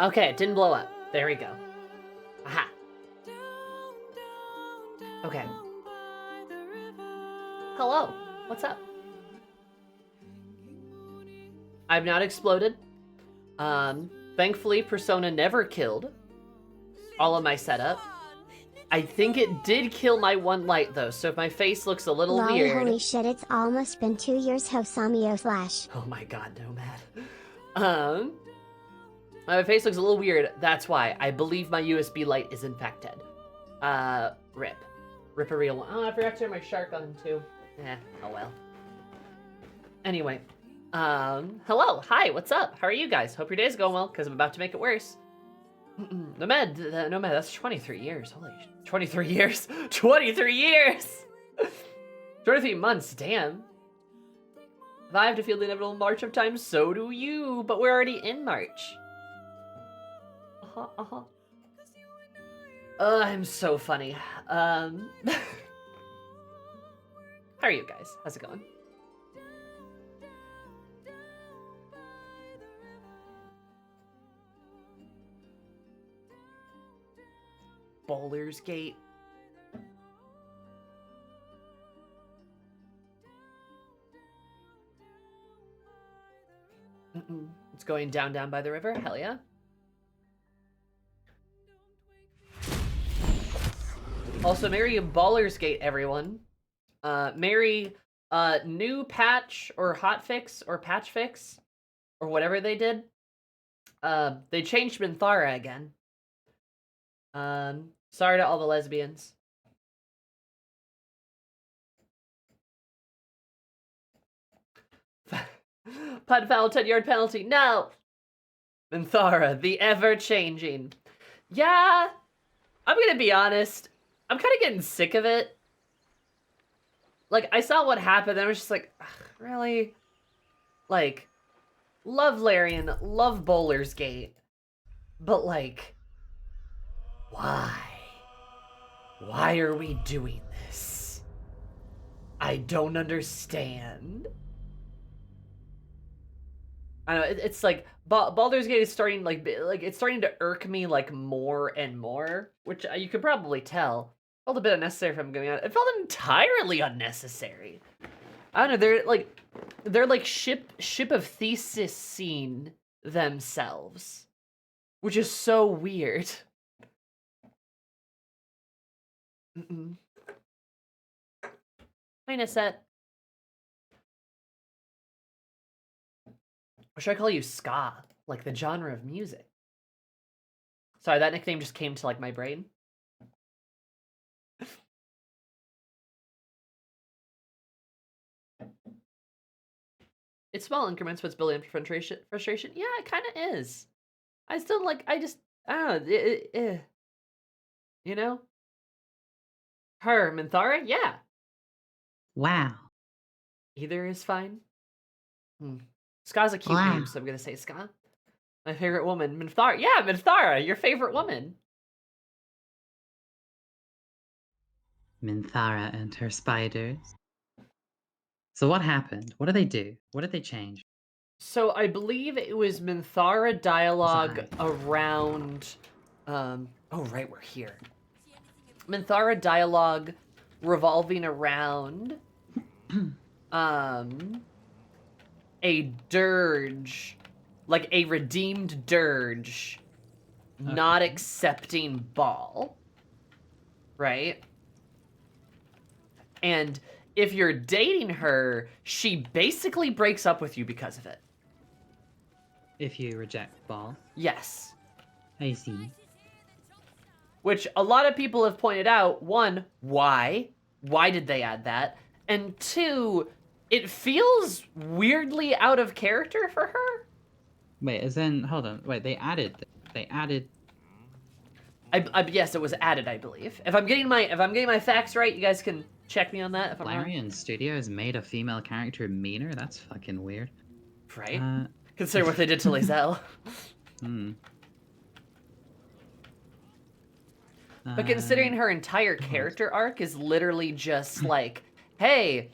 Okay, it didn't blow up. There we go. Aha. Okay. Hello. What's up? I've not exploded. Thankfully, Persona never killed all of my setup. I think it did kill my one light, though, so if my face looks a little Lol, weird... holy shit, it's almost been 2 years Hosami Flash. Oh my god, Nomad. My face looks a little weird, that's why. I believe my USB light is infected. Rip. Rip a real one. Oh, I forgot to turn my shark on, too. Oh well. Anyway. Hello, hi, what's up? How are you guys? Hope your day's going well, because I'm about to make it worse. Nomad, that's 23 years. Holy shit. 23 years? 23 years! 23 months, damn. If I have to feel the inevitable march of time, so do you. But we're already in March. I'm so funny. How are you guys? How's it going? Baldur's Gate. It's going down by the river. Hell yeah. Also, Merry Baldur's Gate, everyone. Merry new patch or hotfix or patch fix or whatever they did. They changed Minthara again. Sorry to all the lesbians. Putt foul, 10-yard penalty. No! Minthara, the ever-changing. Yeah, I'm gonna be honest. I'm kind of getting sick of it. Like, I saw what happened, and I was just like, really? Like, love Larian, love Bowler's Gate. But, like, why? Why are we doing this? I don't understand. I don't know, it's like, Baldur's Gate is starting, like, it's starting to irk me, like, more and more, which you could probably tell. It felt a bit unnecessary from going out. It felt entirely unnecessary. I don't know, they're like ship of Thesis scene themselves, which is so weird. Hi, Nisette. Or should I call you ska? Like the genre of music. Sorry, that nickname just came to like my brain. It's small increments, but it's building up to frustration. Yeah, it kind of is. I still like, I don't know. You know? Her, Minthara? Yeah. Wow. Either is fine. Ska's a cute name, so I'm gonna say Ska. My favorite woman, Minthara. Yeah, Minthara, your favorite woman. Minthara and her spiders. So what happened? What did they do? What did they change? So I believe it was Minthara dialogue around... oh, right, we're here. Minthara dialogue revolving around... a dirge. Like a redeemed dirge. Okay. Not accepting Ball. Right? And if you're dating her, she basically breaks up with you because of it. If you reject Ball? Yes. I see. Which a lot of people have pointed out, one, why? Why did they add that? And two, it feels weirdly out of character for her. Wait, as in, hold on. Wait, they added... Yes, it was added, I believe. If I'm getting my facts right, you guys can check me on that if I'm wrong. Larian Studios made a female character meaner? That's fucking weird. Right? Consider what they did to Lae'zel. But considering her entire character arc is literally just like, hey,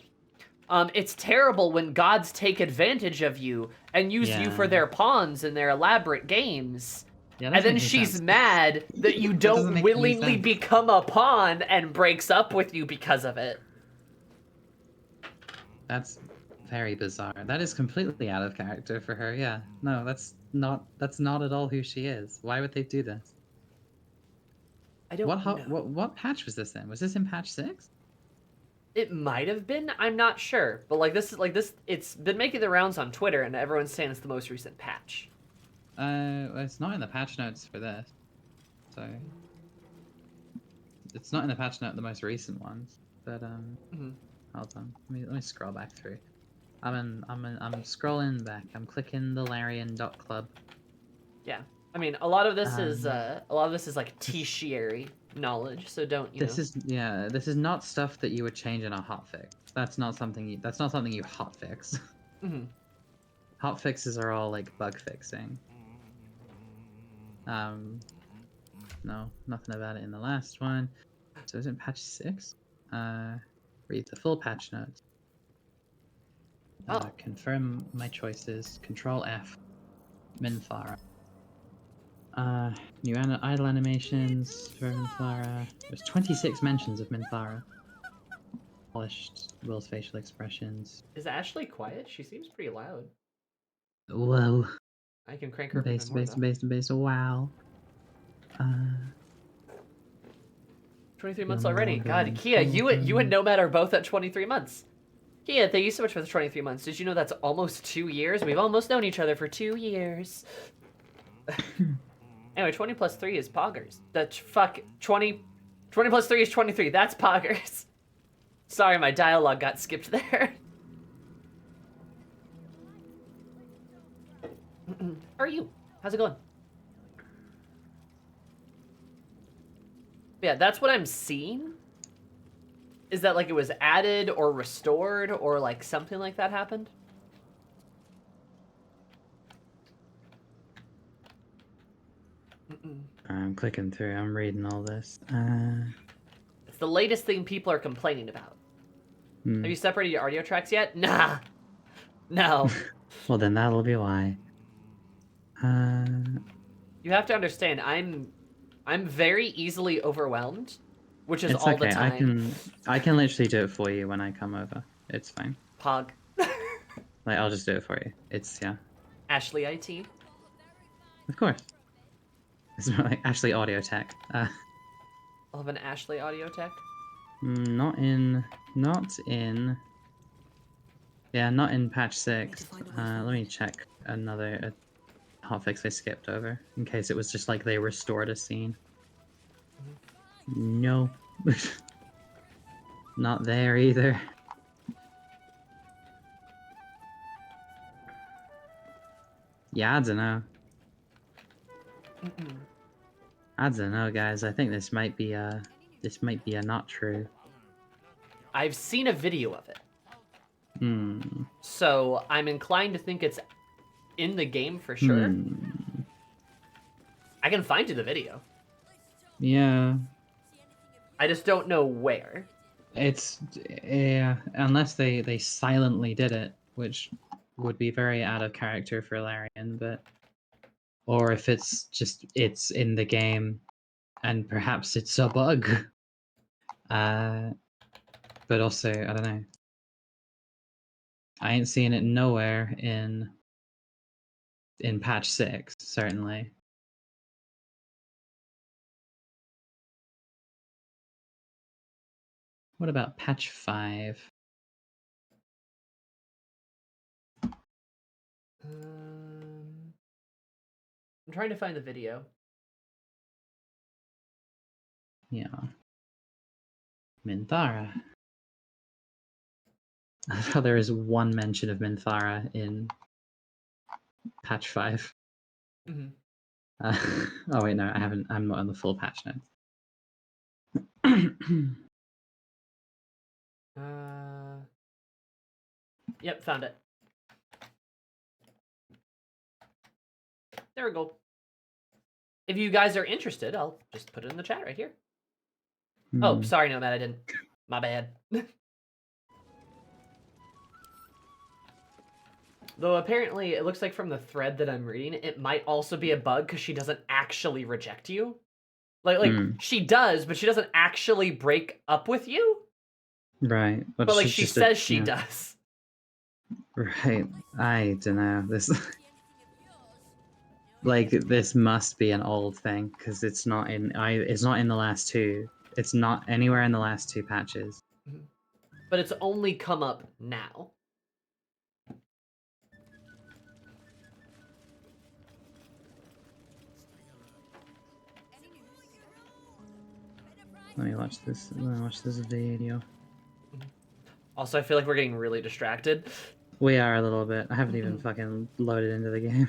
it's terrible when gods take advantage of you and use you for their pawns in their elaborate games. Yeah, And that then makes she's sense. mad that you That doesn't don't make any willingly sense. become a pawn and breaks up with you because of it. That's very bizarre. That is completely out of character for her. Yeah. No, that's not at all who she is. Why would they do this? I don't know. What patch was this in? Was this in patch 6? It might have been. I'm not sure. But this. It's been making the rounds on Twitter, and everyone's saying it's the most recent patch. It's not in the patch notes for this. So it's not in the patch note, the most recent ones. But hold on. Let me scroll back through. I'm scrolling back. I'm clicking the Larian.club. Yeah. I mean, a lot of this is like tertiary knowledge. So don't you know? This is not stuff that you would change in a hotfix. That's not something you hotfix. Mm-hmm. Hotfixes are all like bug fixing. No, nothing about it in the last one. So is it patch 6? Read the full patch notes. Oh. Confirm my choices. Control F. Minthara. New idle animations for Minthara. There's 26 mentions of Minthara. Polished Will's facial expressions. Is Ashley quiet? She seems pretty loud. Whoa. I can crank her up even more though. Wow. 23 months already. God, Kia, you and Nomad are both at 23 months. Kia, thank you so much for the 23 months. Did you know that's almost 2 years? We've almost known each other for 2 years. Anyway, 20 plus 3 is poggers. 20 plus 3 is 23. That's poggers. Sorry, my dialogue got skipped there. How are you? How's it going? Yeah, that's what I'm seeing. Is that like it was added or restored or like something like that happened? I'm clicking through. I'm reading all this. It's the latest thing people are complaining about. Have you separated your audio tracks yet? Nah. No. Well, then that'll be why. You have to understand, I'm very easily overwhelmed, which is It's all okay. the time. I can literally do it for you when I come over. It's fine. Pog. Like, I'll just do it for you. It's, yeah. Ashley IT. Of course. It's not like Ashley Audio Tech. I'll have an Ashley audio tech. Not in patch 6. Let me check another hotfix I skipped over, in case it was just like they restored a scene. No. Not there either. Yeah, I don't know. I don't know, guys. I think this might be a not true. I've seen a video of it. So I'm inclined to think it's in the game for sure. I can find you the video. Yeah. I just don't know where. It's unless they silently did it, which would be very out of character for Larian, but or if it's in the game and perhaps it's a bug. But also, I don't know. I ain't seeing it nowhere in patch 6, certainly. What about patch 5? I'm trying to find the video. Yeah. Minthara. I thought there is one mention of Minthara in patch 5. Oh wait, no, I haven't. I'm not on the full patch notes. Yep, found it. There we go. If you guys are interested, I'll just put it in the chat right here. Oh, sorry, Nomad, I didn't. My bad. Though apparently, it looks like from the thread that I'm reading, it might also be a bug because she doesn't actually reject you. Like she does, but she doesn't actually break up with you. Right. But like she's she just says she yeah. does. Right. I don't know. This like this must be an old thing because it's not in the last two. It's not anywhere in the last two patches. But it's only come up now. Let me watch this. Let me watch this video. Also, I feel like we're getting really distracted. We are a little bit. I haven't even fucking loaded into the game.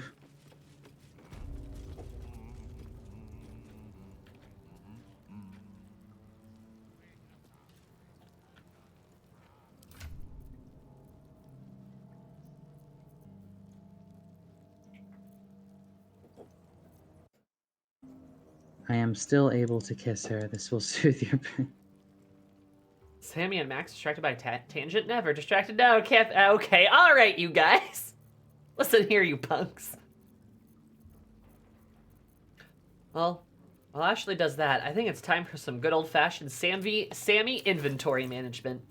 I am still able to kiss her. This will soothe your pain. Sammy and Max distracted by tangent? Never. Distracted now. Can't. Okay. All right, you guys. Listen here, you punks. Well, while Ashley does that, I think it's time for some good old-fashioned Sammy inventory management.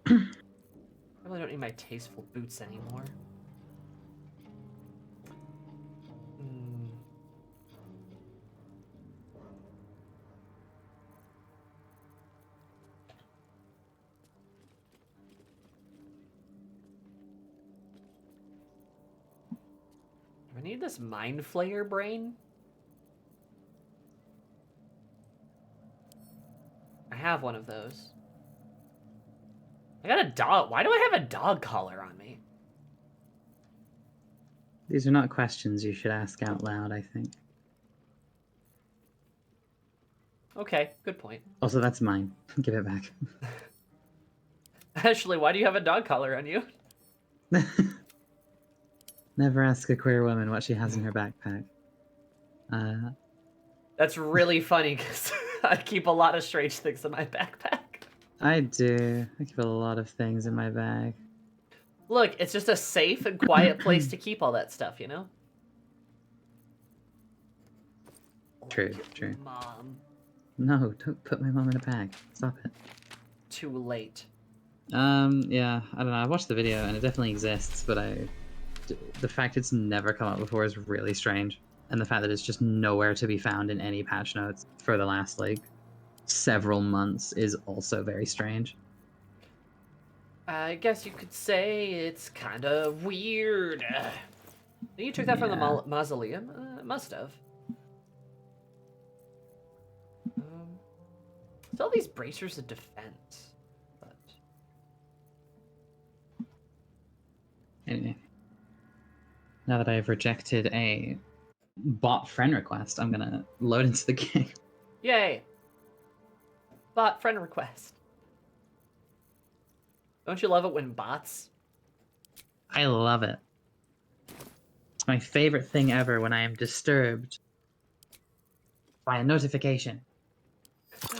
I really don't need my tasteful boots anymore. Do I need this mind flayer brain? I have one of those. I got a dog. Why do I have a dog collar on me? These are not questions you should ask out loud, I think. Okay, good point. Also, that's mine. Give it back. Ashley, why do you have a dog collar on you? Never ask a queer woman what she has in her backpack. That's really funny because I keep a lot of strange things in my backpack. I do. I keep a lot of things in my bag. Look, it's just a safe and quiet place to keep all that stuff, you know? True, true. Mom. No, don't put my mom in a bag. Stop it. Too late. Yeah, I don't know. I watched the video and it definitely exists, but the fact it's never come up before is really strange. And the fact that it's just nowhere to be found in any patch notes for the last, like, several months is also very strange. I guess you could say it's kind of weird. You took that from the mausoleum? Must have. Still these bracers of defense. But... Anyway. Now that I've rejected a bot friend request, I'm gonna load into the game. Yay! Bot friend request. Don't you love it when bots? I love it. It's my favorite thing ever when I am disturbed by a notification.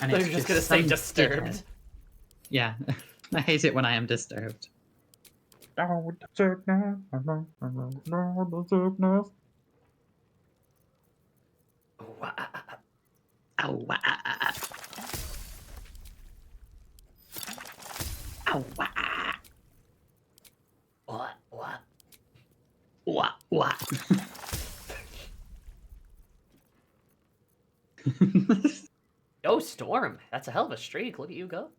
And you're just gonna say disturbed. Dickhead. Yeah, I hate it when I am disturbed. What? Oh, Storm. That's a hell of a streak. Look at you go.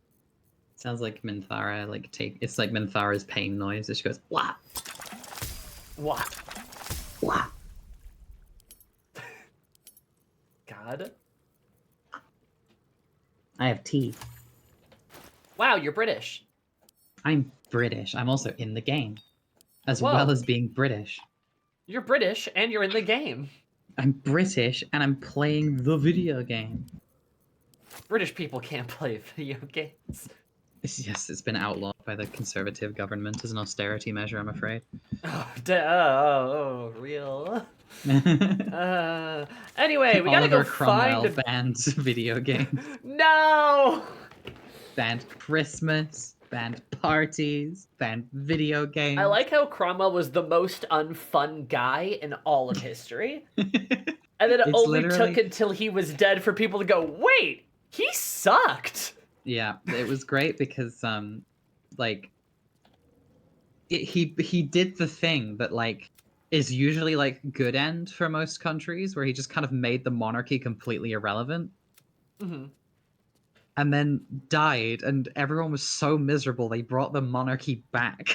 Sounds like Minthara, it's like Minthara's pain noise. She goes, wah. What? Wah. God. I have teeth. Wow, you're British. I'm British. I'm also in the game. As Whoa. well as being British. You're British and you're in the game. I'm British and I'm playing the video game. British people can't play video games. Yes, it's been outlawed by the Conservative government as an austerity measure, I'm afraid. Real. Anyway, we gotta Oliver go Cromwell find. banned video games, No. banned Christmas, banned parties, banned video games. I like how Cromwell was the most unfun guy in all of history, and then it It's only literally- took until he was dead for people to go, "Wait, he sucked." Yeah, it was great because like he did the thing that like is usually like good end for most countries, where he just kind of made the monarchy completely irrelevant. Mm-hmm. And then died, and everyone was so miserable they brought the monarchy back.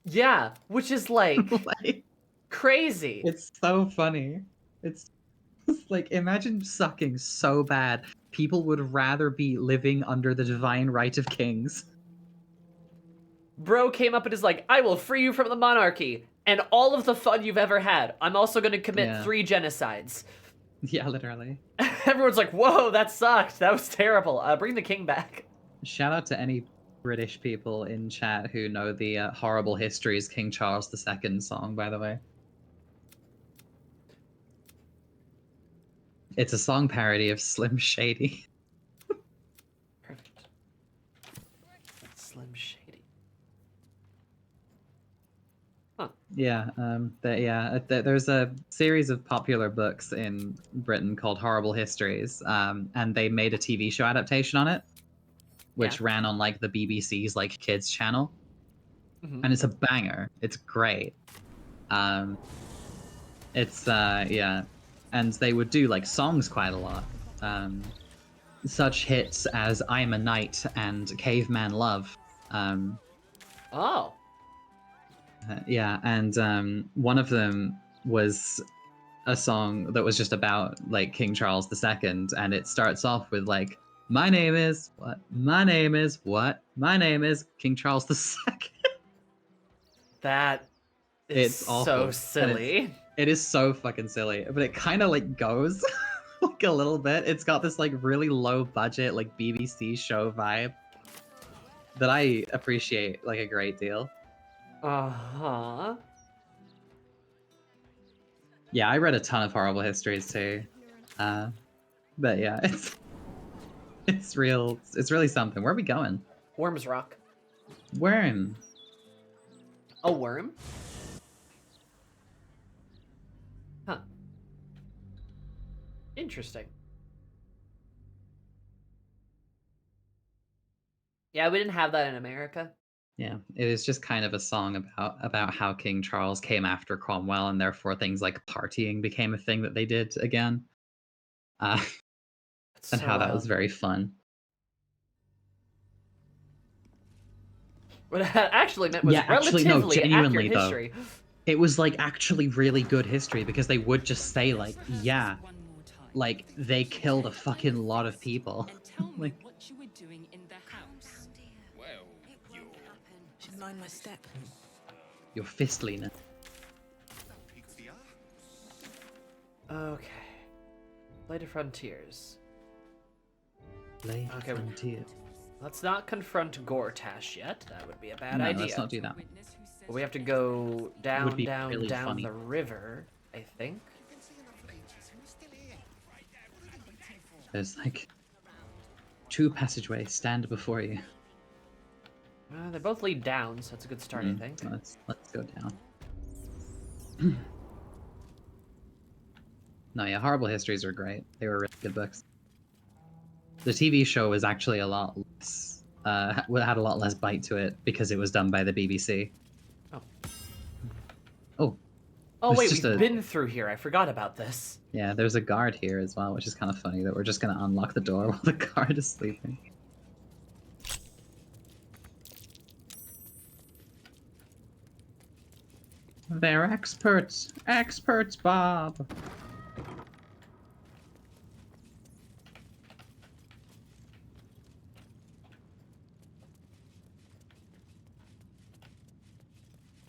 Yeah, which is like Like, crazy. it's so funny. It's like, imagine sucking so bad people would rather be living under the divine right of kings. Bro came up and is like, "I will free you from the monarchy and all of the fun you've ever had. I'm also going to commit Yeah. 3 genocides." Yeah, literally. Everyone's like, "Whoa, that sucked. That was terrible. Bring the king back." Shout out to any British people in chat who know the Horrible Histories King Charles II song, by the way. It's a song parody of Slim Shady. Perfect. Slim Shady. Yeah, there's a series of popular books in Britain called Horrible Histories, and they made a TV show adaptation on it, which ran on like the BBC's like kids channel, Mhm. and it's a banger. It's great. It's yeah, and they would do like songs quite a lot. Such hits as "I'm a Knight" and "Caveman Love." Oh. Yeah, and one of them was a song that was just about like King Charles II, and it starts off with like, "My name is what? My name is what? My name is King Charles II." That is It's awful. so And silly. it is so fucking silly, but it kind of like goes like a little bit. It's got this like really low budget like BBC show vibe that I appreciate like a great deal. Uh-huh. Yeah, I read a ton of Horrible Histories too. But yeah, it's real. It's really something. Where are we going? Worms Rock. Worm. A worm? Huh. Interesting. Yeah, we didn't have that in America. Yeah, it is just kind of a song about how King Charles came after Cromwell, and therefore things like partying became a thing that they did again. And That's so how that was wild. very fun. What that actually meant was Yeah, actually, no, relatively genuinely, accurate though. history. It was like actually really good history, because they would just say like, yeah, like they killed a fucking lot of people. And tell me Like, what you were doing in the house. Well, you're Should mind my step. your fist, Lena. Okay. Later Frontiers. Lay Okay. frontier. Let's not confront Gortash yet. That would be a bad No, idea. let's not do that. But we have to go down, be down, really down funny. the river, I think. There's like 2 passageways stand before you. They both lead down, so it's a good start, I think. Let's go down. No, yeah, Horrible Histories are great. They were really good books. The TV show was actually a lot less, had a lot less bite to it because it was done by the BBC. Oh. Oh, Oh, It's wait, just we've a- been through here. I forgot about this. yeah, there's a guard here as well, which is kind of funny that we're just gonna unlock the door while the guard is sleeping. They're experts! Experts, Bob!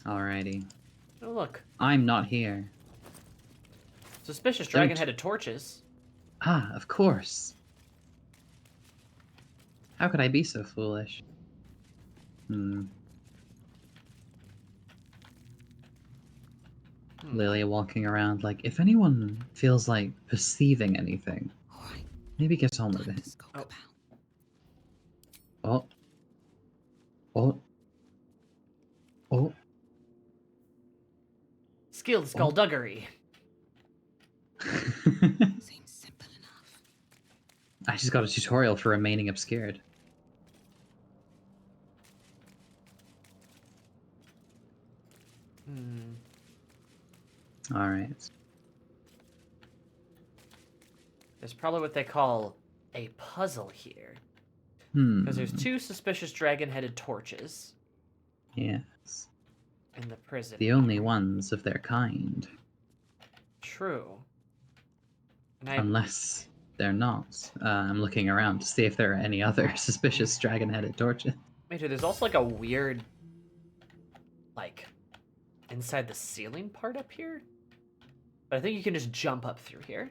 Alrighty. Oh, look. I'm not here. Suspicious Don't- dragon-headed torches. Ah, of course. How could I be so foolish? Lilia walking around like, if anyone feels like perceiving anything, All right, maybe get on with time it. to skulk Oh. about. Oh. Oh. Skilled skullduggery. Seems simple enough. I just got a tutorial for remaining obscured. Hmm. Alright. There's probably what they call a puzzle here. Because there's 2 suspicious dragon-headed torches Yes. in the prison. The only ones of their kind. True. And Unless they're not. I'm looking around to see if there are any other suspicious dragon-headed torches. Wait, dude, there's also like a weird, like, inside the ceiling part up here? But I think you can just jump up through here.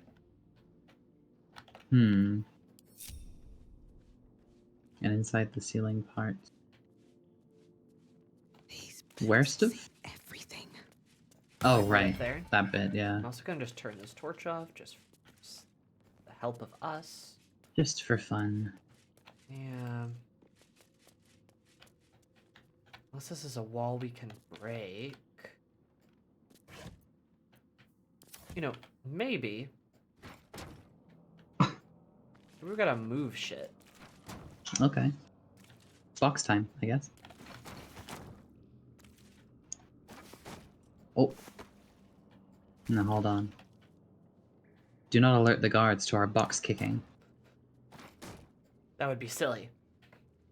And inside the ceiling part. These Where boots stuff? see everything. Oh, Right right. there. That bit, yeah. I'm also gonna just turn this torch off, just for the help of us. Just for fun. Yeah. Unless this is a wall we can break. You know, maybe. We gotta move shit. Okay. Box time, I guess. Oh. No, hold on. Do not alert the guards to our box kicking. That would be silly.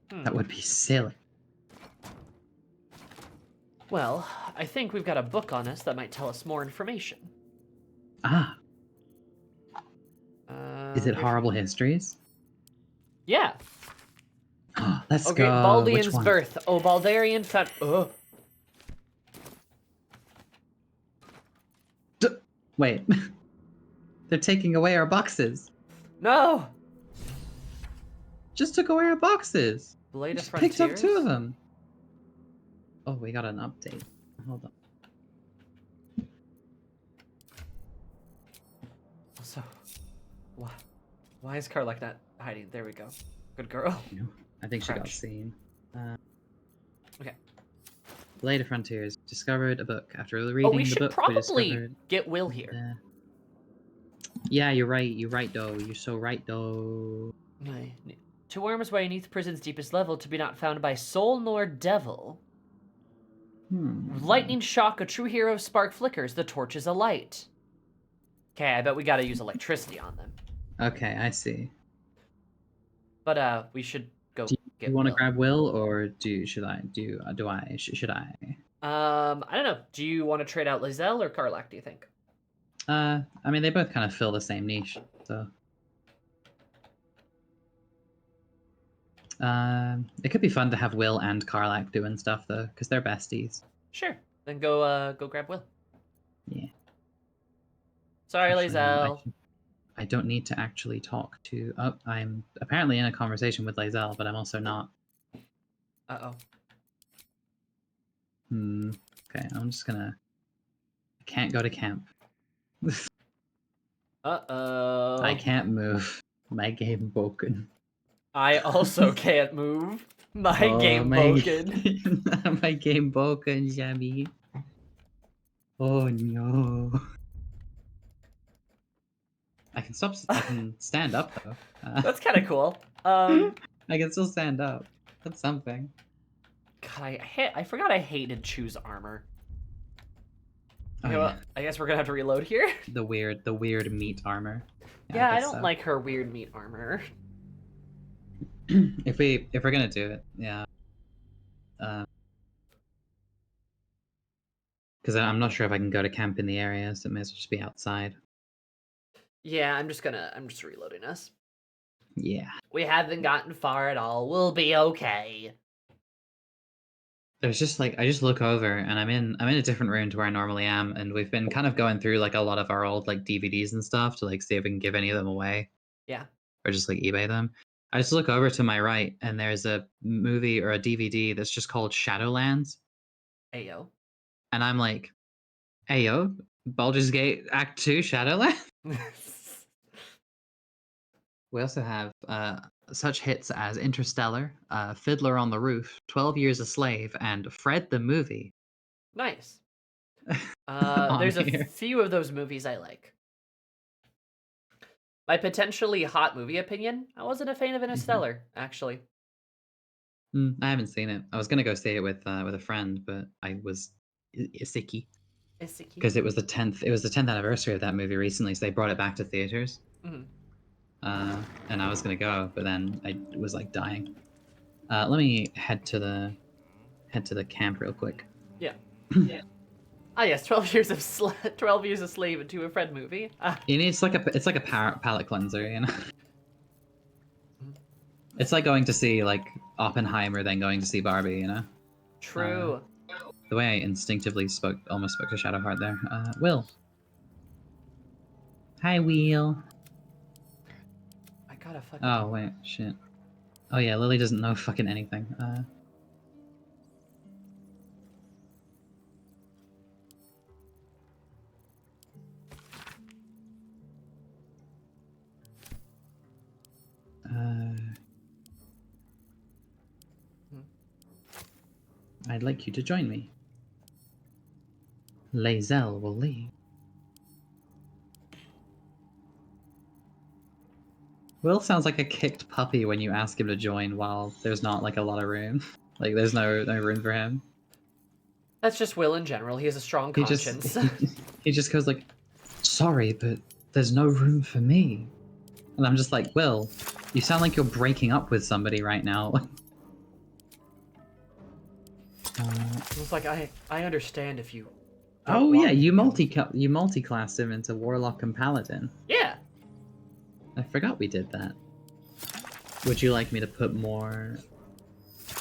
That would be silly. Well, I think we've got a book on us that might tell us more information. Ah, is it Here's- Horrible Histories? Yeah. Let's Okay, go. Which Baldian's one? birth. Oh, Baldarian found. Oh. Wait. They're taking away our boxes. No! Just took away our boxes. Blade of Just picked up Frontiers? 2 of them. Oh, we got an update. Hold on. So, why is Karlak not hiding? There we go. Good girl. I think she got Crouch. seen. Okay. Blade of Frontiers discovered a book. After reading Oh, we the should book, we probably discovered. get Wyll here. Yeah, you're right. You're right, though. You're so right, though. To worms by beneath prison's deepest level, to be not found by soul nor devil. Lightning shock, a true hero spark flickers, the torch is alight. Okay, I bet we gotta use electricity on them. Okay, I see. But we should go Do get you want to Wyll. grab Will, or should I? Should I? I don't know. Do you want to trade out Lae'zel or Karlak, do you think? I mean, they both kind of fill the same niche, so. It could be fun to have Will and Karlak doing stuff though, because they're besties. Sure. Then go grab Wyll. Yeah. Sorry, Actually, Lae'zel. I don't need to actually talk to. Oh, I'm apparently in a conversation with Lae'zel, but I'm also not. Uh-oh. Okay, I'm just gonna. I can't go to camp. Uh-oh. I can't move. My game broken. I also can't move. My game my... broken. My game broken, Jamie. Oh no. I can stop. I can stand up though. That's kind of cool. I can still stand up. That's something. God, I forgot I hated choose armor. Oh, You know yeah. what? I guess we're gonna have to reload here. The weird meat armor. Yeah, I guess don't so. like her weird meat armor. If we're gonna do it, yeah. Because I'm not sure if I can go to camp in the area, so it may as well just be outside. Yeah, I'm just reloading us. Yeah. We haven't gotten far at all. We'll be okay. there's just like I just look over and I'm in a different room to where I normally am, and we've been kind of going through like a lot of our old like DVDs and stuff to like see if we can give any of them away Yeah. or just like eBay them. I just look over to my right and there's a movie or a DVD that's just called Shadowlands, Ayo. and I'm like, hey yo, Baldur's Gate Act 2 Shadowlands. We also have such hits as Interstellar, Fiddler on the Roof, 12 Years a Slave, and Fred the Movie Nice. on There's a here. few of those movies I like. My potentially hot movie opinion, I wasn't a fan of Interstellar, actually. I haven't seen it. I was gonna go see it with a friend, but I was sicky Is it cute? because it was the 10th. It was the 10th anniversary of that movie recently, so they brought it back to theaters. Mhm. And I was gonna go, but then I was like dying. Let me head to the camp real quick. Yeah. Ah, yes, 12 Years of 12 Years a Slave into a Fred movie. You need it's like a palate cleanser, you know. It's like going to see like Oppenheimer, then going to see Barbie, you know. True. The way I instinctively almost spoke to Shadowheart there. Wyll. Hi, Wyll. I gotta fucking. Oh wait, shit. Oh yeah, Lily doesn't know fucking anything. I'd like you to join me. Lae'zel will leave. Will sounds like a kicked puppy when you ask him to join while there's not like a lot of room. Like there's no room for him. That's just Will in general. He has a strong He conscience. just he just goes like, sorry, but there's no room for me. And I'm just like, Will, you sound like you're breaking up with somebody right now. It's like I understand if you. Oh don't yeah, want me. you multi-classed him into Warlock and Paladin. Yeah. I forgot we did that. Would you like me to put more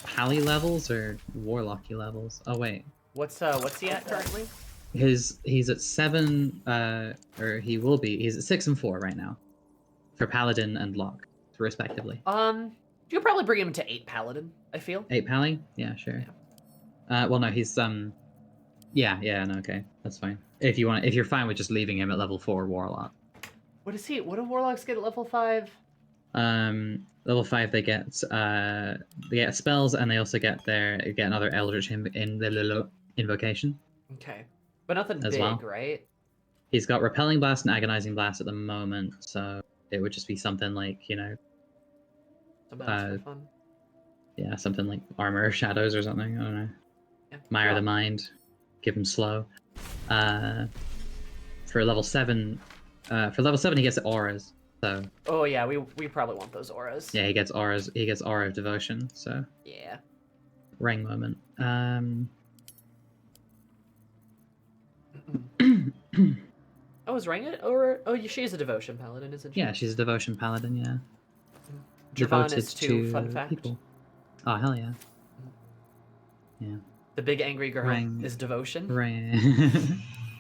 Pally levels or Warlocky levels? Oh wait. What's he at currently? He's at 7, or he will be. He's at 6 and 4 right now, for Paladin and Lock, respectively. You'll probably bring him to 8 Paladin. I feel. 8 Pally? Yeah, sure. Well, no, he's yeah, no, okay, that's fine. If you're fine with just leaving him at level 4 Warlock. What is he? What do Warlocks get at level 5? Level 5 they get spells, and they also get another Eldritch invocation. Okay, but nothing as big, well. right? He's got Repelling Blast and Agonizing Blast at the moment, so it would just be something like, you know, Something else for fun. yeah, something like Armor of Shadows or something. I don't know. Yeah. Mire Well, the Mind, give him slow. For level 7, he gets auras. So oh yeah, we probably want those auras. yeah, he gets auras. He gets Aura of Devotion. So Yeah. ring moment. Oh, is Ring it? Or she is a devotion paladin, isn't she? Yeah, she's a Devotion Paladin. Yeah. Javon Devoted is too. Fun fact. people. Oh hell yeah. Yeah. The big angry girl Ring. is devotion, Ring.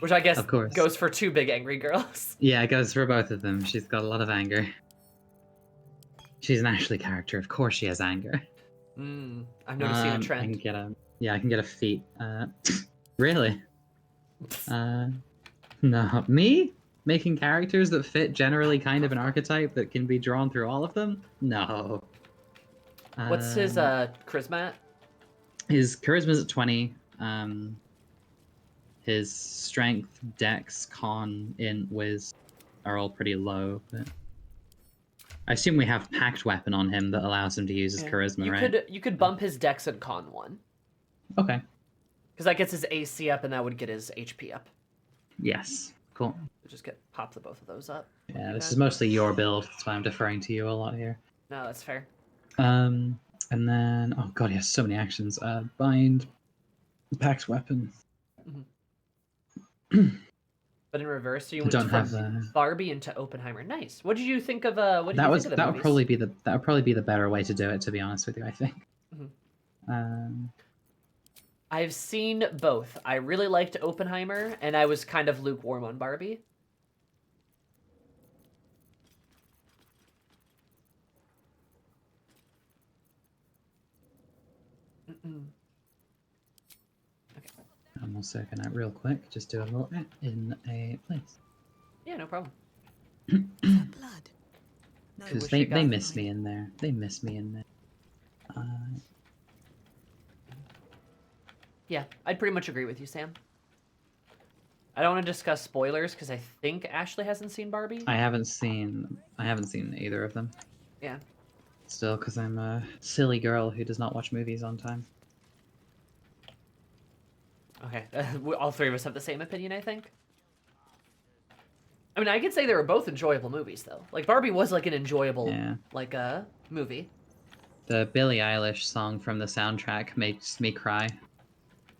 which I guess Of course. goes for 2 big angry girls. Yeah, it goes for both of them. She's got a lot of anger. She's an Ashley character. Of course she has anger. I'm noticing a trend. I can get a feat. Really? No. Me? Making characters that fit generally kind of an archetype that can be drawn through all of them? No. What's his charisma at? His charisma's at 20. His strength, dex, con, int, whiz are all pretty low, but I assume we have packed weapon on him that allows him to use his charisma, right? You could bump his dex and con 1. Okay. Because that gets his AC up and that would get his HP up. Yes. Cool. We'll just pop the both of those up. Yeah, this is mostly your build, that's why I'm deferring to you a lot here. No, that's fair. And then oh god, he has so many actions. Bind, packed weapon. But in reverse, so you went Don't from have Barbie into Oppenheimer. Nice. What did you think of? What did that you was think of the that would movies? probably be the better way to do it. To be honest with you, I think. I've seen both. I really liked Oppenheimer, and I was kind of lukewarm on Barbie. Okay. I'm also gonna real quick just do a little in a place. Yeah, no problem. Blood. No, Because wish they we got miss me in there. They miss me in there. Yeah, I'd pretty much agree with you, Sam. I don't want to discuss spoilers because I think Ashley hasn't seen Barbie. I haven't seen either of them. Yeah. Still, because I'm a silly girl who does not watch movies on time. Okay. All three of us have the same opinion, I think. I mean, I could say they were both enjoyable movies, though. Like, Barbie was, like, an enjoyable, movie. The Billie Eilish song from the soundtrack makes me cry.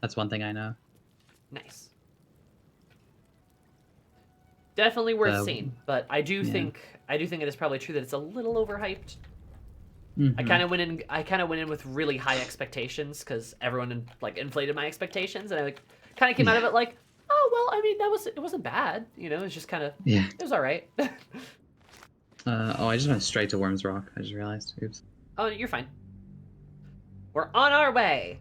That's one thing I know. Nice. Definitely worth seeing, but I do think it is probably true that it's a little overhyped. Mm-hmm. I kind of went in with really high expectations because everyone inflated my expectations, and I kind of came out of it like, oh well, I mean it wasn't bad, you know, it's just kind of it was all right. Oh, I just went straight to Worms Rock. I just realized. Oops. Oh, you're fine. We're on our way.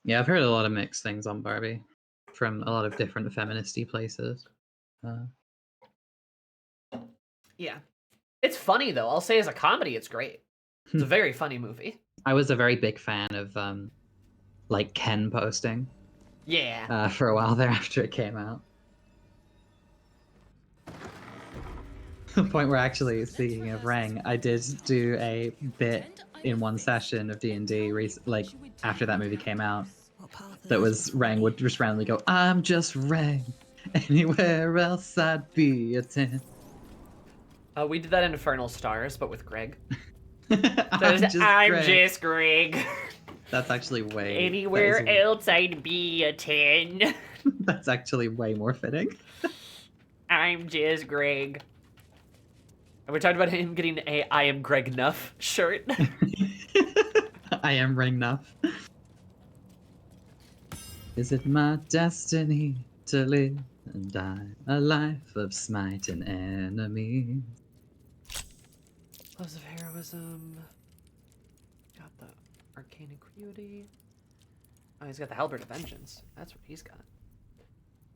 Yeah, I've heard a lot of mixed things on Barbie from a lot of different feministy places. Yeah, it's funny though. I'll say as a comedy, it's great. It's a very funny movie. I was a very big fan of Ken posting. Yeah. For a while there after it came out. The point where actually, speaking of Rang, I did do a bit in one session of D&D after that movie came out. That was Rang would just randomly go, "I'm just Rang. Anywhere else I'd be a 10." We did that in Infernal Stars, but with Greg. I'm just Greg. That's actually way. Anywhere else I'd be a 10. That's actually way more fitting. I'm just Greg. And we talked about him getting a I am Greg Nuff shirt. I am Rang Nuff. Is it my destiny to live and die a life of smiting enemies? Gloves of Heroism. Got the Arcane Acuity. Oh, he's got the Halberd of Vengeance. That's what he's got.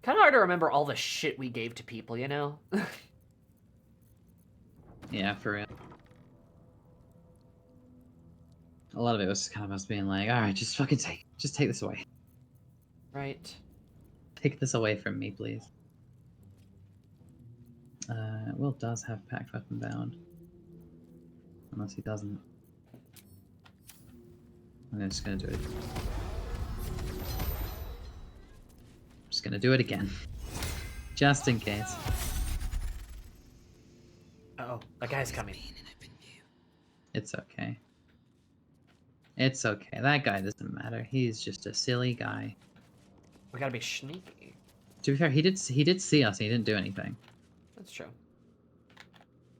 Kind of hard to remember all the shit we gave to people, you know? Yeah, for real. A lot of it was kind of us being like, alright, just fucking take this away. Right. Take this away from me, please. Will does have Packed Weapon Bound. Unless he doesn't. I'm just gonna do it. I'm just gonna do it again. Just in case. Uh-oh, that guy's coming. It's okay. It's okay. That guy doesn't matter. He's just a silly guy. We gotta be sneaky. To be fair, he did see us and he didn't do anything. That's true.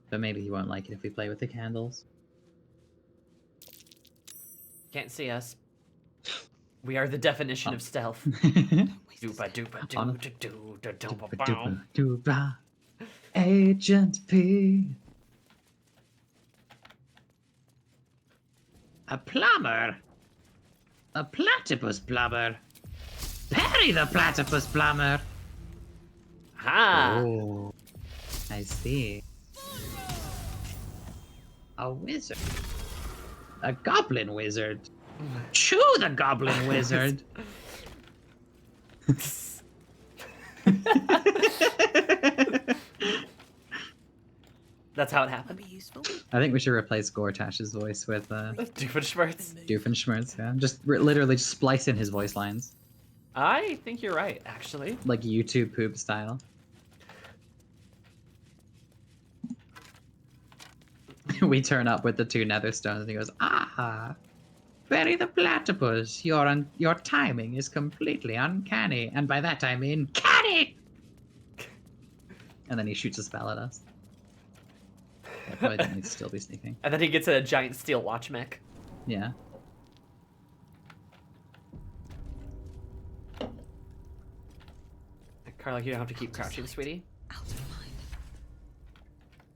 But maybe he won't like it if we play with the candles. Can't see us. We are the definition of stealth. Agent P. A plumber? A platypus plumber? Perry the platypus plumber! Ha! Oh, I see. A wizard. A goblin wizard. Chew the goblin wizard. That's how it happened. I think we should replace Gortash's voice with Doofenshmirtz. Doofenshmirtz. Yeah, just literally just splice in his voice lines, I think you're right, actually. like YouTube poop style. We turn up with the 2 nether stones, and he goes, "Ah, Perry the platypus, your timing is completely uncanny, and by that I mean canny." And then he shoots a spell at us. I probably don't need to still be sneaking. And then he gets a giant steel watch mech. Yeah. Carla, you don't have to keep crouching, sweetie. Out of mind.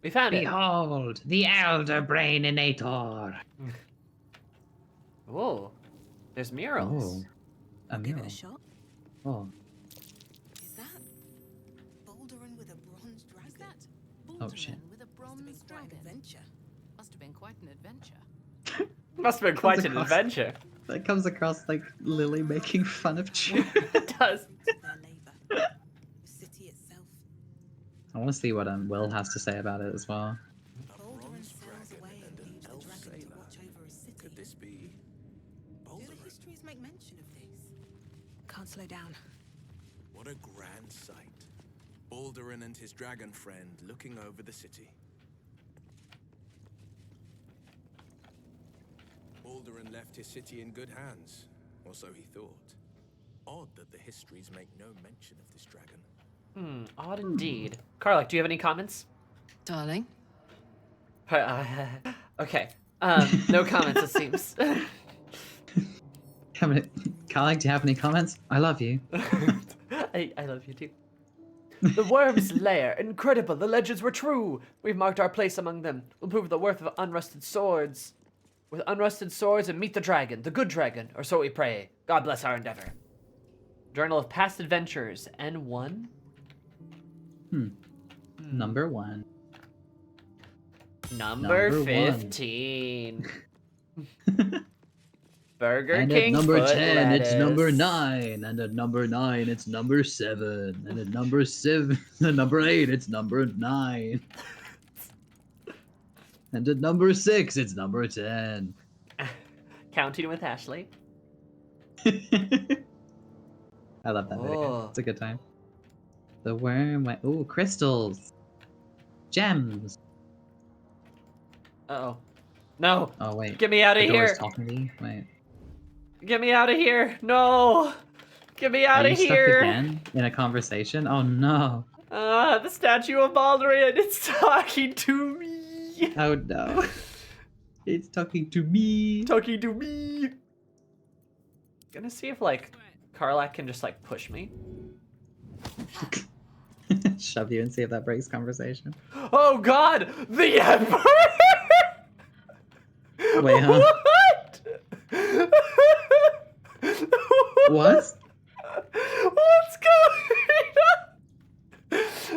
We found it. Behold, the Elder Braininator. Whoa. There's murals. Oh, a Give it mural. a shot. Oh, Is that Baldurin with a bronze dragon? Is that Oh, shit. Baldurin with a bronze Quite an dragon? adventure. Must have been quite an adventure. Must have been quite an across- adventure. that comes across like Lily making fun of Chew. It does. Of their labor. The city itself. I want to see what Will has to say about it as well. Baldurin sails away and leaves the dragon to watch over his city. Could this be Do Baldur? the histories make mention of this? Can't slow down. What a grand sight. Baldurin and his dragon friend looking over the city. Baldurin left his city in good hands, or so he thought. Odd that the histories make no mention of this dragon. Odd indeed. Carla, do you have any comments? Darling? Okay. No comments, it seems. Carla, do you have any comments? I love you. I love you too. The worm's lair. Incredible. The legends were true. We've marked our place among them. We'll prove the worth of unrusted swords. With unrusted swords and meet the dragon, the good dragon, or so we pray. God bless our endeavor. Journal of Past Adventures, N1. Number 1. Number Number 15. Burger And King at number foot 10, it's number lettuce. 9. And at number 9, it's number 7. And at number 7, number 8, it's number 9. And at number 6, it's number 10. Counting with Ashley. I love that video. Oh. It's a good time. The worm went. Ooh, crystals. Gems. Uh-oh. No. Oh, wait. Get me out of The door's here. talking to you? Wait. Get me out of here. No. Get me out Are you of stuck here. again in a conversation? Oh, no. The statue of Baldur, it's talking to me. Oh, no. It's talking to me. Talking to me. Gonna see if, like, Karlak can just, like, push me. Shove you and see if that breaks conversation. Oh, God. The Emperor. Wait, huh? What? What? What's going on?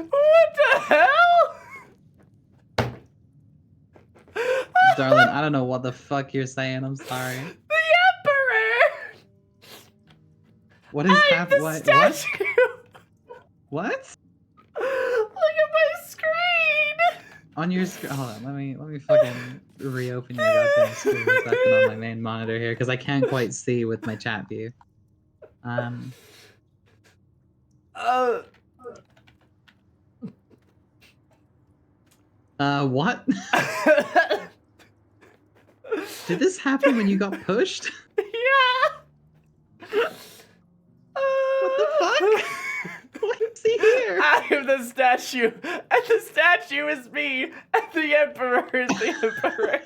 What the hell? Darling, I don't know what the fuck you're saying. I'm sorry. The Emperor! What is I'm happening? the What? statue! What? Look at my screen! On your screen? Hold on. Let me fucking reopen your goddamn screen a second on my main monitor here because I can't quite see with my chat view. What? Did this happen when you got pushed? Yeah! What the fuck? Why is he here? I am the statue, and the statue is me, and the Emperor is the Emperor.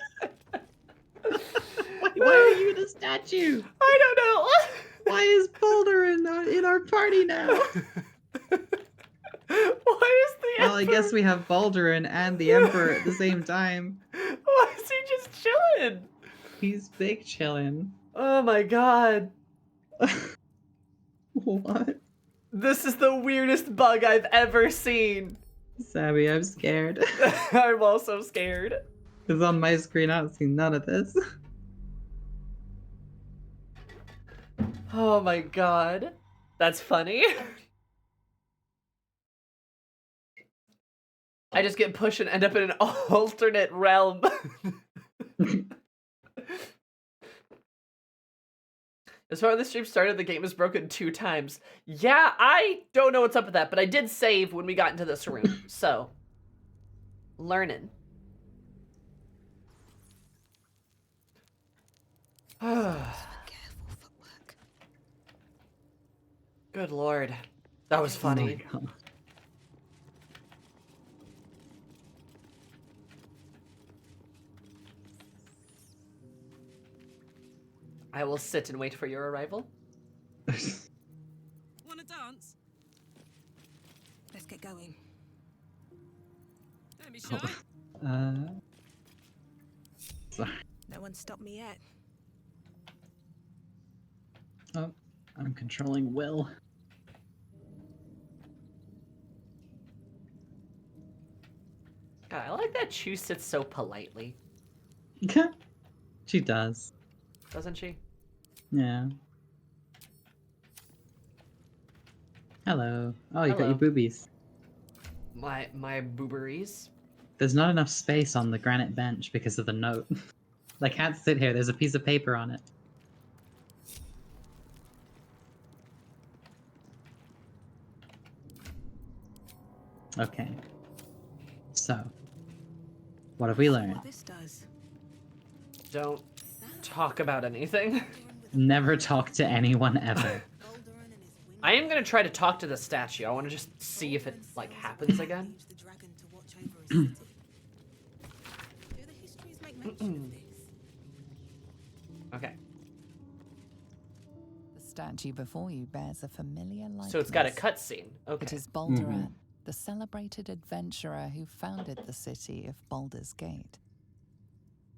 Why are you the statue? I don't know. Why is Boulder in our party now? Why is the Well, I Emperor? guess we have Baldurin and the Emperor at the same time. Why is he just chilling? He's big chillin'. Oh my god. What? This is the weirdest bug I've ever seen. Sabby, I'm scared. I'm also scared. Because on my screen, I don't see none of this. Oh my god. That's funny. I just get pushed and end up in an alternate realm. As far as the stream started, the game was broken 2 times. Yeah, I don't know what's up with that, but I did save when we got into this room, so. Learning. Careful footwork. Good lord. That was funny. Oh my God. I will sit and wait for your arrival. Wanna dance? Let's get going. Don't be shy. Sorry. No one stopped me yet. Oh, I'm controlling Wyll. God, I like that Chu sits so politely, She does. doesn't she? Yeah. Hello. Oh, you got Hello. your boobies. My booberies. There's not enough space on the granite bench because of the note. I can't sit here. There's a piece of paper on it. Okay. So, what have we learned? What this does. Don't talk about anything. Never talk to anyone ever. I am gonna try to talk to the statue. I want to just see if it like happens again. Use the dragon to watch over his city. Do the histories make mention of this? Okay. The statue before you bears a familiar likeness. So it's got a cutscene. It Okay. is Baldur, the celebrated adventurer who founded the city of Baldur's Gate.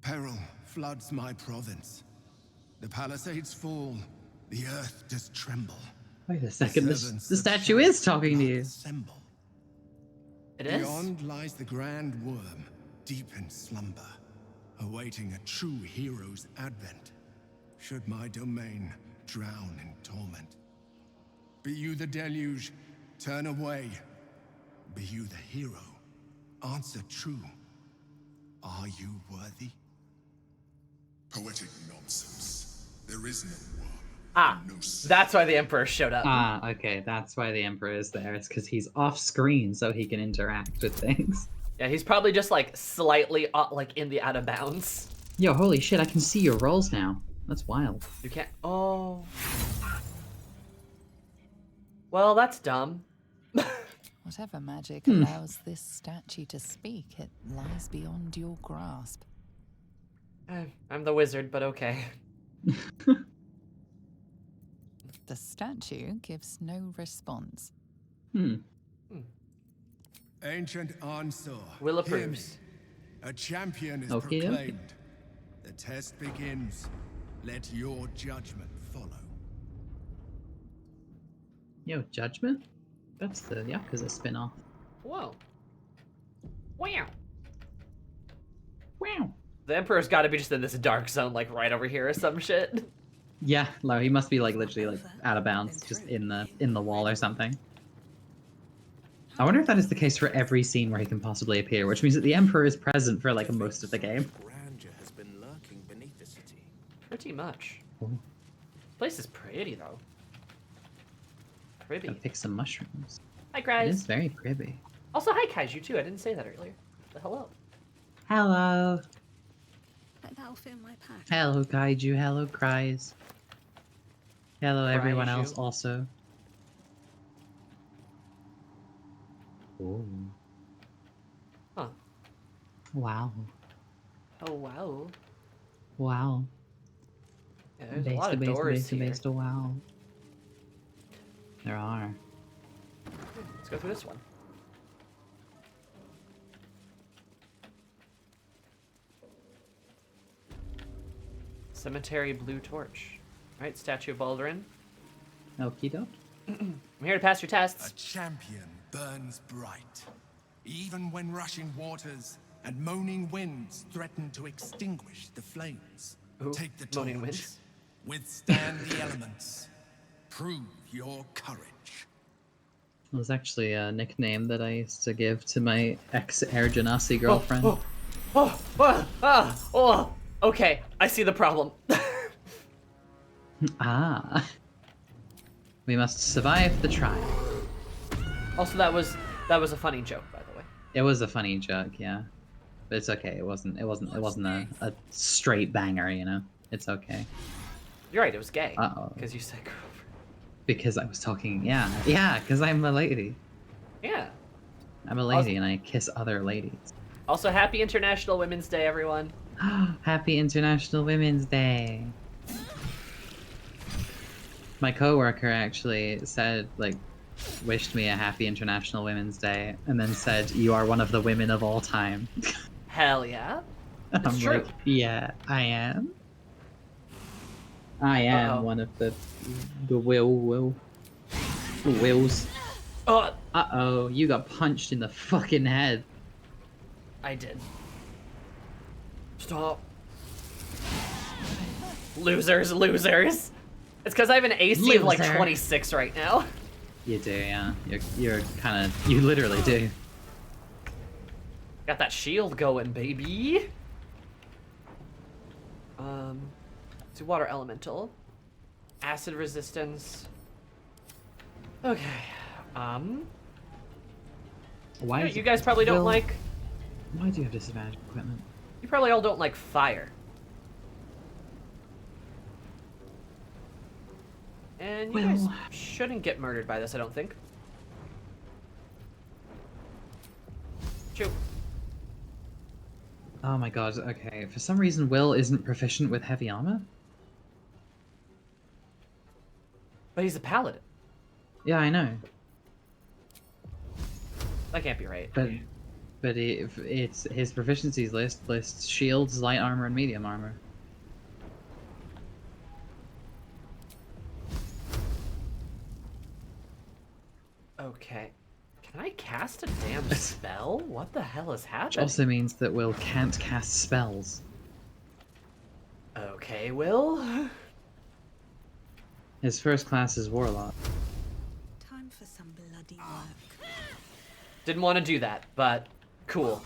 Peril floods my province. The palisades fall. The earth does tremble. Wait a second. The Servants the of statue Shad is talking to you. assemble. It is. Beyond lies the grand worm, deep in slumber, awaiting a true hero's advent. Should my domain drown in torment. Be you the deluge, turn away. Be you the hero, answer true. Are you worthy? Poetic nonsense. There is no worm. Ah, No that's why the Emperor showed up. Ah, okay. That's why the Emperor is there. It's because he's off screen so he can interact with things. Yeah, he's probably just like slightly like in the out of bounds. Yo, holy shit! I can see your rolls now. That's wild. You can't. Oh. Well, that's dumb. Whatever magic allows this statue to speak, it lies beyond your grasp. I'm the wizard, but okay. The statue gives no response. Ancient Ansar. Will hear approves. me. A champion is Okey dokey. proclaimed. The test begins. Let your judgment follow. Yo, Judgment? That's the Yakuza spin-off. Whoa. Wow. Wow. The Emperor's got to be just in this dark zone, like right over here or some shit. Yeah, no, he must be like literally like out of bounds, just in the wall or something. I wonder if that is the case for every scene where he can possibly appear, which means that the Emperor is present for like most of the game. Grandeur has been lurking beneath the city. Pretty much. Ooh. This place is pretty though. Pretty. Gotta pick some mushrooms. Hi, It is guys. very pretty. Also, hi, Kaiju too. I didn't say that earlier. But hello. Hello. That'll fit in my pack. Hello, Kaiju. Hello, Cries. Hello, everyone Kaiju. else also. Ooh. Huh. Wow. Oh wow. Wow. Yeah, there's a lot of doors here. Wow. There are. Let's go through this one. Cemetery blue torch. All right, statue of Baldurin. Okie doke. I'm here to pass your A tests. champion burns bright, even when rushing waters and moaning winds threaten to extinguish the flames. Ooh, Take the moaning torch, winds. withstand the elements, prove your courage. It was actually a nickname that I used to give to my ex-Air Genasi girlfriend. Oh. Okay, I see the problem. Ah. We must survive the trial. Also, that was a funny joke, by the way. It was a funny joke, yeah. But it's okay. It wasn't a straight banger, you know. It's okay. You're right, it was gay. Uh-oh. Because you said Grover. Because I was talking, yeah, because I'm a lady. Yeah. I'm a lady and I kiss other ladies. Also, happy International Women's Day, everyone. Happy International Women's Day. My coworker actually said, like, wished me a happy International Women's Day, and then said, "You are one of the women of all time." Hell yeah. I'm true. like, yeah, I am. I am Uh-oh. one of the Wills. Oh, Uh-oh, you got punched in the fucking head. I did. Stop. Losers, losers. It's because I have an AC of like Loser. 26 right now. You do, yeah. You're kind of, you literally do. Got that shield going, baby. Let's do water elemental. Acid resistance. Okay. Why? You guys probably don't Will, like. Why do you have disadvantage equipment? You probably all don't like fire. And you guys Well. shouldn't get murdered by this, I don't think. Shoot. Oh my god, okay. For some reason, Will isn't proficient with heavy armor? But he's a paladin. Yeah, I know. That can't be right. But if it's his proficiencies lists shields, light armor, and medium armor. Okay. Can I cast a damn spell? What the hell is Which happening? also means that Will can't cast spells. Okay, Will. His first class is Warlock. Time for some bloody work. Didn't want to do that, but cool.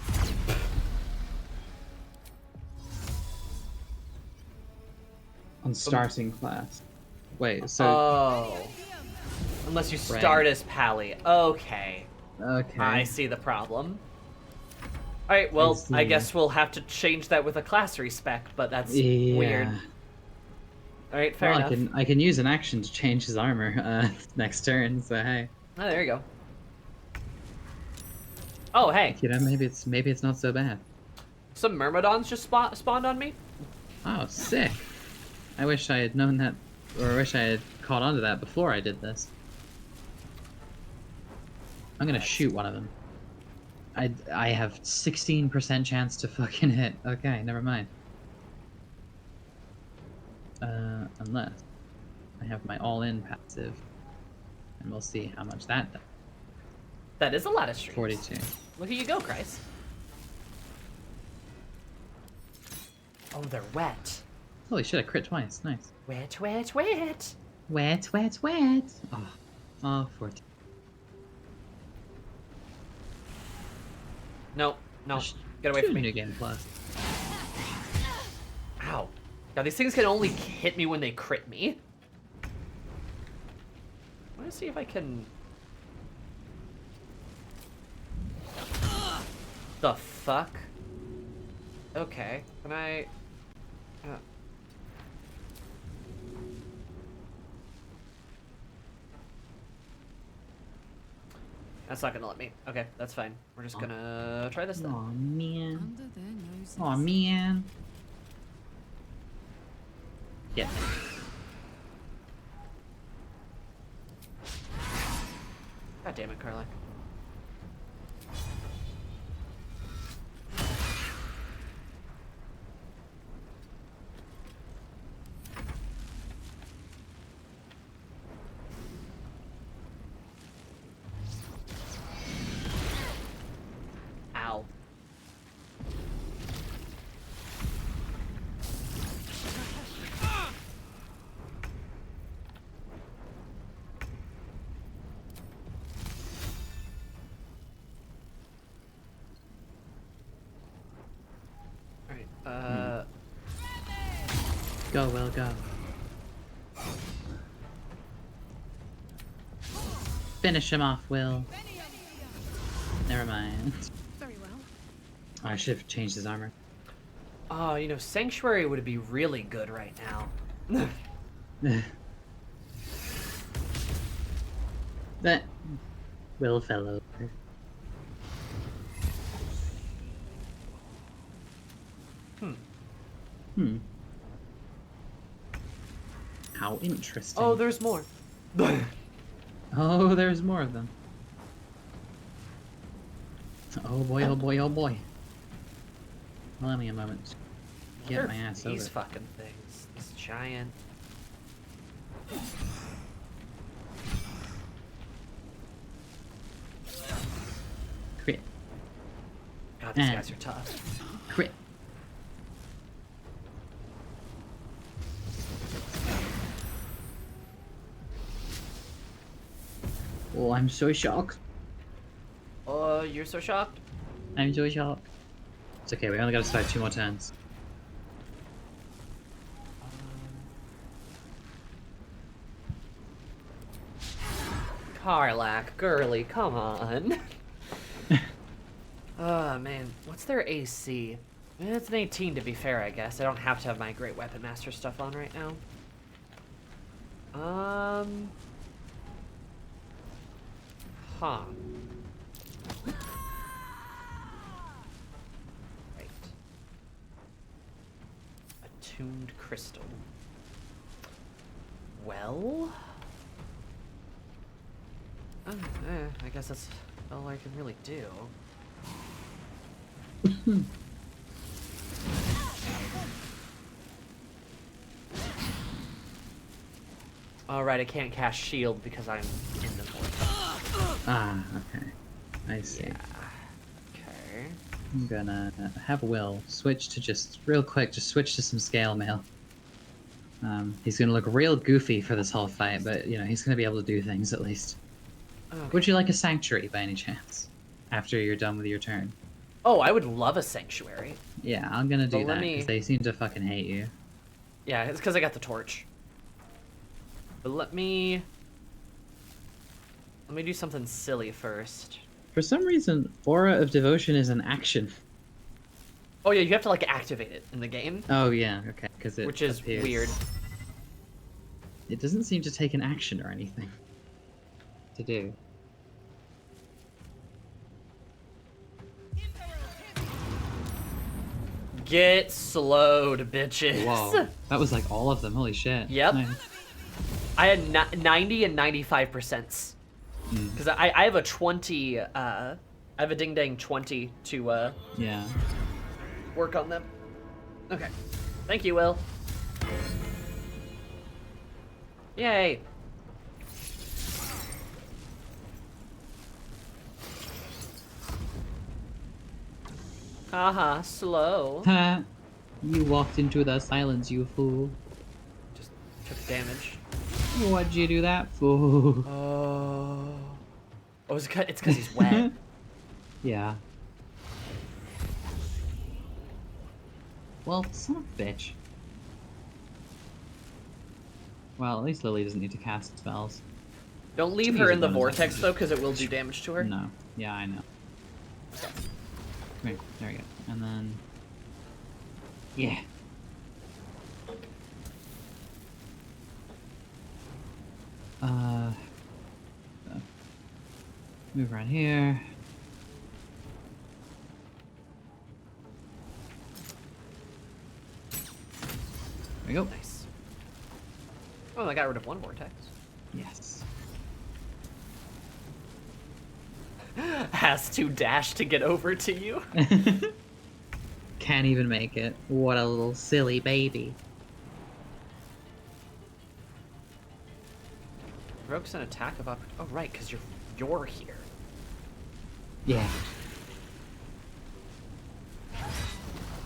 On starting class. Wait, so... Oh. Unless you start as Pally. Okay. Okay. I see the problem. Alright, well, I see. guess we'll have to change that with a class respec, but that's weird. Alright, fair Well, enough. I can use an action to change his armor next turn, so hey. Oh, there you go. Oh, hey. You know, maybe it's not so bad. Some Myrmidons just spawned on me. Oh, sick. I wish I had known that, or I wish I had caught on to that before I did this. I'm gonna shoot one of them. I have 16% chance to fucking hit. Okay, never mind. Unless I have my all-in passive, and we'll see how much that does. That is a lot of streams. 42. Look at you go, Christ. Oh, they're wet. Holy shit, I crit twice. Nice. Wet, wet, wet. Wet, wet, wet. Oh, 14. No, no. Get away from me. New game plus. Ow. God, these things can only hit me when they crit me. I want to see if I can... The fuck? Okay, can I... That's not gonna let me. Okay, that's fine. We're just gonna try this then. Aw, man. Under their noses. Aw, man. Yeah. God damn it, Carla. Ow. Alright, Go, Will, go. Finish him off, Will. Never mind. Very well. I should have changed his armor. Oh, you know, Sanctuary would be really good right now. That Will fell over. How interesting. Oh, there's more. Oh, there's more of them. Oh boy, oh boy, oh boy. Allow me a moment to What get are my ass these over. fucking things? This giant. Crit. God, these Eh. guys are tough. Crit. Oh, I'm so shocked. Oh, you're so shocked? I'm so shocked. It's okay, we only gotta survive 2 more turns. Karlach, girly, come on. Oh, man. What's their AC? It's an 18 to be fair, I guess. I don't have to have my Great Weapon Master stuff on right now. Huh. Right. Attuned crystal. Well... I guess that's all I can really do. Alright, I can't cast shield because I'm in the vortex. Ah, okay. I see. Yeah. Okay. I'm gonna have Wyll switch to just, real quick, just switch to some scale mail. He's gonna look real goofy for this whole fight, but, you know, he's gonna be able to do things at least. Okay. Would you like a sanctuary by any chance? After you're done with your turn? Oh, I would love a sanctuary. Yeah, I'm gonna do But let that, me- because they seem to fucking hate you. Yeah, it's because I got the torch. But let me do something silly first. For some reason, Aura of Devotion is an action. Oh yeah, you have to like activate it in the game, Oh yeah, okay, because it which is appears. weird. It doesn't seem to take an action or anything to do. Get slowed, bitches. Whoa, that was like all of them. Holy shit. Yep. Nice. I had 90 and 95%. Mm. Because I have a 20, I have a ding dang 20 to Yeah. work on them. Okay. Thank you, Wyll. Yay. Haha, slow. Ha! You walked into the silence, you fool. Just took damage. What'd you do that for? Oh. Oh, it's because he's wet. Yeah. Well, son of a bitch. Well, at least Lily doesn't need to cast spells. Don't leave Two her easy in the bonus vortex, actions. though, because it will do damage to her. No. Yeah, I know. Come here. There we go. And then... Yeah. Move around here. There we go. Nice. Oh, I got rid of one vortex. Yes. Has to dash to get over to you. Can't even make it. What a little silly baby. Provokes an attack of opportunity. Oh, right, because you're here. Yeah.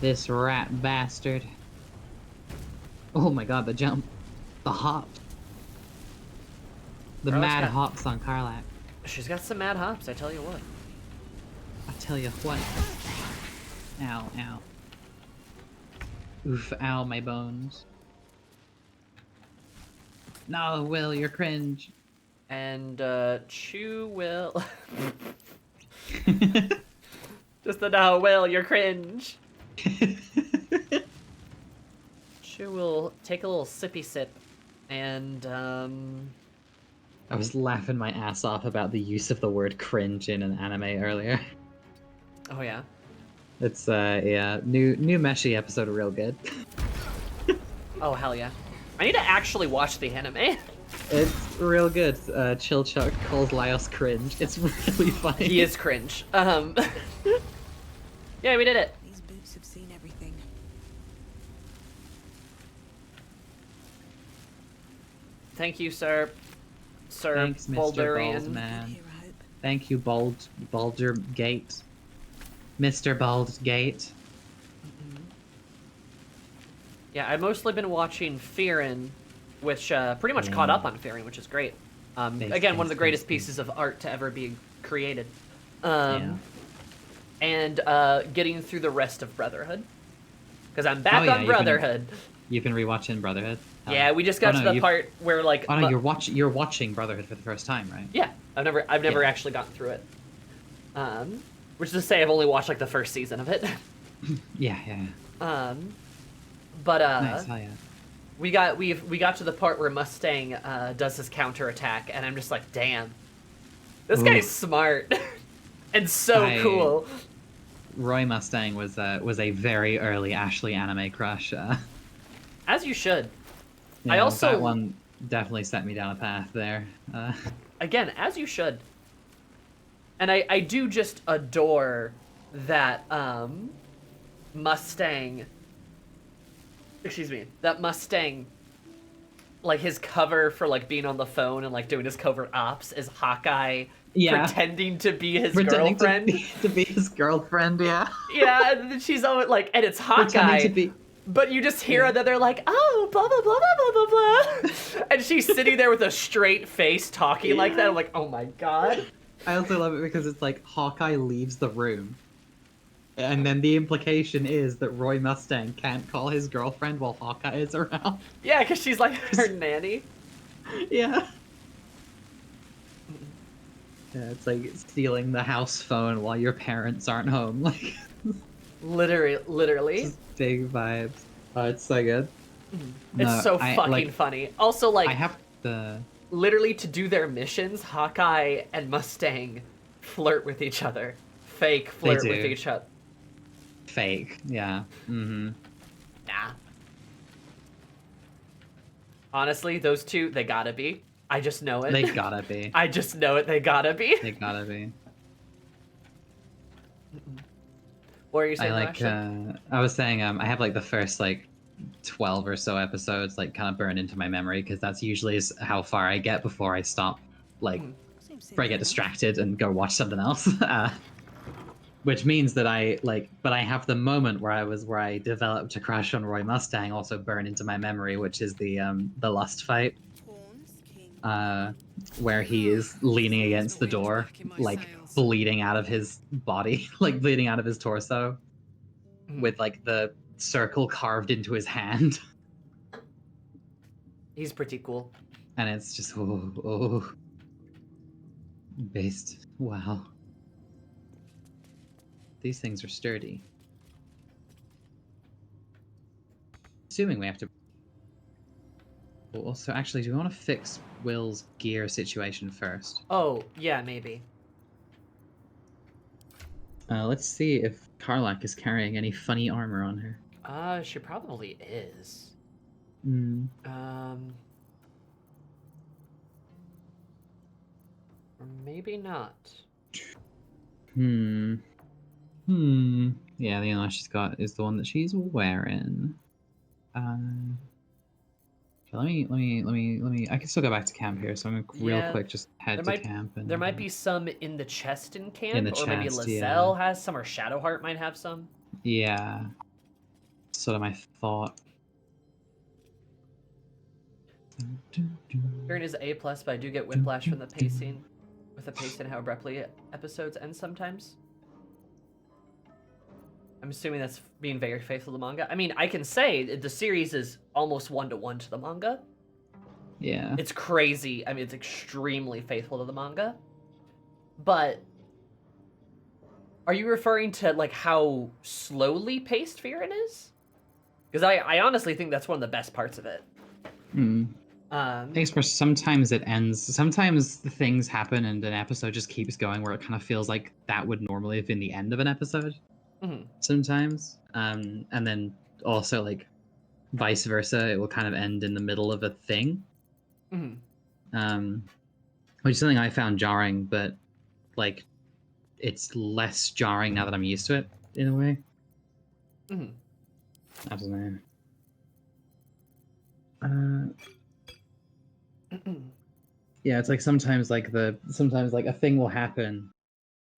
This rat bastard. Oh my god, the jump. The hop. The Karlach's mad got- hops on Karlach. She's got some mad hops, I tell you what. I tell you what. Ow, ow. Oof, ow, my bones. No, Wyll, you're cringe. And, Chew will... Just the no, Wyll, you're cringe. Chew will take a little sippy sip, and, I was laughing my ass off about the use of the word cringe in an anime earlier. oh yeah. It's, yeah, new Meshi episode real good. Oh, hell yeah. I need to actually watch the anime. It's real good. Chillchuck calls Laios cringe. It's really funny. He is cringe. Yeah, we did it. These boots have seen everything. Thank you, sir. Sir Thanks, Mr. Baldurian. Bald Man. Here, I hope. Thank you, Baldur Gate. Mr. Bald Gate. Yeah, I've mostly been watching Fearin, which pretty much caught up on Fearin, which is great. Again, one of the greatest pieces of art to ever be created. And getting through the rest of Brotherhood. Because I'm back on Brotherhood. You've been rewatching Brotherhood? Yeah, we just got to the part where like. Oh no, you're watching Brotherhood for the first time, right? Yeah, I've never actually gotten through it. Which is to say, I've only watched like the first season of it. Yeah. But Nice, hell yeah. we got to the part where Mustang does his counterattack, and I'm just like, damn, this guy's smart and so cool. Roy Mustang was a very early Ashley anime crush. As you should. I also that one definitely set me down a path there. Again, as you should. And I do just adore that Mustang. Excuse me. That Mustang, like his cover for like being on the phone and like doing his covert ops is Hawkeye pretending to be his girlfriend. To be his girlfriend, yeah. Yeah, and she's always like, and it's Hawkeye. But you just hear that they're like, oh, blah, blah, blah, blah, blah, blah, blah. And she's sitting there with a straight face talking like that. I'm like, oh my god. I also love it because it's like Hawkeye leaves the room. And then the implication is that Roy Mustang can't call his girlfriend while Hawkeye is around. Yeah, because she's like her nanny. Yeah. Yeah, it's like stealing the house phone while your parents aren't home. Like, literally. Just big vibes. Oh, it's so good. It's so fucking funny. Also, like, I have the literally to do their missions, Hawkeye and Mustang flirt with each other. Fake flirt with each other. Fake, yeah. Mm-hmm. Nah. Honestly, those two, they gotta be. I just know it. They gotta be. I just know it. They gotta be. They gotta be. What are you saying? I was saying I have like the first like 12 or so episodes like kind of burned into my memory because that's usually how far I get before I stop, like before I get distracted and go watch something else. Which means that but I have the moment where I developed a crush on Roy Mustang also burn into my memory, which is the lust fight, where he is leaning against the door, like bleeding out of his body, like bleeding out of his torso, with like the circle carved into his hand. He's pretty cool. And it's just oh, based. Wow. These things are sturdy. Assuming we have to. Also, actually, do we want to fix Will's gear situation first? Oh, yeah, maybe. Let's see if Karlak is carrying any funny armor on her. She probably is. Or maybe not. Yeah, the only one she's got is the one that she's wearing. Okay, let me. I can still go back to camp here, so I'm gonna real quick just head to camp. And there might be some in the chest in camp, in the or maybe chest, Lae'zel has some, or Shadowheart might have some. Yeah, sort of my thought. Fearin is A+, but I do get whiplash from the pacing, with the pace and how abruptly episodes end sometimes. I'm assuming that's being very faithful to the manga. I mean, I can say the series is almost 1-to-1 to the manga. Yeah. It's crazy. I mean, it's extremely faithful to the manga. But are you referring to like how slowly paced Fearin is? Because I honestly think that's one of the best parts of it. Thanks for sometimes it ends. Sometimes the things happen and an episode just keeps going where it kind of feels like that would normally have been the end of an episode. Sometimes. And then also like vice versa, it will kind of end in the middle of a thing. Mm-hmm. Which is something I found jarring, but like it's less jarring now that I'm used to it in a way. Mm-hmm. I don't know. Yeah, it's like sometimes like a thing will happen,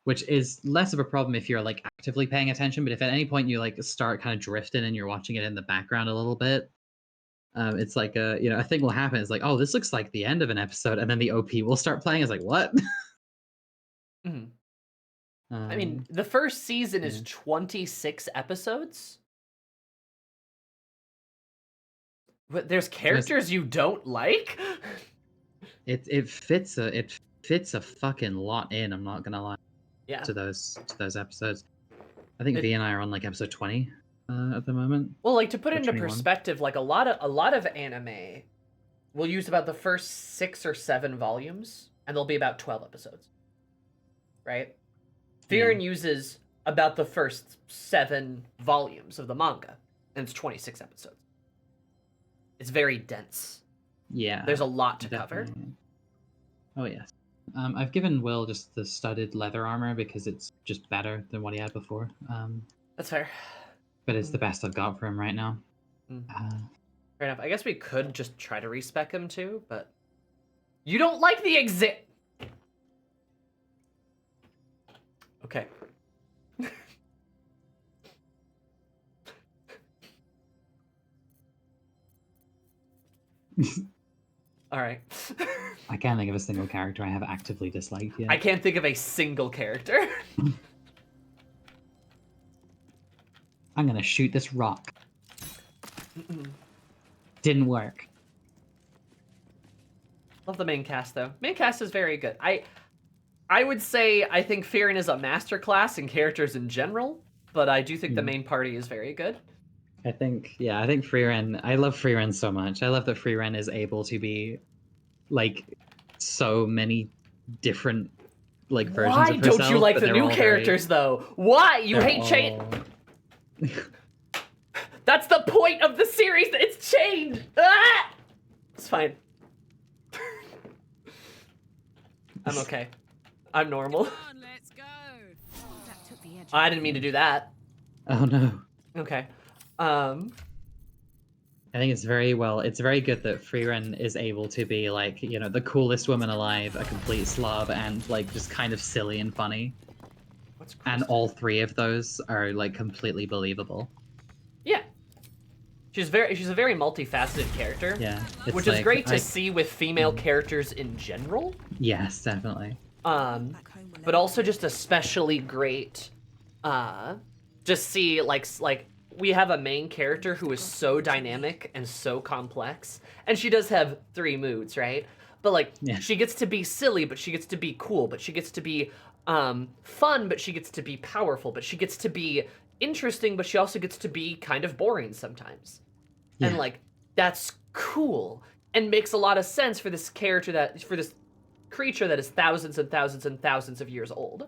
which is less of a problem if you're like actively paying attention. But if at any point you like start kind of drifting and you're watching it in the background a little bit, it's like a thing will happen. It's like, oh, this looks like the end of an episode, and then the OP will start playing. It's like, what? Mm-hmm. I mean, the first season is 26 episodes. But there's characters you don't like? It fits a fucking lot in, I'm not gonna lie. Yeah. To those episodes. I think V and I are on like episode 20 at the moment. Well, like to put it into 21. perspective, like a lot of anime will use about the first 6 or 7 volumes, and there'll be about 12 episodes. Right? Fearin uses about the first 7 volumes of the manga, and it's 26 episodes. It's very dense. Yeah. There's a lot to cover. Oh yes. I've given Will just the studded leather armor because it's just better than what he had before. That's fair. But it's the best I've got for him right now. Fair enough. I guess we could just try to respec him too, but you don't like the Okay. All right. I can't think of a single character I have actively disliked yet. I can't think of a single character. I'm gonna shoot this rock. Didn't work. Love the main cast though. Main cast is very good. I would say I think Fearin is a masterclass in characters in general, but I do think the main party is very good. I think Freeren, I love Freeren so much. I love that Freeren is able to be like so many different like versions Why of herself. don't you like the new characters though? Why? You hate change. That's the point of the series. It's change. Ah! It's fine. I'm okay. I'm normal. Come on, let's go. That took the edge I didn't mean to do that. Oh no. Okay. I think it's very good that Freeren is able to be like, the coolest woman alive, a complete slob, and like just kind of silly and funny. And all 3 of those are like completely believable. Yeah. She's a very multifaceted character. Yeah. Which is great to see with female characters in general. Yes, definitely. But also just especially great just see like we have a main character who is so dynamic and so complex, and she does have 3 moods, right? But like she gets to be silly, but she gets to be cool, but she gets to be fun, but she gets to be powerful, but she gets to be interesting, but she also gets to be kind of boring sometimes. And like that's cool and makes a lot of sense for this creature that is thousands and thousands and thousands of years old.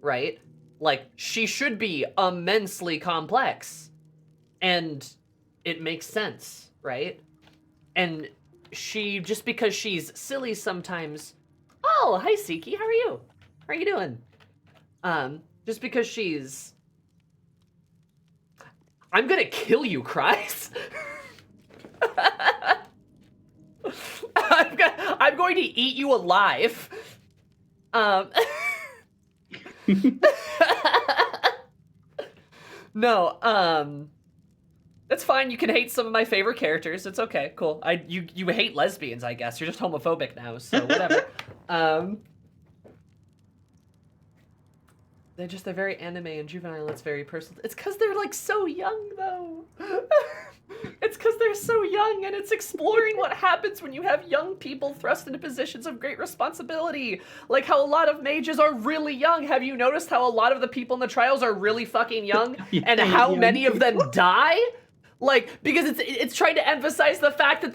Right? Like, she should be immensely complex. And it makes sense, right? And she, just because she's silly sometimes... Oh, hi, Siki, how are you? How are you doing? Just because she's... I'm gonna kill you, Cries. I'm going to eat you alive. No, that's fine. You can hate some of my favorite characters. It's okay, cool. You hate lesbians, I guess. You're just homophobic now, so whatever. They're very anime and juvenile. It's very personal. It's because they're like so young, though. It's because they're so young, and it's exploring what happens when you have young people thrust into positions of great responsibility. Like how a lot of mages are really young. Have you noticed how a lot of the people in the trials are really fucking young, and how many of them die? Like, because it's trying to emphasize the fact that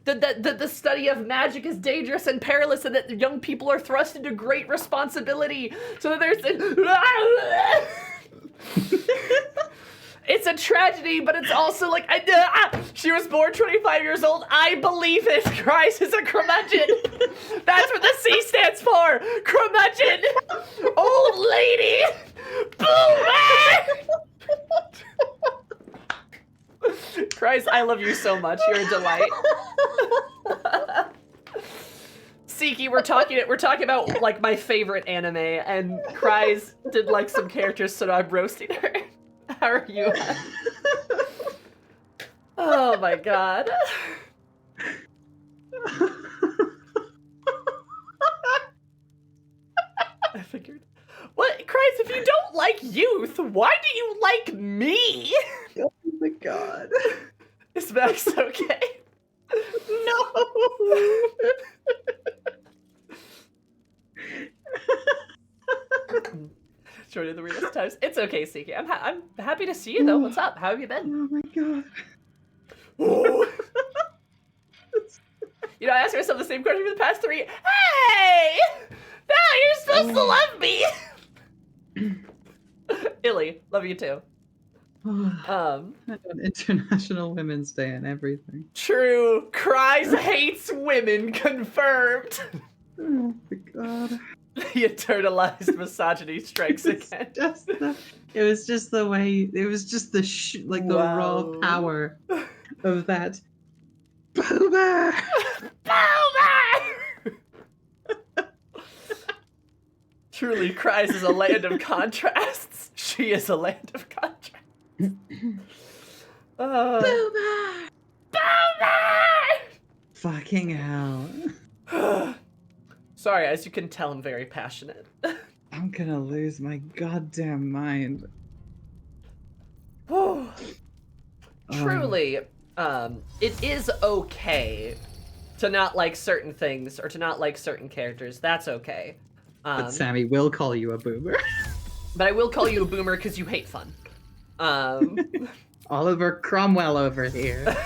the study of magic is dangerous and perilous, and that young people are thrust into great responsibility. So that there's It's a tragedy, but it's also like, she was born 25 years old. I believe it. Christ is a curmudgeon. That's what the C stands for. Curmudgeon. Old lady. Boomer. Christ, I love you so much. You're a delight. Siki, we're talking about like my favorite anime, and Cries did like some characters, so I'm roasting her. How are you? Oh my god. I figured. What, Cries? If you don't like youth, why do you like me? Oh my god. Is Max okay? No. Joining the weirdest times. It's okay, Siki. I'm happy to see you though. What's up? How have you been? Oh my god. Ooh. You know, I asked myself the same question for the past 3. Hey! Now you're supposed to love me! Illy, love you too. On International Women's Day and everything. True. Cries hates women, confirmed. Oh my god. The internalized misogyny strikes again. It was just the way, it was just the the raw Wow. power of that. Boomer! Boomer! Truly, Cries is a land of contrasts. She is a land of contrasts. Boomer! Boomer! Fucking hell. Sorry, as you can tell, I'm very passionate. I'm gonna lose my goddamn mind. Truly, it is okay to not like certain things or to not like certain characters. That's okay. But Sammy will call you a boomer. But I will call you a boomer because you hate fun. Oliver Cromwell over here.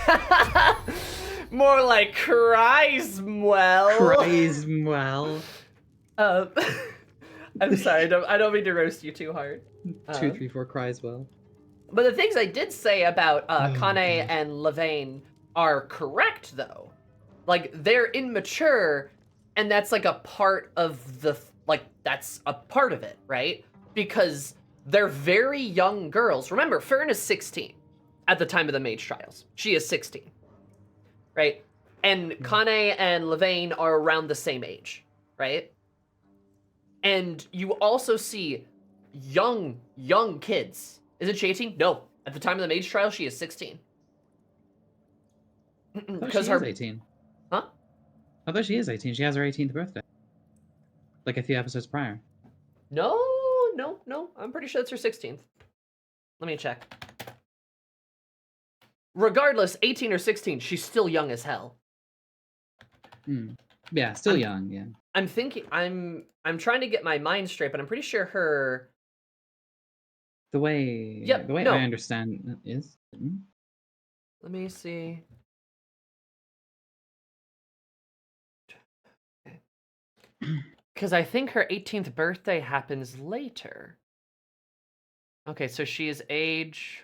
More like Criswell. Criswell. I'm sorry, I don't mean to roast you too hard. 2, 3, 4 Criswell. But the things I did say about Kane and Levane are correct, though. Like, they're immature, and that's like a part of the, that's a part of it, right? Because they're very young girls. Remember, Fern is 16 at the time of the Mage Trials. She is 16, right? And Kane and Levane are around the same age, right? And you also see young kids. Isn't she 18? No. At the time of the Mage Trial, she is 16. Because her 18. Huh? I thought she is 18. She has her 18th birthday. Like a few episodes prior. No. I'm pretty sure it's her 16th. Let me check. Regardless, 18 or 16, she's still young as hell. Yeah, still young, yeah. I'm thinking, I'm trying to get my mind straight, but I'm pretty sure her... The way I understand is... Let me see. Because I think her 18th birthday happens later. Okay, so she is age...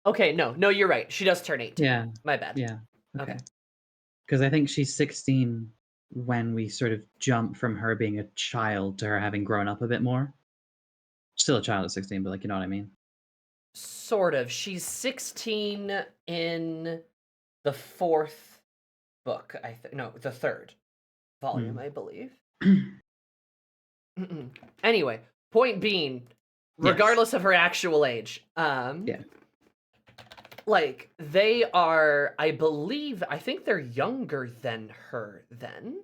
Okay, no, you're right. She does turn 18. Yeah. My bad. Yeah. Okay. Because I think she's 16 when we sort of jump from her being a child to her having grown up a bit more. Still a child at 16, but you know what I mean? Sort of. She's 16 in the 4th book, no, the 3rd volume, I believe. Anyway, point being, regardless of her actual age, they are, I think they're younger than her then.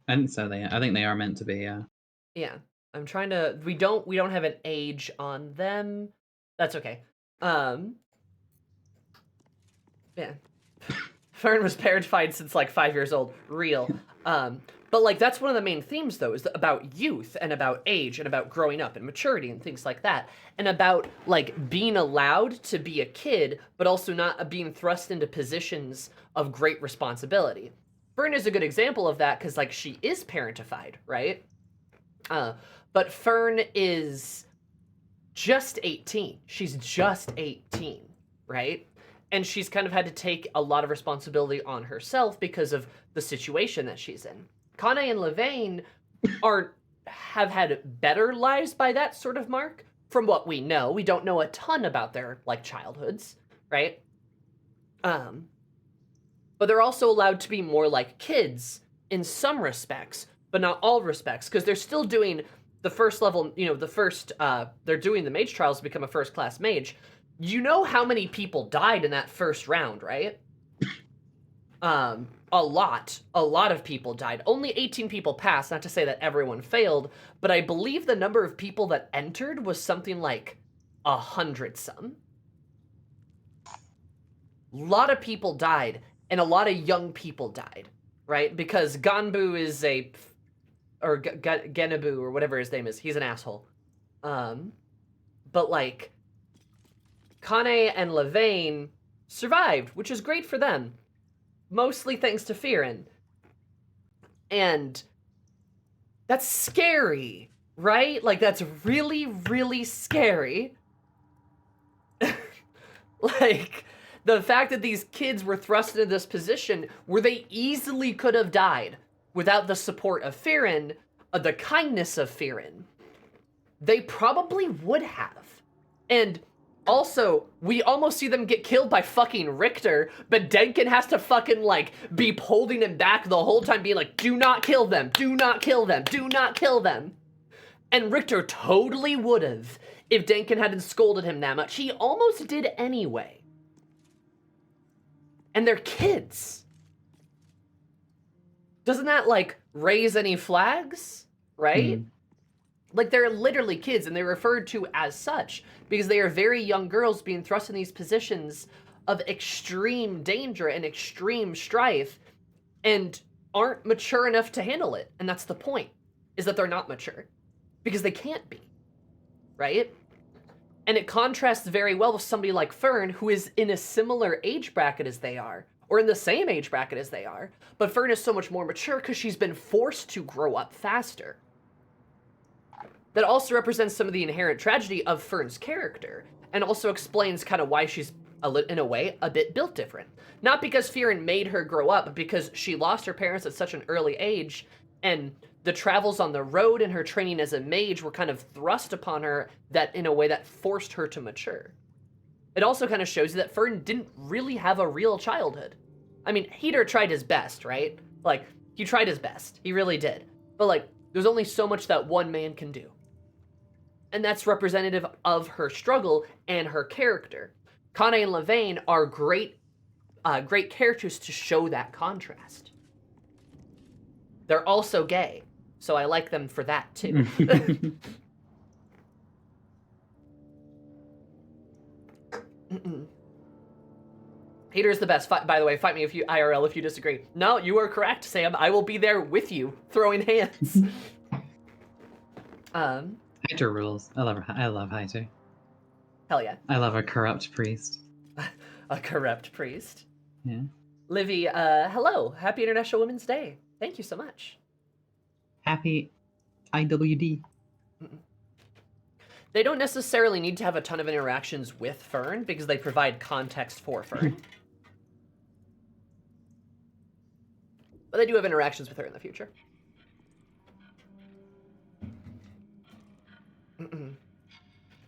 And so I think they are meant to be, yeah. Yeah. I'm trying to, we don't have an age on them. That's okay. Yeah. Fern was parentified since like 5 years old. Real. But like that's one of the main themes though, is about youth and about age and about growing up and maturity and things like that. And about like being allowed to be a kid, but also not being thrust into positions of great responsibility. Fern is a good example of that because like she is parentified, right? But Fern is just 18. She's just 18, right? And she's kind of had to take a lot of responsibility on herself because of the situation that she's in. Kane and Levane have had better lives by that sort of mark, from what we know. We don't know a ton about their like childhoods, right? But they're also allowed to be more like kids in some respects, but not all respects, because they're still doing the first level, you know, they're doing the mage trials to become a first class mage. You know how many people died in that first round, right? A lot of people died. Only 18 people passed, not to say that everyone failed, but I believe the number of people that entered was something like 100 some. A lot of people died, and a lot of young people died, right? Because Ganbu is or Genabu, or whatever his name is, he's an asshole. But like, Kane and Levane survived, which is great for them. Mostly thanks to Firin. And that's scary, right? Like, that's really, really scary. Like, the fact that these kids were thrust into this position where they easily could have died without the support of Firin, the kindness of Firin. They probably would have. And also, we almost see them get killed by fucking Richter, but Denkin has to fucking, like, be holding him back the whole time, being like, do not kill them, do not kill them, do not kill them. And Richter totally would have if Denkin hadn't scolded him that much. He almost did anyway. And they're kids. Doesn't that, like, raise any flags? Right? Like, they're literally kids, and they're referred to as such because they are very young girls being thrust in these positions of extreme danger and extreme strife and aren't mature enough to handle it. And that's the point, is that they're not mature because they can't be, right? And it contrasts very well with somebody like Fern, who is in a similar age bracket as they are, or in the same age bracket as they are. But Fern is so much more mature because she's been forced to grow up faster. That also represents some of the inherent tragedy of Fern's character, and also explains kind of why she's, in a way, a bit built different. Not because Firin made her grow up, but because she lost her parents at such an early age, and the travels on the road and her training as a mage were kind of thrust upon her that, in a way, that forced her to mature. It also kind of shows you that Fern didn't really have a real childhood. I mean, Heater tried his best, right? Like, he tried his best. He really did. But, like, there's only so much that one man can do. And that's representative of her struggle and her character. Kane and Levane are great characters to show that contrast. They're also gay, so I like them for that too. Hater's the best. By the way, fight me if you IRL if you disagree. No, you are correct, Sam. I will be there with you, throwing hands. Haiter rules. I love Haiter. Hell yeah. I love a corrupt priest. A corrupt priest. Yeah. Livy, hello. Happy International Women's Day. Thank you so much. Happy IWD. They don't necessarily need to have a ton of interactions with Fern because they provide context for Fern. But they do have interactions with her in the future.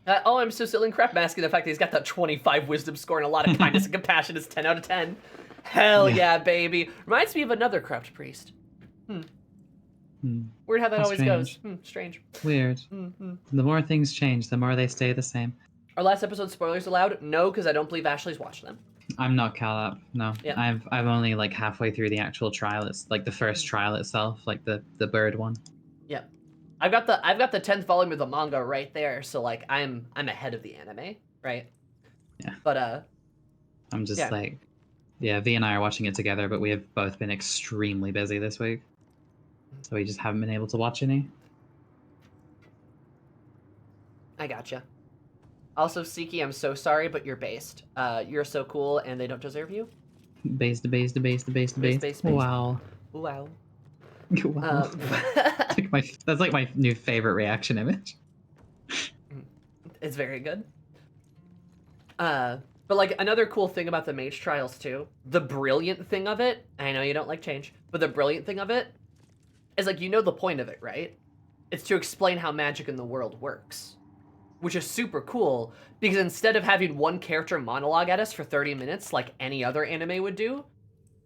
Oh, I'm so silly and crap masking the fact that he's got that 25 wisdom score and a lot of kindness and compassion is 10 out of 10. Hell yeah, baby. Reminds me of another corrupt priest. Weird how that always goes. Strange. Weird. The more things change, the more they stay the same. Our last episode spoilers allowed? No, because I don't believe Ashley's watched them. I'm not caught up. No. Yeah. I'm only like halfway through the actual trial. It's like the first trial itself, like the bird one. Yep. I've got the 10th volume of the manga right there, so like I'm ahead of the anime, right? Yeah. But I'm just like Yeah, V and I are watching it together, but we have both been extremely busy this week, so we just haven't been able to watch any. I gotcha. Also, Siki, I'm so sorry, but you're based. You're so cool, and they don't deserve you. Base. Base. Wow. Wow. Wow. That's like my new favorite reaction image. It's very good. But like another cool thing about the Mage Trials too, the brilliant thing of it, I know you don't like change, but the brilliant thing of it is like, you know the point of it, right? It's to explain how magic in the world works. Which is super cool, because instead of having one character monologue at us for 30 minutes like any other anime would do,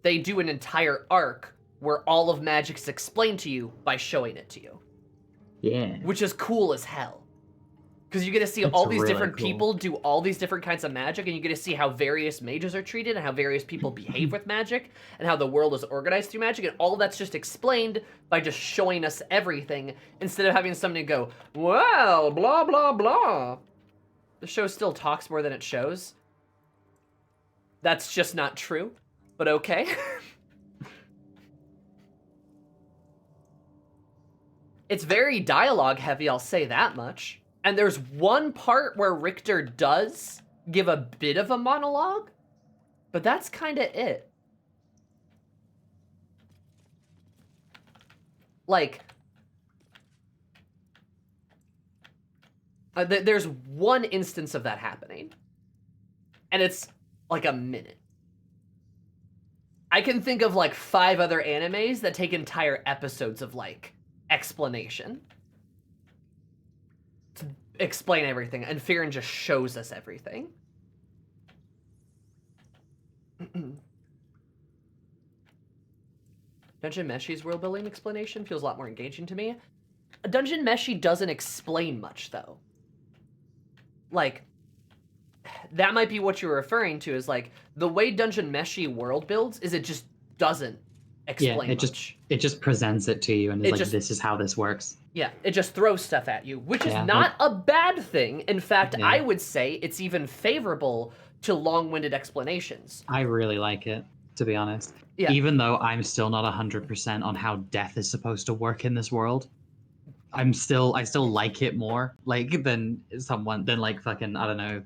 they do an entire arc where all of magic's explained to you by showing it to you. Yeah. Which is cool as hell. Because you get to see That's all these really different cool. people do all these different kinds of magic, and you get to see how various mages are treated, and how various people behave with magic, and how the world is organized through magic, and all that's just explained by just showing us everything, instead of having somebody go, well, blah, blah, blah. The show still talks more than it shows. That's just not true, but okay. It's very dialogue heavy, I'll say that much. And there's one part where Richter does give a bit of a monologue, but that's kind of it. Like, there's one instance of that happening, and it's like a minute. I can think of like 5 other animes that take entire episodes of like explanation to explain everything, and Fearin just shows us everything. Dungeon Meshi's world building explanation feels a lot more engaging to me. Dungeon Meshi doesn't explain much though. Like, that might be what you're referring to, is like the way Dungeon Meshi world builds is it just doesn't explain much. It just presents it to you and is like, this is how this works. Yeah, it just throws stuff at you, which is Yeah, not a bad thing. In fact, Yeah. I would say it's even favorable to long-winded explanations. I really like it, to be honest. Yeah. Even though I'm still not 100% on how death is supposed to work in this world, I still like it more, like, than like fucking, I don't know,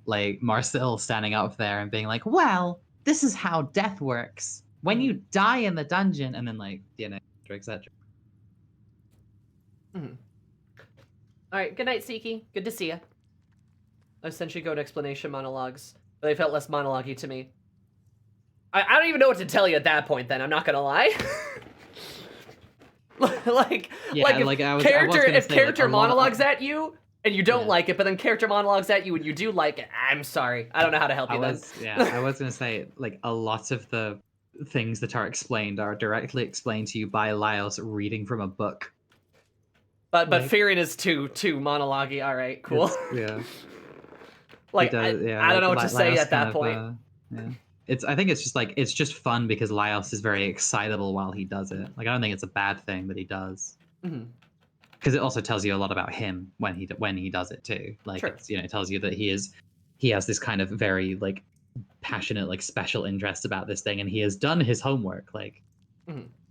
like Marcel standing up there and being like, well, this is how death works. When you die in the dungeon, and then like, you know, etc. Mm-hmm. All right, good night, Siki. Good to see you. I essentially go to explanation monologues, but they felt less monologue-y to me. I don't even know what to tell you at that point, then, I'm not gonna lie. if character monologues at you, and you don't like it, but then character monologues at you and you do like it, I'm sorry. I don't know how to help you then. I was gonna say, like, a lot of the things that are explained are directly explained to you by Lae'zel reading from a book. But Fearin is too monologue-y. All right, cool. Yeah. Like, I don't know what to say at that point. Yeah. I think it's just fun because Lae'zel is very excitable while he does it. Like, I don't think it's a bad thing that he does. Mm-hmm. Because it also tells you a lot about him when he does it too. Like, sure. It tells you that he has this kind of very like passionate, like, special interest about this thing, and he has done his homework. Like,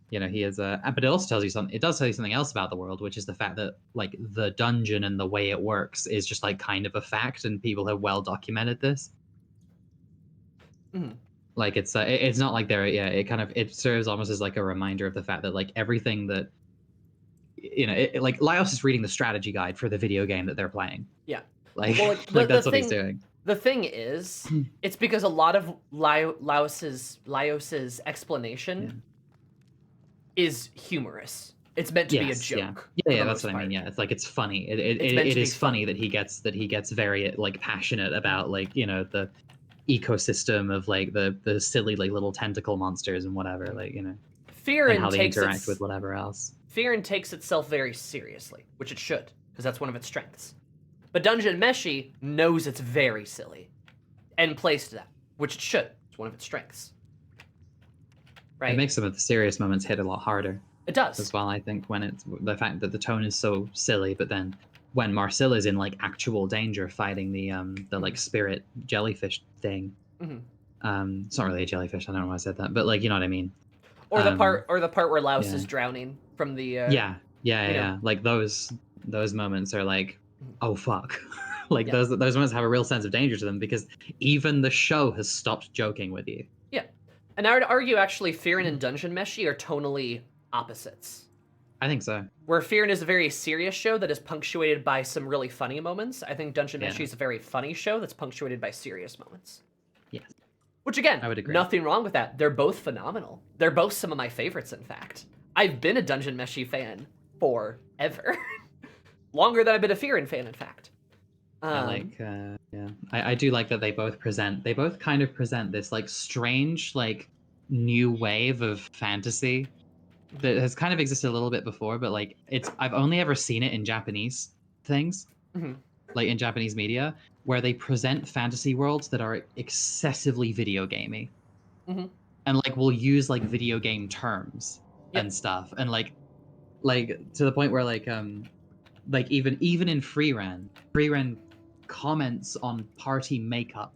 he is but it also tells you something. It does tell you something else about the world, which is the fact that like the dungeon and the way it works is just like kind of a fact, and people have well documented this. Like, it's not like it serves almost as like a reminder of the fact that like everything that like Lae'zel is reading the strategy guide for the video game that they're playing. Yeah. Like, that's what he's doing. The thing is, it's because a lot of Laos's explanation is humorous. It's meant to be a joke. Yeah, that's what I mean. Yeah, it's like, it's funny. It is funny that he gets very like passionate about like, the ecosystem of like the silly like little tentacle monsters and whatever, like, Fearin and how they interact with whatever else. Fearin takes itself very seriously, which it should, because that's one of its strengths. But Dungeon Meshi knows it's very silly, and plays to that, which it should. It's one of its strengths. Right? It makes some of the serious moments hit a lot harder. It does. As well, I think, when it's the fact that the tone is so silly, but then when Marcel is in like actual danger fighting the like spirit jellyfish thing, It's not really a jellyfish. I don't know why I said that, but like, you know what I mean. Or the part where Laos yeah. is drowning from the Yeah. Like those moments are like, oh fuck. Like Yeah. those moments have a real sense of danger to them because even the show has stopped joking with you. Yeah. And I would argue actually Fearin and Dungeon Meshi are tonally opposites. I think so. Where Fearin is a very serious show that is punctuated by some really funny moments, I think Dungeon Meshi is a very funny show that's punctuated by serious moments. Yes. Which again, I would agree. nothing wrong with that. They're both phenomenal. They're both some of my favorites, in fact. I've been a Dungeon Meshi fan forever. Longer than I've been a Fearin fan, in fact. I do like that they both kind of present this like strange, like new wave of fantasy that has kind of existed a little bit before, but like I've only ever seen it in Japanese things, like in Japanese media, where they present fantasy worlds that are excessively video gamey, and like will use like video game terms and stuff, and like to the point where like even in Freeran comments on party makeup.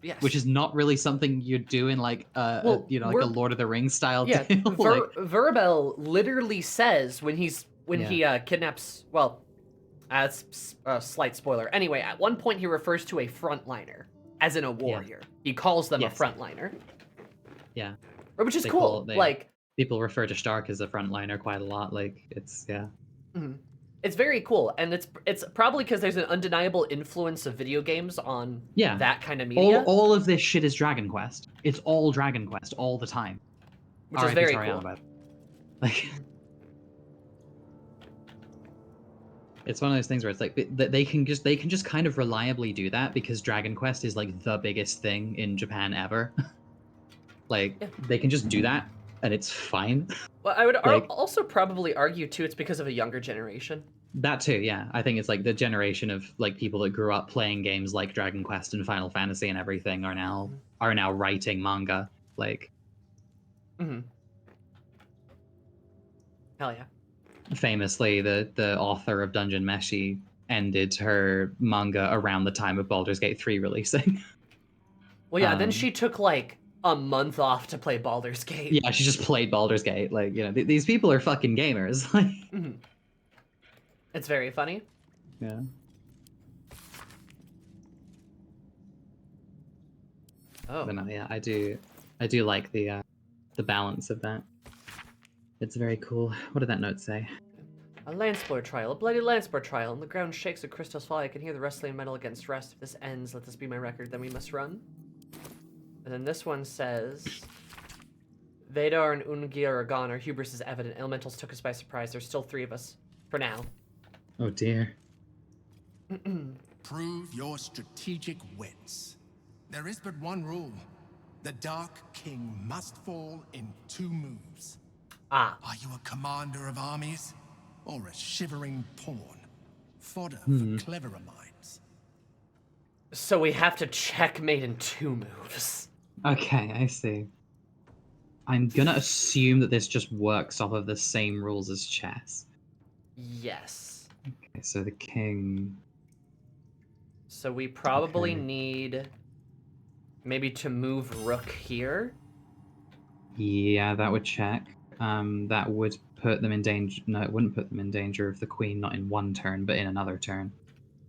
Yes. Which is not really something you do in like like a Lord of the Rings style deal. Verbel literally says when he kidnaps. Well, that's a slight spoiler. Anyway, at one point he refers to a frontliner, as in a warrior. He calls them a frontliner. Yeah. Which is cool. People refer to Stark as a frontliner quite a lot. Like it's It's very cool, and it's probably because there's an undeniable influence of video games on that kind of media. All of this shit is Dragon Quest. It's all Dragon Quest all the time. Which is very cool. Like, it's one of those things where it's like they can just kind of reliably do that because Dragon Quest is like the biggest thing in Japan ever. They can just do that, and it's fine. Well, I would also probably argue too it's because of a younger generation. That too, yeah. I think it's like the generation of like people that grew up playing games like Dragon Quest and Final Fantasy and everything are now writing manga. Like, hell yeah. Famously, the author of Dungeon Meshi ended her manga around the time of Baldur's Gate 3 releasing. Well, yeah. Then she took like a month off to play Baldur's Gate. Yeah, she just played Baldur's Gate. Like, you know, these people are fucking gamers. Like, it's very funny. Yeah. Oh. But no, yeah, I do like the balance of that. It's very cool. What did that note say? A landspore trial, a bloody landspore trial, and the ground shakes with crystals fall. I can hear the rustling metal against rust. If this ends, let this be my record, then we must run. And then this one says, Vedar and Ungia are gone. Our hubris is evident. Elementals took us by surprise. There's still 3 of us. For now. Oh dear. Prove your strategic wits. There is but one rule. The Dark King must fall in 2 moves. Ah. Are you a commander of armies? Or a shivering pawn? Fodder for cleverer minds. So we have to checkmate in 2 moves. Okay, I see. I'm gonna assume that this just works off of the same rules as chess. Yes. Okay, so the king... So we probably need maybe to move rook here. Yeah, that would check. That would put them in danger. No, it wouldn't put them in danger of the queen not in 1 turn, but in another turn.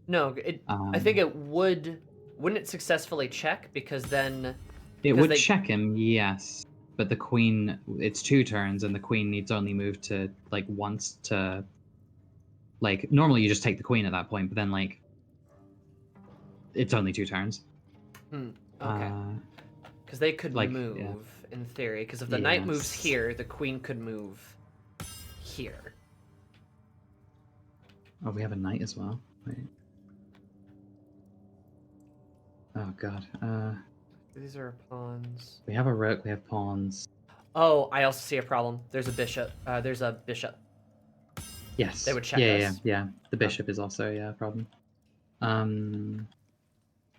No, I think it would. Wouldn't it successfully check? Because then it would check him, yes. But the queen, it's 2 turns, and the queen needs only move to like once to. Like normally you just take the queen at that point, but then like it's only 2 turns. Okay. Because they could move in theory. Because if the knight moves here, the queen could move here. Oh, we have a knight as well. Wait. Oh god. These are pawns. We have a rook. We have pawns. Oh, I also see a problem. There's a bishop. There's a bishop. Yes. They would check us. Yeah. The bishop is also a problem.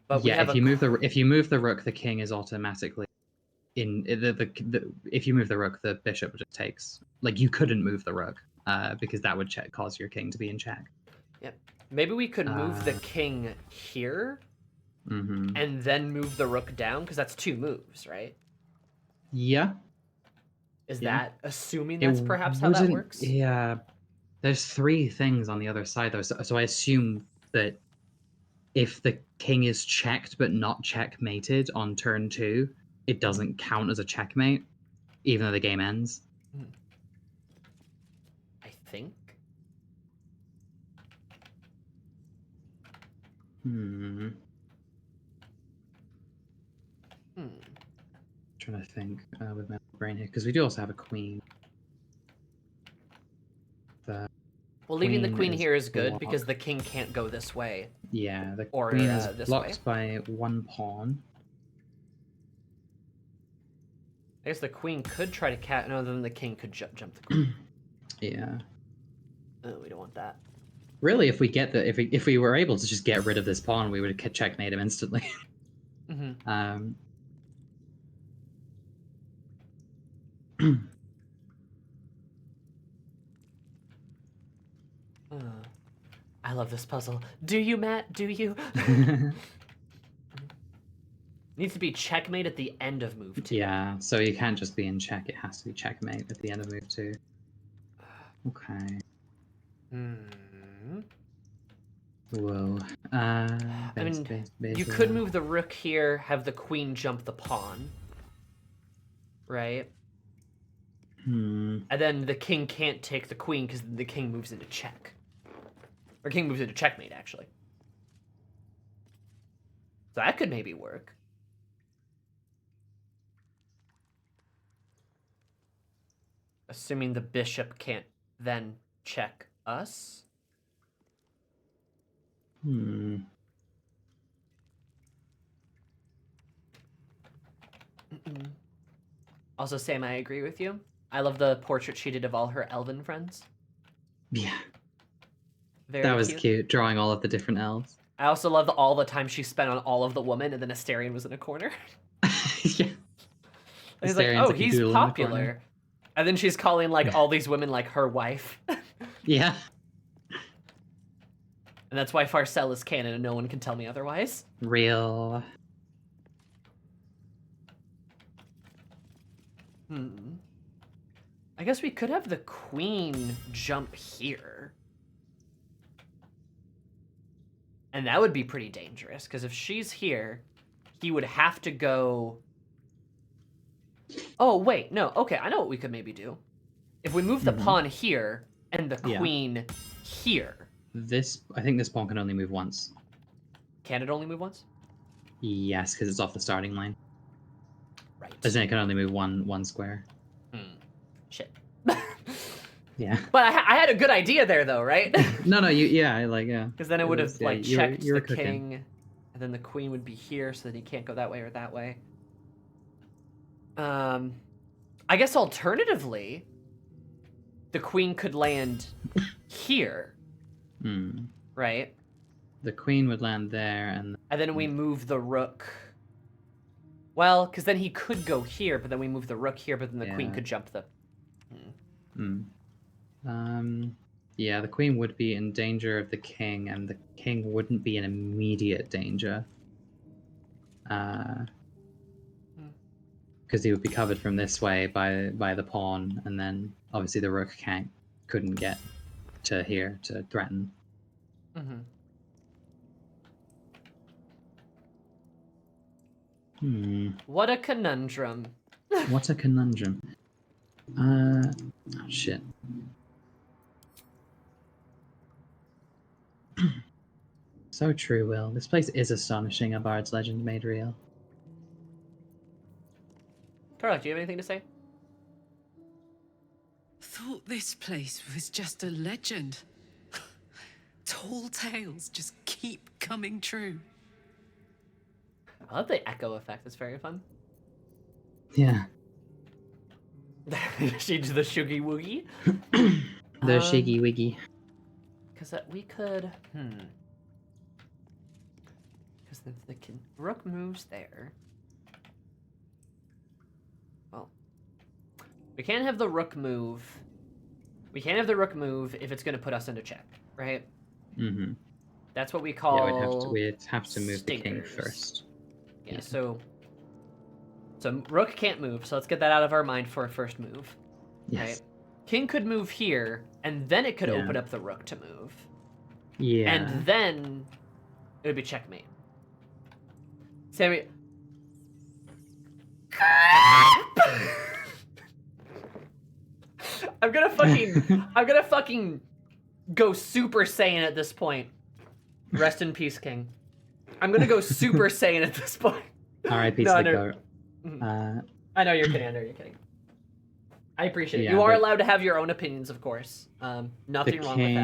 But yeah, if you move the rook, the king is automatically in if you move the rook, the bishop just takes. Like you couldn't move the rook because that would cause your king to be in check. Yep. Maybe we could move the king here. Mm-hmm. and then move the rook down? Because that's 2 moves, right? Yeah. Is Yeah. that assuming that's perhaps how that wouldn't- works? Yeah. There's 3 things on the other side, though. So I assume that if the king is checked but not checkmated on turn 2, it doesn't count as a checkmate, even though the game ends. I think. Hmm. Hmm. Trying to think with my brain here, because we do also have a queen. The Well, leaving the queen is here is good because blocked. the king can't go this way. Yeah, the Or, queen is this blocked by 1 pawn. I guess the queen could try to cat. No, then the king could jump the queen. Yeah. Oh, we don't want that. Really, if we were able to just get rid of this pawn, we would have checkmate him instantly. Mm-hmm. I love this puzzle. Do you, Matt? Do you? Needs to be checkmate at the end of move 2. Yeah, so you can't just be in check, it has to be checkmate at the end of move 2. Okay. Whoa. I mean, you could move the rook here, have the queen jump the pawn. Right? Hmm. And then the king can't take the queen because the king moves into check. Or king moves into checkmate, actually. So that could maybe work. Assuming the bishop can't then check us. Hmm. Also, Sam, I agree with you. I love the portrait she did of all her elven friends. Yeah. Very That was cute, drawing all of the different elves. I also love all the time she spent on all of the women, and then Asterion was in a corner. Yeah. And he's like, Astarion's oh, like a he's ghoul in the corner. popular. And then she's calling like all these women like her wife. Yeah. And that's why Farcel is canon and no one can tell me otherwise. Real. I guess we could have the queen jump here. And that would be pretty dangerous, because if she's here, he would have to go... Oh, wait, no, okay, I know what we could maybe do. If we move the pawn here, and the queen here... I think this pawn can only move once. Can it only move once? Yes, because it's off the starting line. Right. As in, it can only move one square. Shit. Yeah. But I had a good idea there, though, right? No, yeah. Because then it would have like checked you were the cooking. king, and then the queen would be here, so that he can't go that way or that way. I guess alternatively, the queen could land here, right? The queen would land there, and then we move the rook. Well, because then he could go here, but then we move the rook here, but then the queen could jump the. Yeah, the queen would be in danger of the king, and the king wouldn't be in immediate danger. Because he would be covered from this way by the pawn, and then obviously the rook couldn't get to here to threaten. What a conundrum. What a conundrum. Oh shit. So true, Will. This place is astonishing, a bard's legend made real. Tarlok, do you have anything to say? Thought this place was just a legend. Tall tales just keep coming true. I love the echo effect. It's very fun. Yeah. She did the shoogie woogie. The shiggy wiggy. Because we could. Because the rook moves there. Well, we can't have the rook move. We can't have the rook move if it's going to put us into check, right? That's what we Yeah, call. we'd have to move the king stinkers. first. Yeah. Yeah. So rook can't move. So let's get that out of our mind for a first move. Yes. Right. King could move here, and then it could Yeah. open up the rook to move. Yeah. And then it would be checkmate. Sammy. I'm gonna fucking go Super Saiyan at this point. Rest in peace, King. I'm gonna go Super Saiyan at this point. R.I.P. No, to the no. goat. I know you're kidding. I appreciate it. Yeah, You are but- allowed to have your own opinions, of course. Nothing wrong with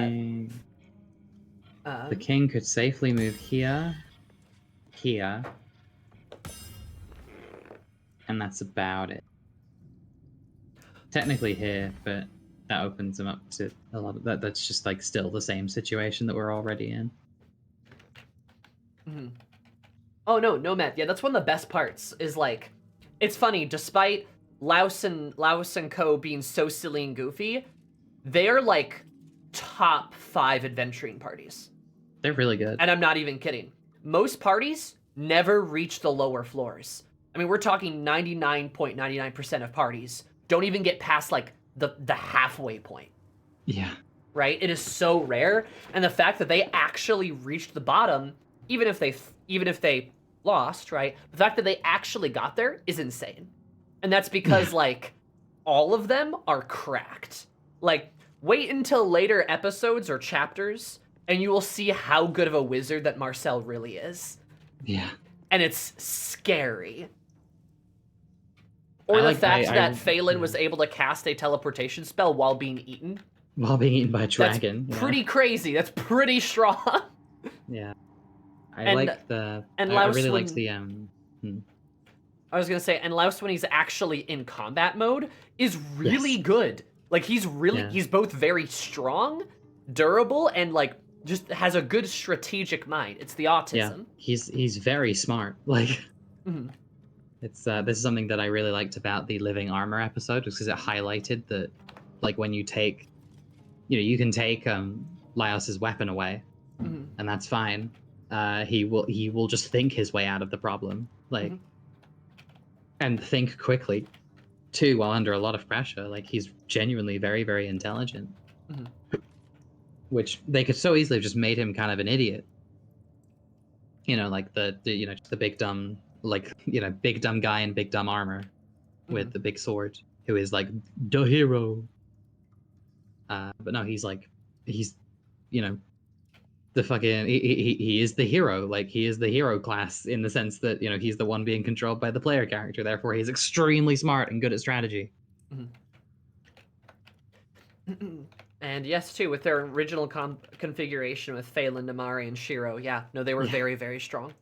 that. The king could safely move here, here, and that's about it. Technically here, but that opens him up to a lot of that. That's just like still the same situation that we're already in. Mm-hmm. Oh no, Matt. Yeah, that's one of the best parts. Is like, it's funny. Despite Laos and Co being so silly and goofy, they're like top 5 adventuring parties. They're really good. And I'm not even kidding. Most parties never reach the lower floors. I mean, we're talking 99.99% of parties don't even get past like the halfway point. Yeah. Right? It is so rare, and the fact that they actually reached the bottom, even if they lost, right? The fact that they actually got there is insane. And that's because like all of them are cracked. Like, wait until later episodes or chapters and you will see how good of a wizard that Marcel really is. Yeah. And it's scary. Or the fact that Phelan was able to cast a teleportation spell while being eaten. While being eaten by a dragon. That's pretty crazy. That's pretty strong. Yeah. I really liked the I was gonna say, and Laos, when he's actually in combat mode, is really good. Like, he's both very strong, durable, and like just has a good strategic mind. It's the autism. Yeah, he's very smart. Like, it's this is something that I really liked about the living armor episode, just because it highlighted that, like, when you take, you can take Laos's weapon away, and that's fine. He will just think his way out of the problem, like, and think quickly, too, while under a lot of pressure. Like, he's genuinely very, very intelligent. Which they could so easily have just made him kind of an idiot. Like the big dumb, big dumb guy in big dumb armor with the big sword, who is like the hero. But no, he's the fucking he is the hero. Like, he is the hero class in the sense that he's the one being controlled by the player character. Therefore, he's extremely smart and good at strategy. And yes, too, with their original configuration with Phelan, Namari, and Shiro. Yeah, no, they were very, very strong.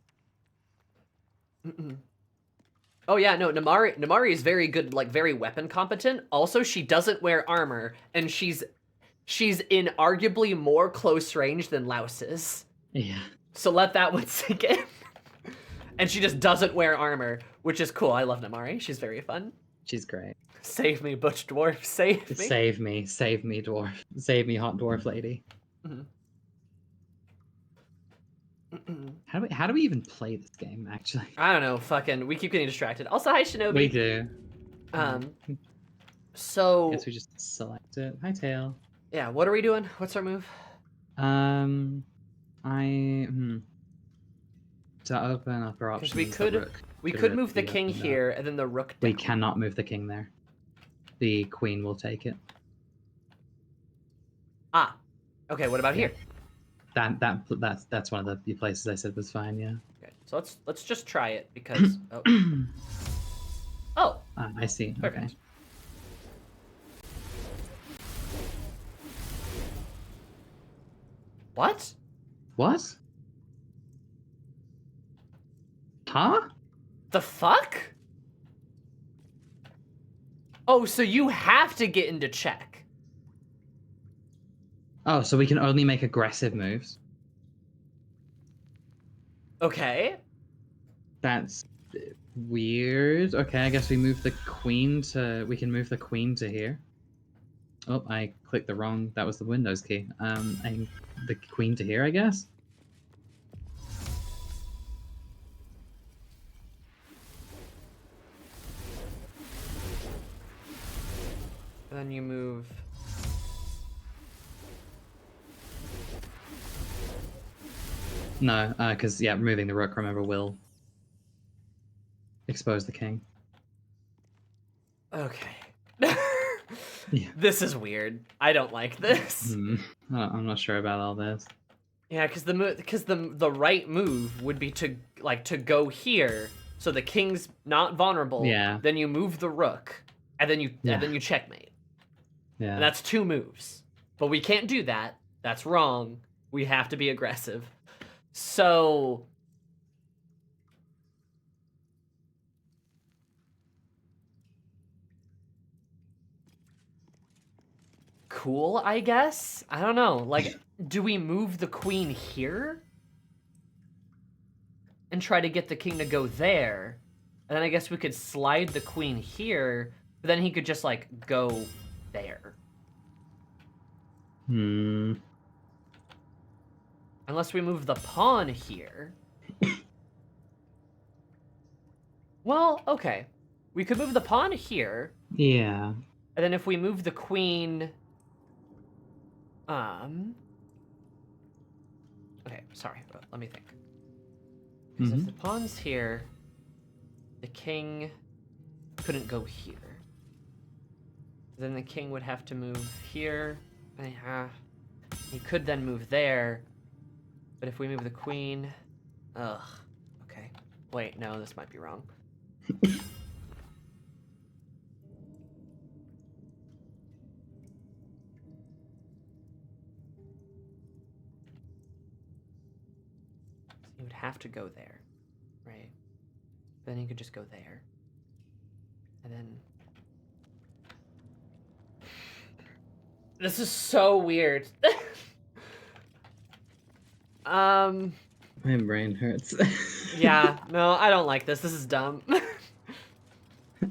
Oh yeah, no, Namari is very good, like, very weapon competent. Also, she doesn't wear armor, and she's in arguably more close range than Laos is. Yeah. So let that one sink in. And she just doesn't wear armor, which is cool. I love Namari. She's very fun. She's great. Save me, butch dwarf. Save me. Save me, dwarf. Save me, hot dwarf lady. How do we even play this game, actually? I don't know. Fucking, we keep getting distracted. Also, hi Shinobi. We do. So. Guess we just select it. Hi, Tail. Yeah. What are we doing? What's our move? To open up our options. We could move the king here and then the rook down. We cannot move the king there. The queen will take it. Ah. Okay, what about here? That's one of the places I said was fine, yeah. Okay. So let's just try it because I see. Perfect. Okay. What? What? Huh? The fuck? Oh, so you have to get into check. Oh, so we can only make aggressive moves? Okay. That's weird. Okay, I guess we move the queen to... We can move the queen to here. Oh, I clicked the wrong... That was the Windows key. The queen to here, I guess? Then you move. No, because yeah, removing the rook, remember, will expose the king. Okay. Yeah. This is weird. I don't like this. I'm not sure about all this. Yeah, because the right move would be to go here, so the king's not vulnerable. Yeah. Then you move the rook, and then you checkmate. Yeah. And that's 2 moves. But we can't do that. That's wrong. We have to be aggressive. So cool, I guess. I don't know. Like, do we move the queen here and try to get the king to go there? And then I guess we could slide the queen here, but then he could just like go there. Unless we move the pawn here. Well, okay. We could move the pawn here. Yeah. And then if we move the queen... Okay, sorry. Let me think. Because if the pawn's here, the king couldn't go here. Then the king would have to move here. He could then move there. But if we move the queen... Ugh. Okay. Wait, no, this might be wrong. He would have to go there, right? Then he could just go there. And then... This is so weird. My brain hurts. Yeah, no, I don't like this. This is dumb.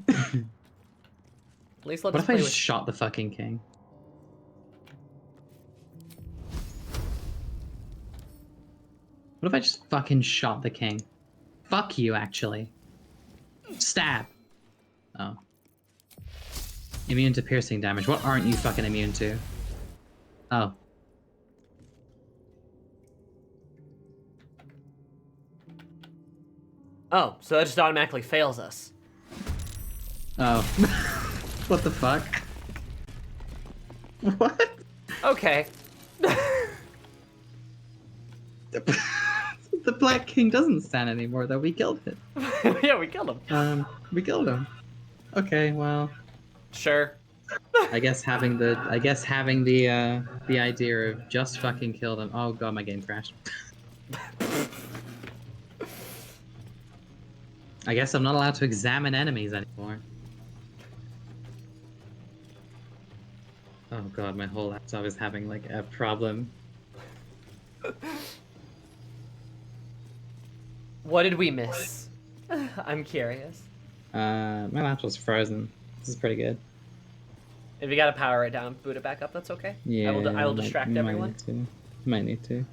At least let What us if I play just with... shot the fucking king? What if I just fucking shot the king? Fuck you, actually. Stab. Oh. Immune to piercing damage. What aren't you fucking immune to? Oh. Oh, so that just automatically fails us. Oh. What the fuck? What? Okay. The Black King doesn't stand anymore, though. We killed it. Yeah, we killed him. We killed him. Okay, well, Sure. I guess having the idea of just fucking kill them. Oh god, my game crashed. I guess I'm not allowed to examine enemies anymore. Oh god, my whole laptop is having like a problem. What did we miss? I'm curious. My laptop's frozen. This is pretty good. If you gotta power it down, boot it back up, that's okay. Yeah, I will distract everyone. Might need to.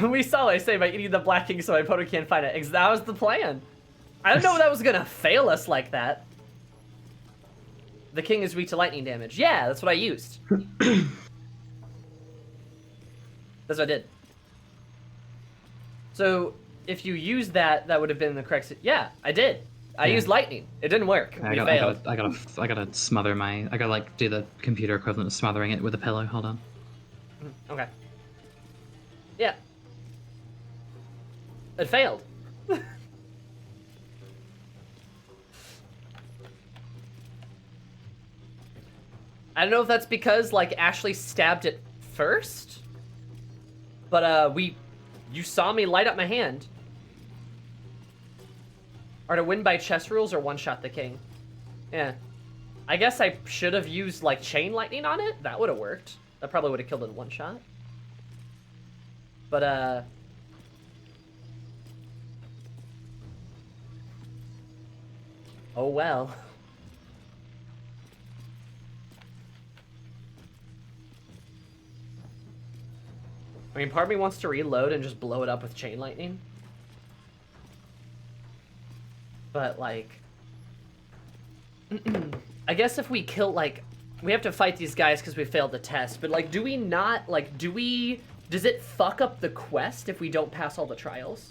We saw, I say, by eating the Black King so my opponent can't find it. That was the plan. I didn't know that was gonna fail us like that. The king is weak to lightning damage. Yeah, that's what I used. That's what I did. So, if you used that, that would have been the correct... Yeah, I did. I used lightning. It didn't work. I We gotta, failed. I gotta smother my... I gotta, like, do the computer equivalent of smothering it with a pillow. Hold on. Okay. Yeah. It failed. I don't know if that's because, like, Ashley stabbed it first, but, you saw me light up my hand. Or to win by chess rules or one-shot the king. Yeah. I guess I should have used, like, chain lightning on it. That would have worked. That probably would have killed it in one shot. But, oh well. I mean, part of me wants to reload and just blow it up with chain lightning. But, like... I guess if we kill, like... We have to fight these guys because we failed the test, but, like, do we not... Like, do we... Does it fuck up the quest if we don't pass all the trials?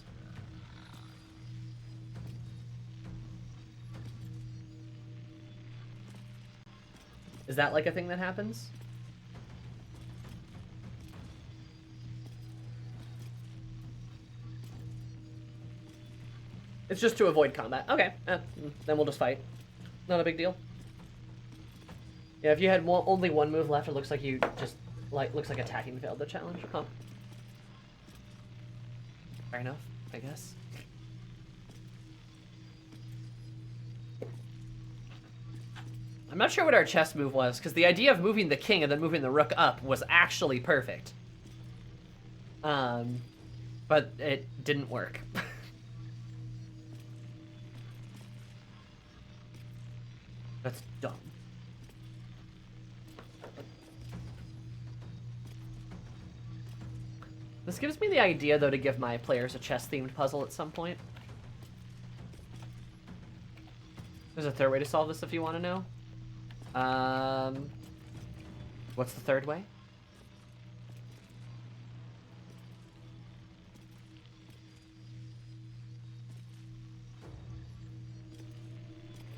Is that, like, a thing that happens? It's just to avoid combat. Okay, then we'll just fight. Not a big deal. Yeah, if you had only one move left, it looks like you just, like, looks like attacking failed the challenge. Huh. Fair enough, I guess. I'm not sure what our chess move was, because the idea of moving the king and then moving the rook up was actually perfect. But it didn't work. That's dumb. This gives me the idea, though, to give my players a chess-themed puzzle at some point. There's a third way to solve this if you want to know. What's the third way?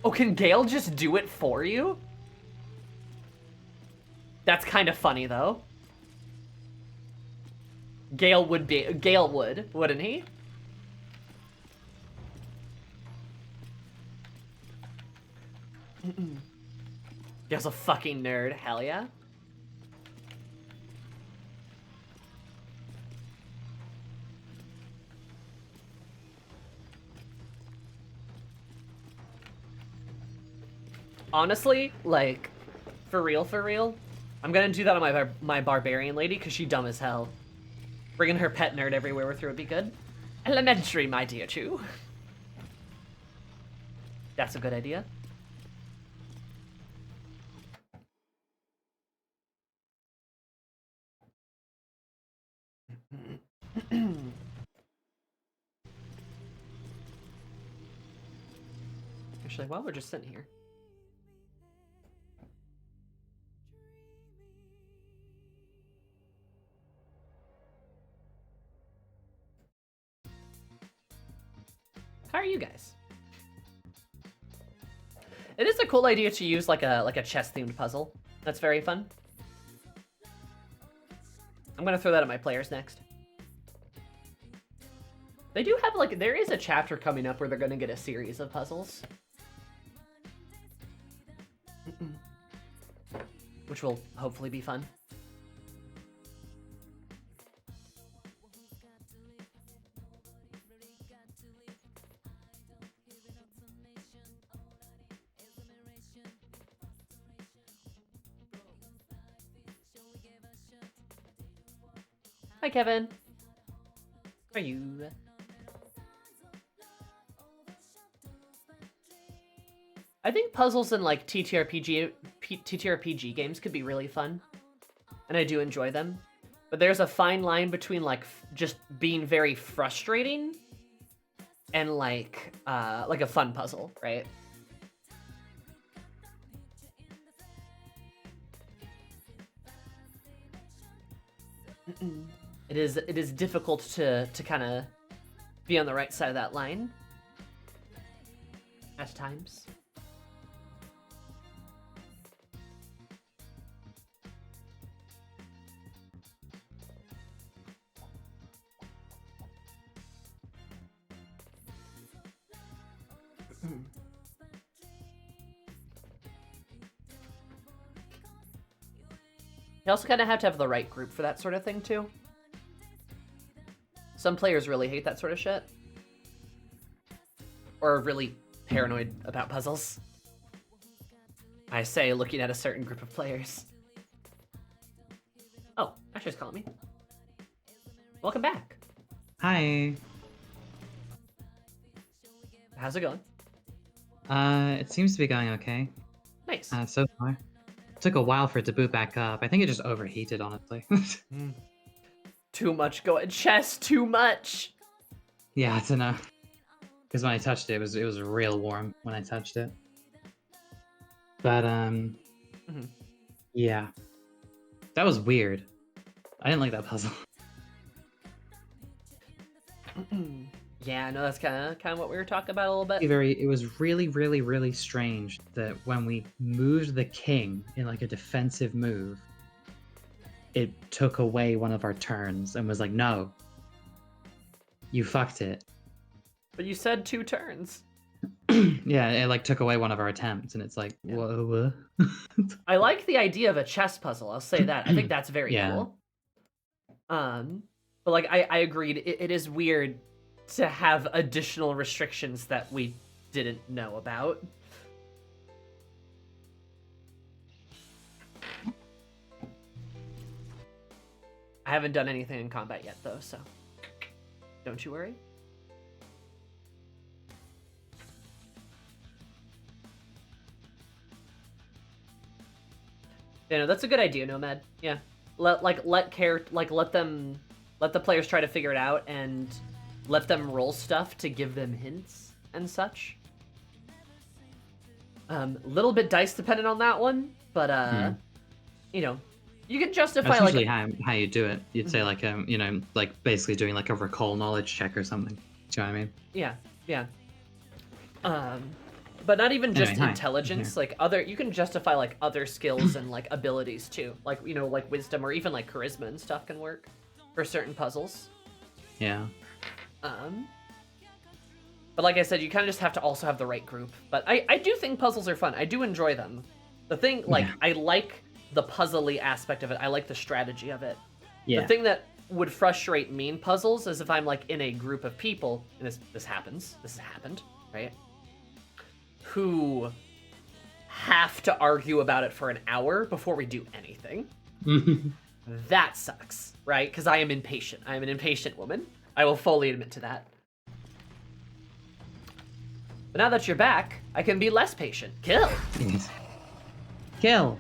Oh, can Gale just do it for you? That's kind of funny, though. Gale would, wouldn't he? Gale's a fucking nerd, hell yeah. Honestly, like, for real, I'm gonna do that on my barbarian lady, because she dumb as hell. Bringing her pet nerd everywhere with her would be good. Elementary, my dear Chew. That's a good idea. Actually, while we're just sitting here. How are you guys? It is a cool idea to use like a chess-themed puzzle. That's very fun. I'm gonna throw that at my players next. They do have, like, there is a chapter coming up where they're gonna get a series of puzzles. Which will hopefully be fun. Hi, Kevin. How are you? I think puzzles in, like, TTRPG games could be really fun. And I do enjoy them. But there's a fine line between, like, just being very frustrating and, like a fun puzzle, right? It is difficult to kind of be on the right side of that line at times. You also kind of have to have the right group for that sort of thing, too. Some players really hate that sort of shit. Or are really paranoid about puzzles. I say, looking at a certain group of players. Oh, Asher's calling me. Welcome back. Hi. How's it going? It seems to be going okay. Nice. So far. It took a while for it to boot back up. I think it just overheated, honestly. Too much going. Chess, too much. Yeah, I don't know. Because when I touched it, it was real warm when I touched it. But yeah, that was weird. I didn't like that puzzle. Yeah, no, that's kind of what we were talking about a little bit. It was really, really, really strange that when we moved the king in like a defensive move, it took away one of our turns and was like, no, you fucked it. But you said 2 turns. Yeah, it like took away one of our attempts, and it's like, Yeah. whoa. I like the idea of a chess puzzle. I'll say that. I think that's very Yeah. cool. But like I agreed. It is weird to have additional restrictions that we didn't know about. I haven't done anything in combat yet, though, so don't you worry. Yeah, no, that's a good idea, Nomad. Yeah, let the players try to figure it out and let them roll stuff to give them hints and such. Little bit dice dependent on that one, but you know, you can justify That's like usually how you do it. You'd say like you know, like basically doing like a recall knowledge check or something. Do you know what I mean? yeah. But not even just Anyway, hi. intelligence, like you can justify like other skills and like abilities too. Like, you know, like wisdom or even like charisma and stuff can work for certain puzzles. Yeah. But like I said, you kind of just have to also have the right group. But I do think puzzles are fun. I do enjoy them. The thing, like, Yeah. I like the puzzly aspect of it. I like the strategy of it. Yeah. The thing that would frustrate me in puzzles is if I'm like in a group of people, and this has happened, right? Who have to argue about it for an hour before we do anything. That sucks, right? Because I am impatient. I am an impatient woman. I will fully admit to that. But now that you're back, I can be less patient. Kill! Yes. Kill!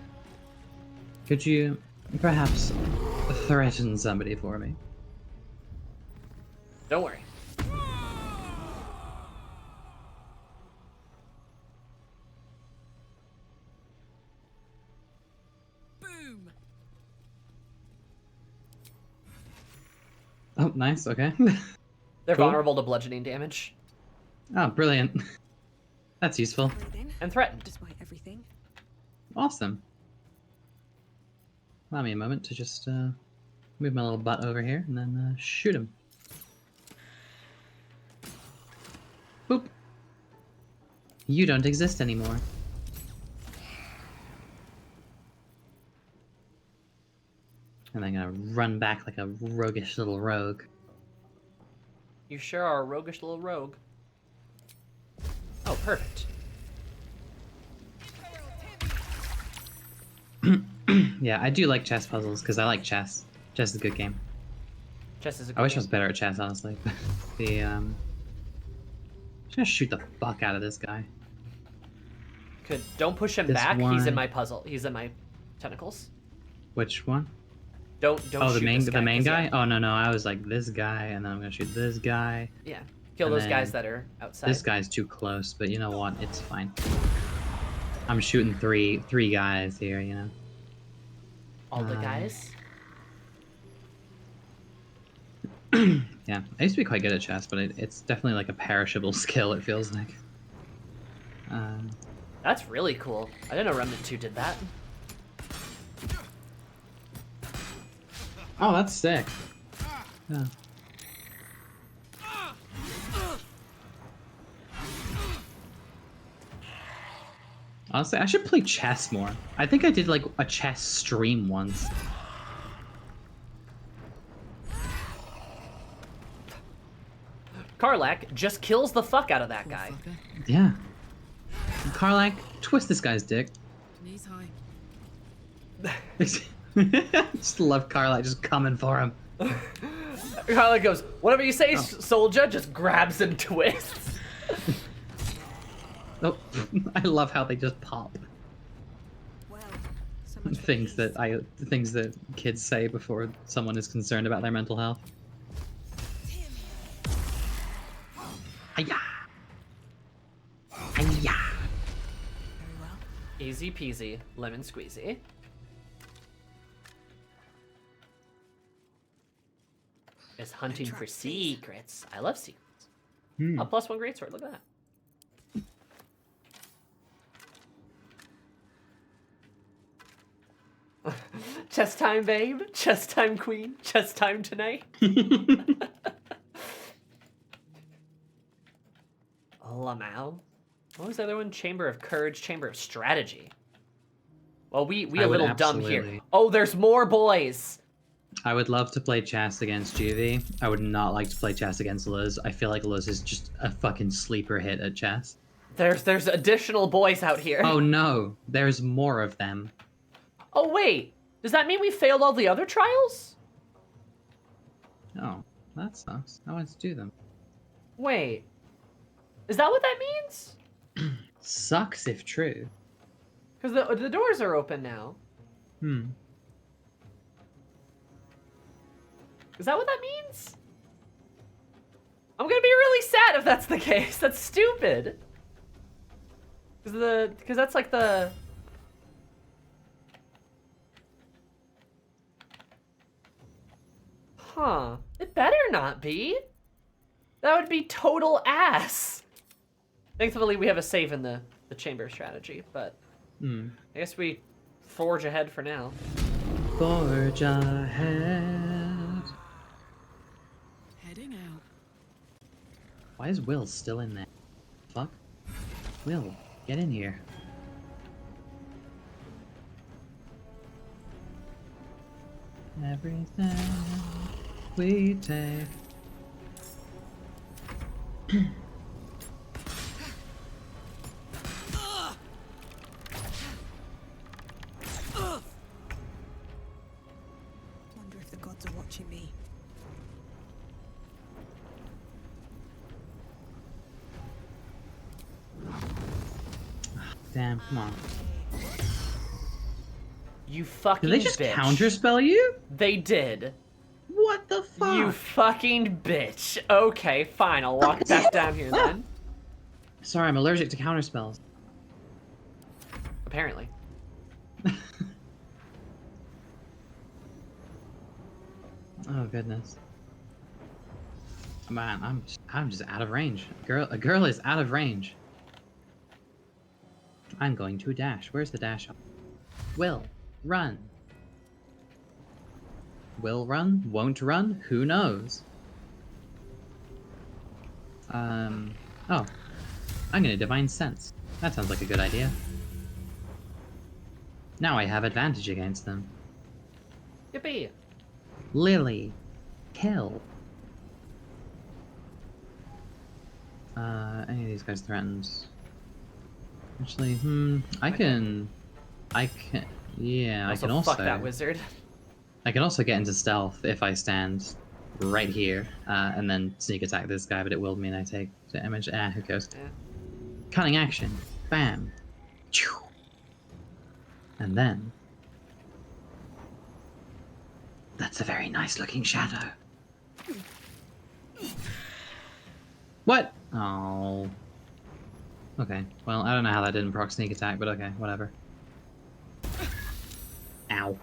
Could you perhaps threaten somebody for me? Don't worry. Boom! Oh, nice, okay. They're Cool. vulnerable to bludgeoning damage. Oh, brilliant. That's useful. And threatened. Despite everything. Awesome. Allow me a moment to just move my little butt over here and then shoot him. Boop. You don't exist anymore. And I'm gonna run back like a roguish little rogue. You sure are a roguish little rogue. Oh, perfect. Yeah, I do like chess puzzles because I like chess. Chess is a good game. Chess is a good I wish I game. was better at chess, honestly. The I'm just gonna shoot the fuck out of this guy. Good. Don't push him This back. He's in one- my puzzle. He's in my tentacles. Which one? Don't Oh, the shoot main this guy, the main 'cause, guy? yeah, Oh no, I was like this guy, and then I'm gonna shoot this guy. Yeah. Kill And those guys then that are outside. This guy's too close, but you know what? It's fine. I'm shooting three guys here, you know. All the guys. Yeah, I used to be quite good at chess, but it's definitely like a perishable skill. It feels like. That's really cool. I didn't know Remnant 2 did that. Oh, that's sick. Yeah. Honestly, I should play chess more. I think I did like a chess stream once. Karlak just kills the fuck out of that guy. Fucker. Yeah. Karlak, twist this guy's dick. Knees high. Just love Karlak just coming for him. Karlak goes, whatever you say, Oh. soldier, just grabs and twists. Oh, I love how they just pop. Well, some things that kids say before someone is concerned about their mental health. Hiya! Hiya! Very well. Easy peasy, lemon squeezy. Is hunting for Attract thieves. secrets. I love secrets. Hmm. A +1 greatsword. Look at that. Chess time, babe. Chess time, queen. Chess time tonight. Lamal. What was the other one? Chamber of Courage, Chamber of Strategy. Well, we I a would little dumb here. absolutely- Oh, there's more boys. I would love to play chess against Juvie. I would not like to play chess against Liz. I feel like Liz is just a fucking sleeper hit at chess. There's additional boys out here. Oh no, there's more of them. Oh, wait. Does that mean we failed all the other trials? Oh, that sucks. I want to do them. Wait. Is that what that means? Sucks if true. Because the doors are open now. Hmm. Is that what that means? I'm gonna be really sad if that's the case. That's stupid. Because that's like the... Huh. It better not be. That would be total ass. Thankfully, we have a save in the chamber strategy, but Hmm. I guess we forge ahead for now. Forge ahead. Heading out. Why is Will still in there? Fuck. Will, get in here. Everything we take. Wonder if the gods are watching me. Damn, come on. You fucking Did they just bitch. counterspell you? They did. What the fuck? You fucking bitch. Okay, fine. I'll walk back down here then. Sorry, I'm allergic to counterspells. Apparently. Oh goodness. Man, I'm just out of range. A girl is out of range. I'm going to dash. Where's the dash? Will, run. Will run? Won't run? Who knows? Oh. I'm gonna Divine Sense. That sounds like a good idea. Now I have advantage against them. Yippee. Lily. Kill. Any of these guys threatened? Actually, I can, yeah, I can also, fuck that wizard. I can also get into stealth if I stand right here, and then sneak attack this guy, but it will mean I take damage. Who cares? Yeah. Cunning action. Bam. Choo. And then... That's a very nice looking shadow. What? Oh. Okay, well, I don't know how that didn't proc sneak attack, but okay, whatever. Ow.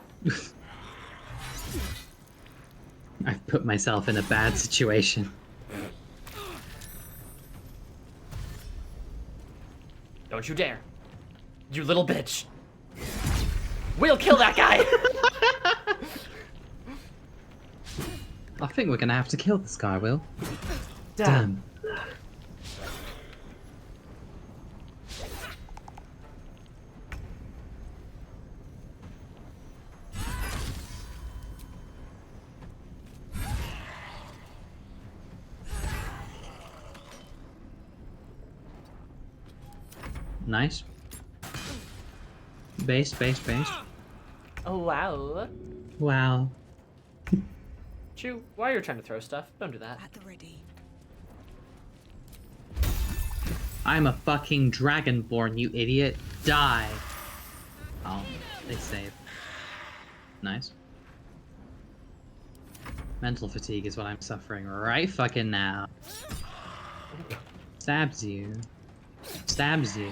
I've put myself in a bad situation. Don't you dare. You little bitch. We'll kill that guy! I think we're gonna have to kill this guy, Will. Damn. Nice. Base. Oh, wow. Wow. Chew, why are you trying to throw stuff? Don't do that. At the ready. I'm a fucking dragonborn, you idiot. Die. Oh, they saved. Nice. Mental fatigue is what I'm suffering right fucking now. Stabs you. Stabs you.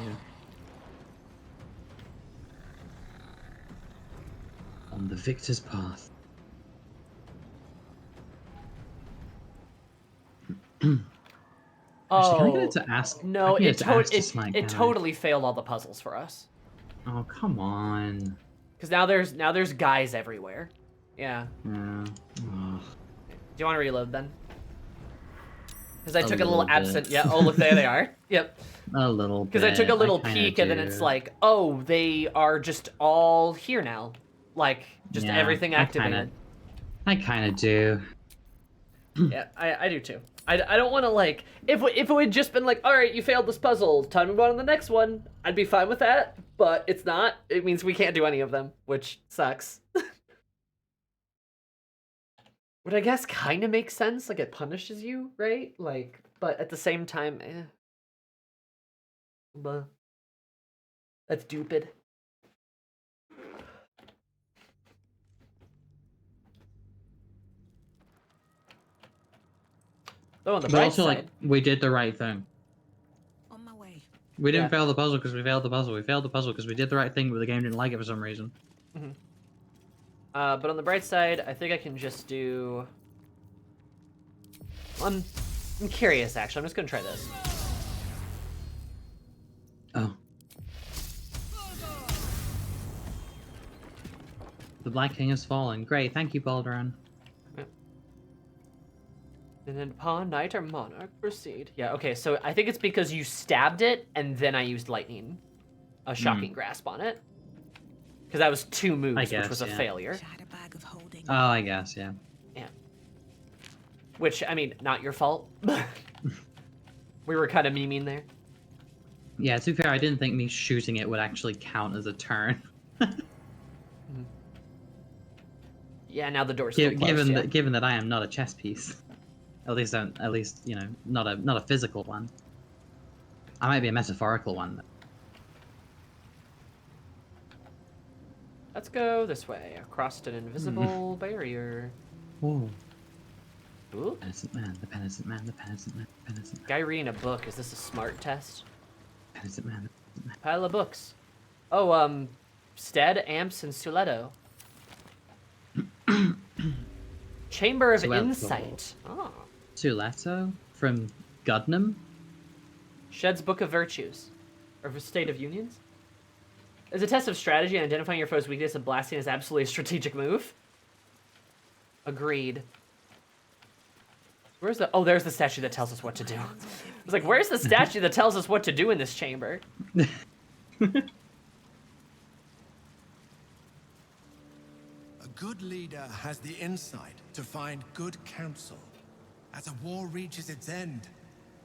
On the victor's path. Actually, can I get it to ask? No, I can get it, to ask to it, Smite, it can I? totally failed all the puzzles for us. Oh, come on. Because now there's guys everywhere. Yeah. Yeah. Oh, Do you want to reload then? Because I A took a little little bit. absent. Yeah. Oh, look, there they are. Yep. a little bit. Because I took a little kinda peek, and then it's do. like, oh, they are just all here now. Like, just Yeah, everything activated. I kind of do. Yeah, I do too. I don't want to, like, if it had just been like, all right, you failed this puzzle, time to move on to the next one, I'd be fine with that. But it's not. It means we can't do any of them, which sucks. Which I guess kind of makes sense. Like, it punishes you, right? Like, but at the same time, But that's stupid. Oh, on the But bright also, side. like, we did the right thing. On my way. We didn't Yeah. fail the puzzle because we failed the puzzle. We failed the puzzle because we did the right thing, but the game didn't like it for some reason. But on the bright side, I think I can just do. I'm curious, actually. I'm just gonna try this. Oh. The Black King has fallen. Great, thank you, Baldur. And then pawn, knight, or monarch, proceed. Yeah, okay, so I think it's because you stabbed it, and then I used lightning. A shocking grasp on it. Because that was 2 moves, guess, which was a yeah. failure. She had a bag of holding. Oh, I guess, yeah. Yeah. Which, I mean, not your fault. We were kind of memeing there. Yeah, to be fair, I didn't think me shooting it would actually count as a turn. Yeah, now the door's still closed, yeah. Given that I am not a chess piece, at least you know, not a physical one. I might be a metaphorical one. Let's go this way, across an invisible barrier. Whoa. Ooh. Penitent man, the penitent man, the penitent man, the penitent man, Guy reading a book. Is this a smart test? penitent man, the penitent man. Pile of books. Oh, Stead, Amps, and Suleto. Chamber of Suleto. Insight. Oh. Suleto from Gudnam. Shed's Book of Virtues. Or State of Unions. As a test of strategy and identifying your foe's weakness and blasting is absolutely a strategic move. Agreed. Where's the... Oh, there's the statue that tells us what to do. I was like, where's the statue that tells us what to do in this chamber? A good leader has the insight to find good counsel. As a war reaches its end,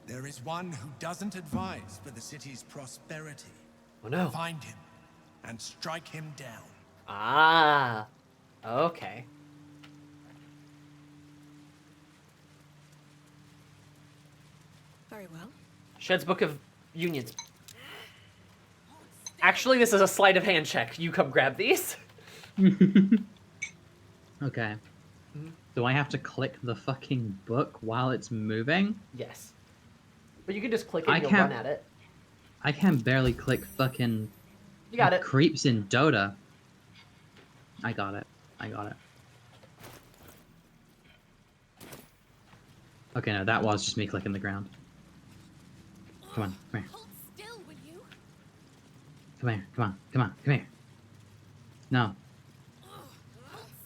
there is one who doesn't advise for the city's prosperity. Oh no. Find him and strike him down. Ah. Okay. Very well. Shed's Book of Unions. Actually, this is a sleight of hand check. You come grab these. Okay. Do I have to click the fucking book while it's moving? Yes. But you can just click it and I you'll can't- run at it. I can barely click fucking You got it. creeps in Dota. I got it. I got it. Okay, no, that was just me clicking the ground. Come on, come here. Hold still, will you? Come here, come on, come on, come here. No. Hold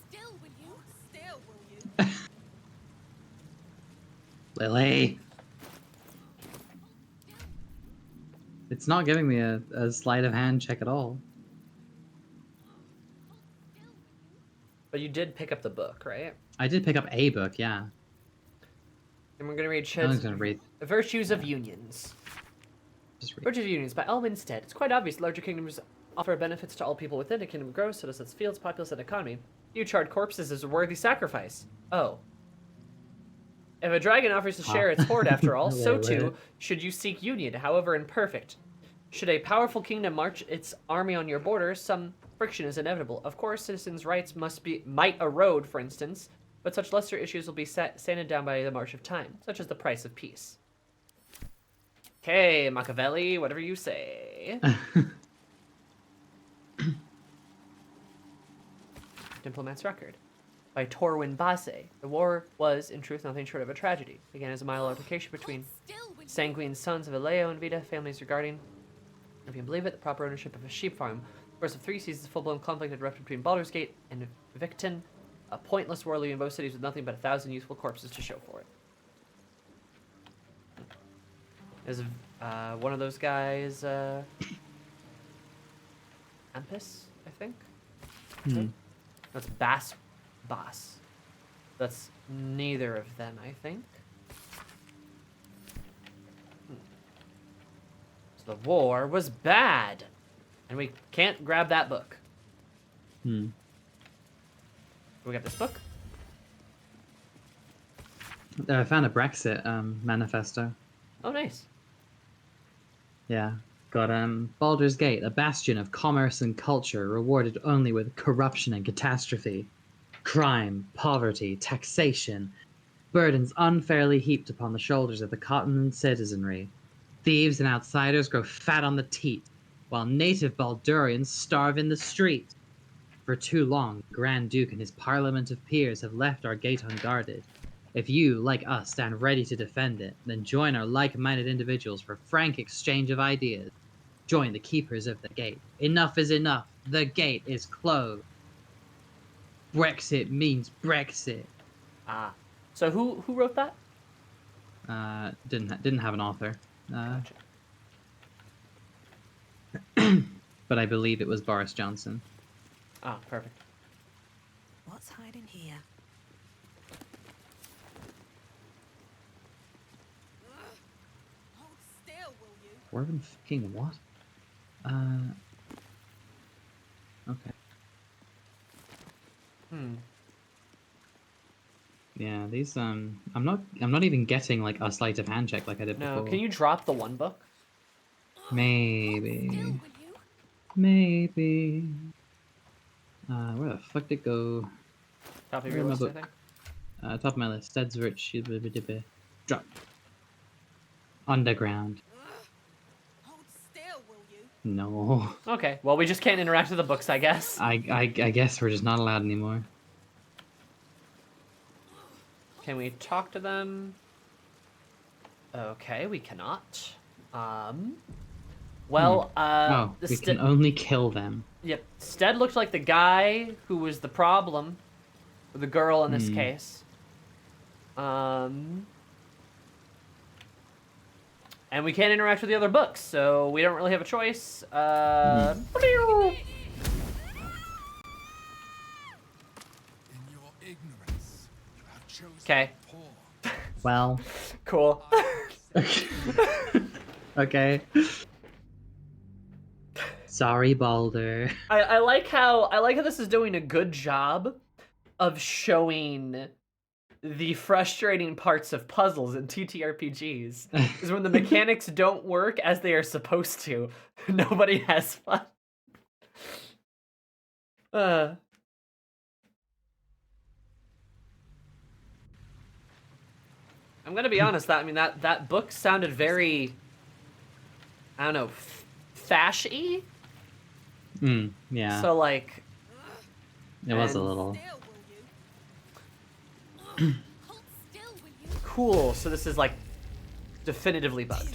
still, will you? Still, will you? Lily! It's not giving me a sleight of hand check at all. But you did pick up the book, right? I did pick up a book, yeah. And we're going to read I'm Shed's just gonna read. Virtues of Unions. Just read. Virtues of Unions by Elwin Stead. It's quite obvious larger kingdoms offer benefits to all people within. A kingdom grows, so does its fields, populace, and economy. You charred corpses is a worthy sacrifice. Oh. If a dragon offers to share its hoard after all, so Wait, too wait. should you seek union, however imperfect. Should a powerful kingdom march its army on your borders, some friction is inevitable. Of course, citizens' rights might erode, for instance, but such lesser issues will be sanded down by the march of time, such as the price of peace. Okay, Machiavelli, whatever you say. Diplomat's record. By Torwin Base, the war was, in truth, nothing short of a tragedy. It began as a mild altercation between sanguine sons of Eleo and Vita, families regarding, if you can believe it, the proper ownership of a sheep farm. The course of 3 seasons, full-blown conflict had erupted between Baldur's Gate and Victon, a pointless war leaving both cities with nothing but 1,000 useful corpses to show for it. Is one of those guys, Ampus, I think? That's Boss. That's neither of them, I think. So the war was bad. And we can't grab that book. We got this book? I found a Brexit manifesto. Oh, nice. Yeah. Got Baldur's Gate, a bastion of commerce and culture, rewarded only with corruption and catastrophe. Crime, poverty, taxation, burdens unfairly heaped upon the shoulders of the cotton citizenry. Thieves and outsiders grow fat on the teat, while native Baldurians starve in the street. For too long, the Grand Duke and his parliament of peers have left our gate unguarded. If you, like us, stand ready to defend it, then join our like-minded individuals for frank exchange of ideas. Join the keepers of the gate. Enough is enough. The gate is closed. Brexit means Brexit. Ah. So who wrote that? Didn't have an author. Gotcha. But I believe it was Boris Johnson. Ah, perfect. What's hiding here? Hold still, will you? Dwarven fucking what? Okay. Yeah, these I'm not even getting like a sleight of hand check like I did No, before. can you drop the one book? Maybe. Still, will you? Maybe. Where the fuck did it go? Top of Where your my list, I book? think. Top of my list. Stead's Rich. Drop. Underground. Hold still, will you? No. Okay, well, we just can't interact with the books, I guess. I guess we're just not allowed anymore. Can we talk to them? Okay, we cannot. Well, Oh, we can only kill them. Yep, Stead looked like the guy who was the problem, or the girl in this case. And we can't interact with the other books, so we don't really have a choice. In your ignorance, you have chosen Okay. the poor. Well. Cool. Okay. Sorry, Baldur. I like how this is doing a good job of showing the frustrating parts of puzzles in TTRPGs. Is when the mechanics don't work as they are supposed to. Nobody has fun. I'm gonna be honest. That book sounded very, I don't know, fashy. Yeah. So like, it was a and- little. Still, will you? Hold still, will you? cool. So this is like definitively bugged.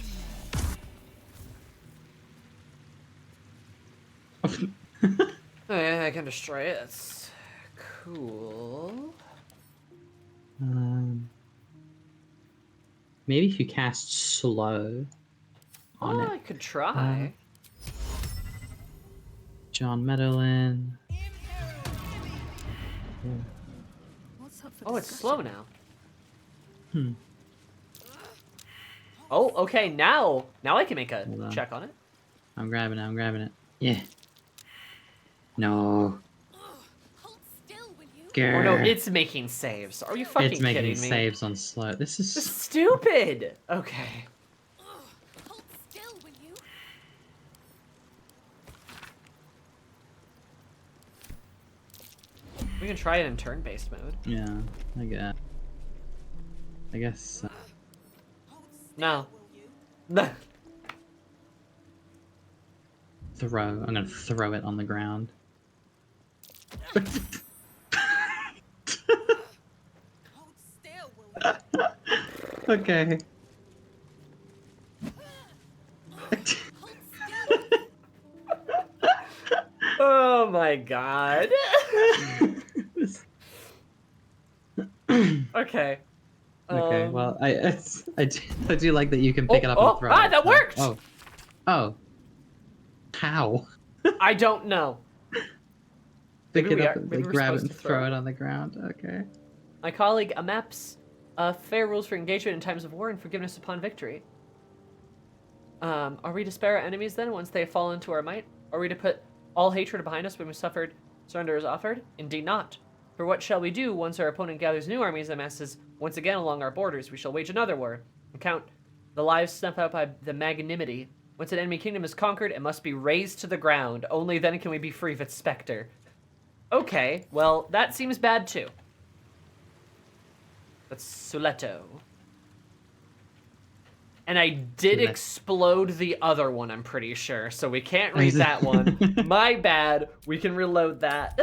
Oh, yeah, I can destroy it. That's cool. Maybe if you cast slow on Oh, it. I could try. John Meadowland. What's up for Oh, it's discussion? slow now. Oh, okay. Now I can make a Hold on. check on it. I'm grabbing it. Yeah. No. Hold still, will you? Or no, Grr. it's making saves. Are you fucking It's making kidding me? saves on slow. This This is is stupid. Okay. Hold still, will you? We can try it in turn-based mode. Yeah, I guess. No. No. I'm gonna throw it on the ground. Hold still, will you? Okay. Hold still. Oh my god. Okay. Okay, well, I do like that you can pick it up and throw it. That worked! Oh. How? I don't know. Pick Maybe it up, maybe we're grab it, supposed and to throw it on the ground. Okay. My colleague Amaps, fair rules for engagement in times of war and forgiveness upon victory. Are we to spare our enemies then once they have fallen into our might? Are we to put all hatred behind us when we suffered surrender is offered? Indeed not. For what shall we do once our opponent gathers new armies and masses once again along our borders? We shall wage another war and count the lives snuffed out by the magnanimity. Once an enemy kingdom is conquered, it must be razed to the ground. Only then can we be free of its specter. Okay, well, that seems bad too. That's Suleto. And I did explode the other one, I'm pretty sure, so we can't read that one. My bad. We can reload that.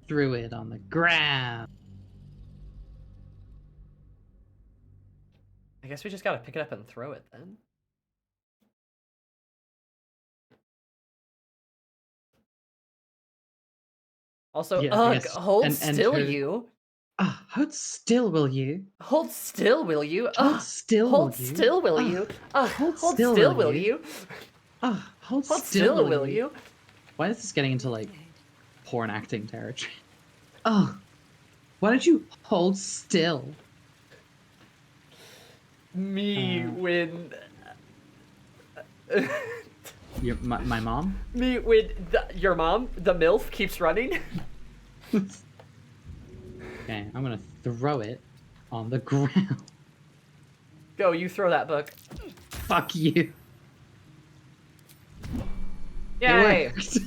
Threw it on the ground. I guess we just gotta pick it up and throw it then. Also, Yeah, ugh, hold still, enter- you. Hold still, will you? Hold still, will you? Hold still, hold will you? still, will you? Hold Hold still, still, will will you? you? Hold Hold still, still, will you? Why is this getting into, like, porn acting territory? Why don't you hold still? Me when... My mom? Me when your mom, the MILF, keeps running. Okay, I'm gonna throw it on the ground. Go, you throw that book. Fuck you. Yay! It worked.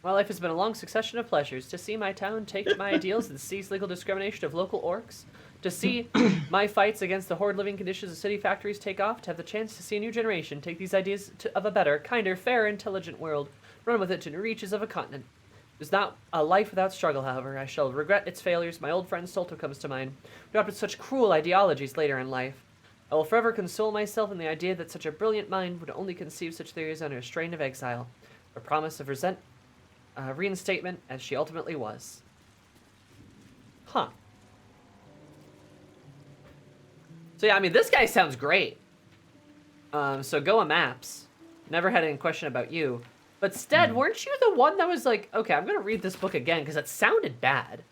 My life has been a long succession of pleasures. To see my town take to my ideals and seize legal discrimination of local orcs. To see my fights against the horrid living conditions of city factories take off. To have the chance to see a new generation take these ideas of a better, kinder, fairer, intelligent world. Run with it to new reaches of a continent. It is not a life without struggle, however. I shall regret its failures. My old friend Solto comes to mind, who adopted such cruel ideologies later in life. I will forever console myself in the idea that such a brilliant mind would only conceive such theories under a strain of exile. A promise of reinstatement, as she ultimately was. Huh. So yeah, I mean, this guy sounds great. So Goa Maps. Never had any question about you. But Stead, weren't you the one that was like, okay, I'm going to read this book again, because it sounded bad.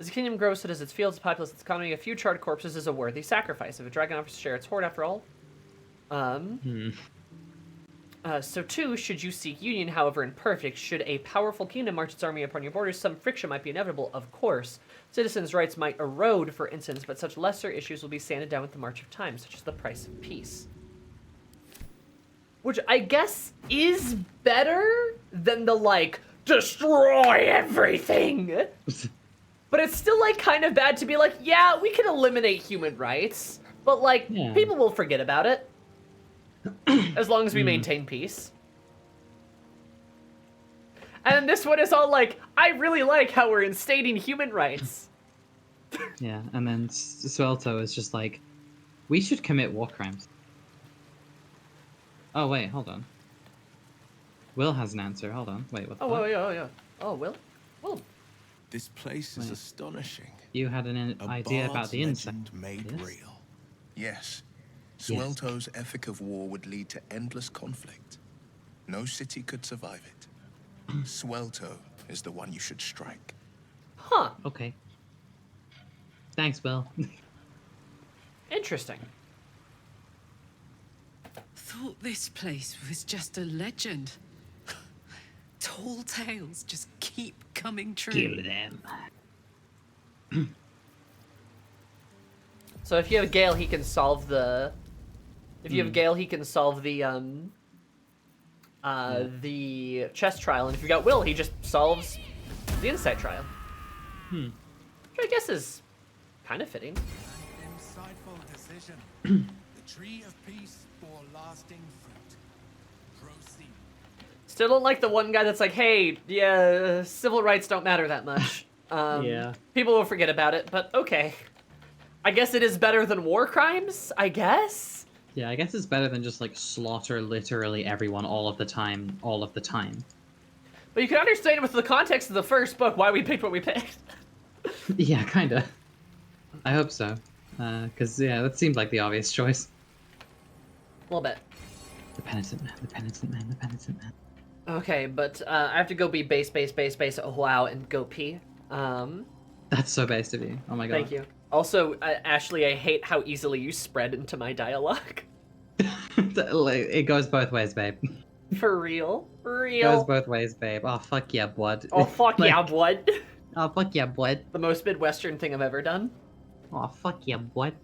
As the kingdom grows, so does its fields, its populace, its economy. A few charred corpses is a worthy sacrifice. If a dragon offers to share its hoard, after all. So too, should you seek union, however imperfect, should a powerful kingdom march its army upon your borders, some friction might be inevitable, of course. Citizens' rights might erode, for instance, but such lesser issues will be sanded down with the march of time, such as the price of peace. Which I guess is better than the, like, destroy everything! But it's still, like, kind of bad to be like, yeah, we can eliminate human rights, but, like, people will forget about it. As long as we maintain peace. And this one is all like, I really like how we're instating human rights. Yeah, and then Suelto is just like, we should commit war crimes. Oh, wait, hold on. Wyll has an answer. Hold on. Wait, what the fuck? Yeah. Oh, Wyll? Wyll. This place is astonishing. You had an idea about the insect. Made real. Yes. Swelto's ethic of war would lead to endless conflict. No city could survive it. Swelto is the one you should strike. Huh. Okay. Thanks, Wyll. Interesting. Thought this place was just a legend. Tall tales just keep coming true. Kill them. So if you have Gale, he can solve the... If you have Gale, he can solve the the chess trial, and if you've got Wyll, he just solves the insight trial. Which I guess is kind of fitting. Insightful decision. The tree of peace bore lasting fruit. Proceed. Still don't like the one guy that's like, hey, yeah, civil rights don't matter that much. Yeah. People will forget about it, but okay. I guess it is better than war crimes, I guess? Yeah, I guess it's better than just, like, slaughter literally everyone all of the time. But you can understand with the context of the first book why we picked what we picked. Yeah, kinda. I hope so. Because, yeah, that seemed like the obvious choice. A little bit. The penitent man, the penitent man, the penitent man. Okay, but I have to go be base, wow, and go pee. That's so based of you. Oh my god. Thank you. Also, Ashley, I hate how easily you spread into my dialogue. It goes both ways, babe. For real? Goes both ways, babe. Oh, fuck yeah, blood. Oh, fuck Like, yeah, blood. Oh, fuck yeah, blood. The most Midwestern thing I've ever done. Oh, fuck yeah, blood.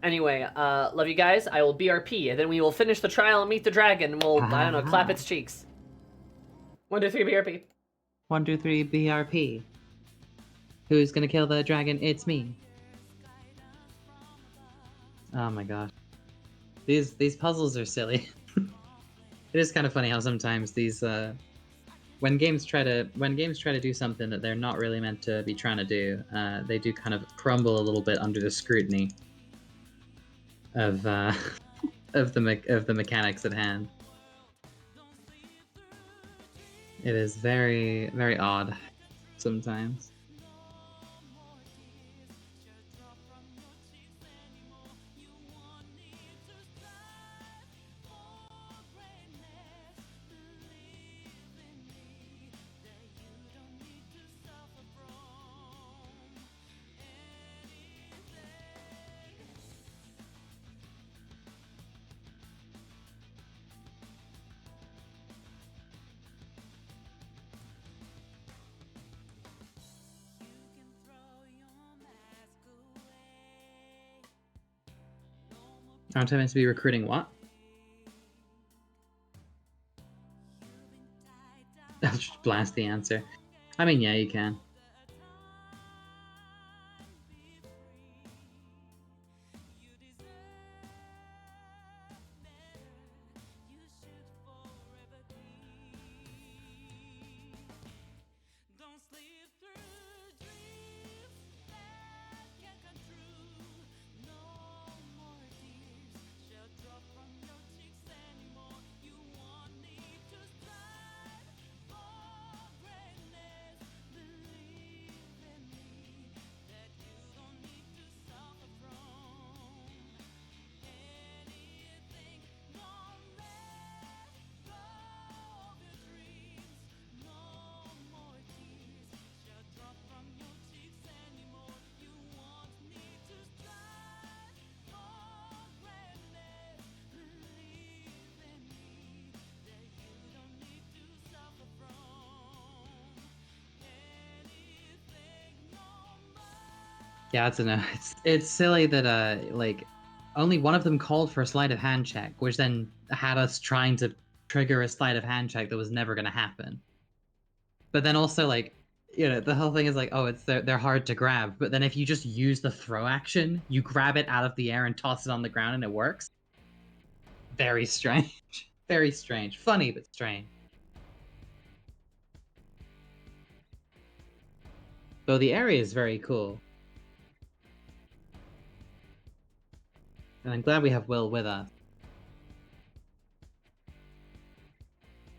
Anyway, love you guys. I will BRP, and then we will finish the trial and meet the dragon, and we'll, I don't know, clap its cheeks. 1, 2, 3, BRP. 1, 2, 3, BRP. Who's gonna kill the dragon? It's me. Oh my gosh. These puzzles are silly. It is kind of funny how sometimes these when games try to do something that they're not really meant to be trying to do, they do kind of crumble a little bit under the scrutiny of of the mechanics at hand. It is very, very odd sometimes. Aren't I meant to be recruiting what? I'll just blast the answer. I mean, yeah, you can. Yeah, I don't know. It's silly that like only one of them called for a sleight of hand check, which then had us trying to trigger a sleight of hand check that was never going to happen. But then also like, you know, the whole thing is like, oh, they're hard to grab. But then if you just use the throw action, you grab it out of the air and toss it on the ground and it works. Very strange. Very strange. Funny, but strange. Though the area is very cool. And I'm glad we have Wyll with us.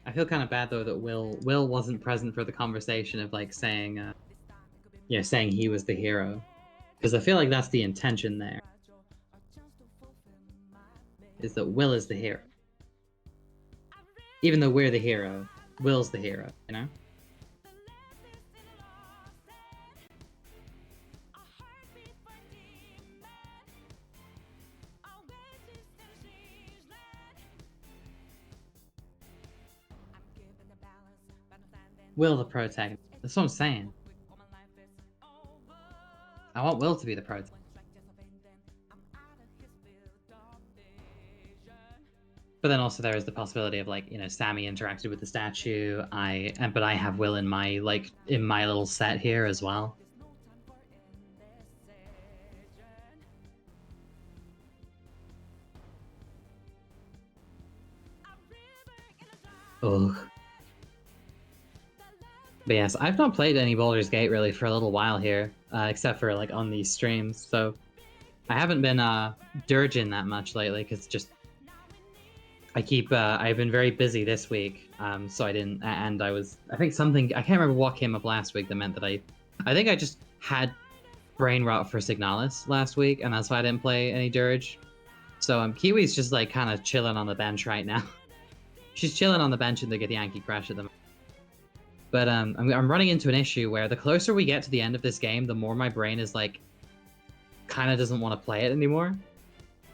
I feel kind of bad though that Wyll wasn't present for the conversation of like saying, saying he was the hero, because I feel like that's the intention there. Is that Wyll is the hero, even though we're the hero. Wyll's the hero, you know. Wyll the protagonist. That's what I'm saying. I want Wyll to be the protagonist. But then also there is the possibility of like, Sammy interacted with the statue. But I have Wyll in my little set here as well. Ugh. But yes, I've not played any Baldur's Gate really for a little while here, except for like on these streams. So I haven't been dirging that much lately because just I've been very busy this week, so I didn't. And I think something, I can't remember what came up last week that meant that I think I just had brain rot for Signalis last week, and that's why I didn't play any dirge. So Kiwi's just like kind of chilling on the bench right now. She's chilling on the bench and they get the Yankee Crash at them. But I'm running into an issue where the closer we get to the end of this game, the more my brain is like, kind of doesn't want to play it anymore.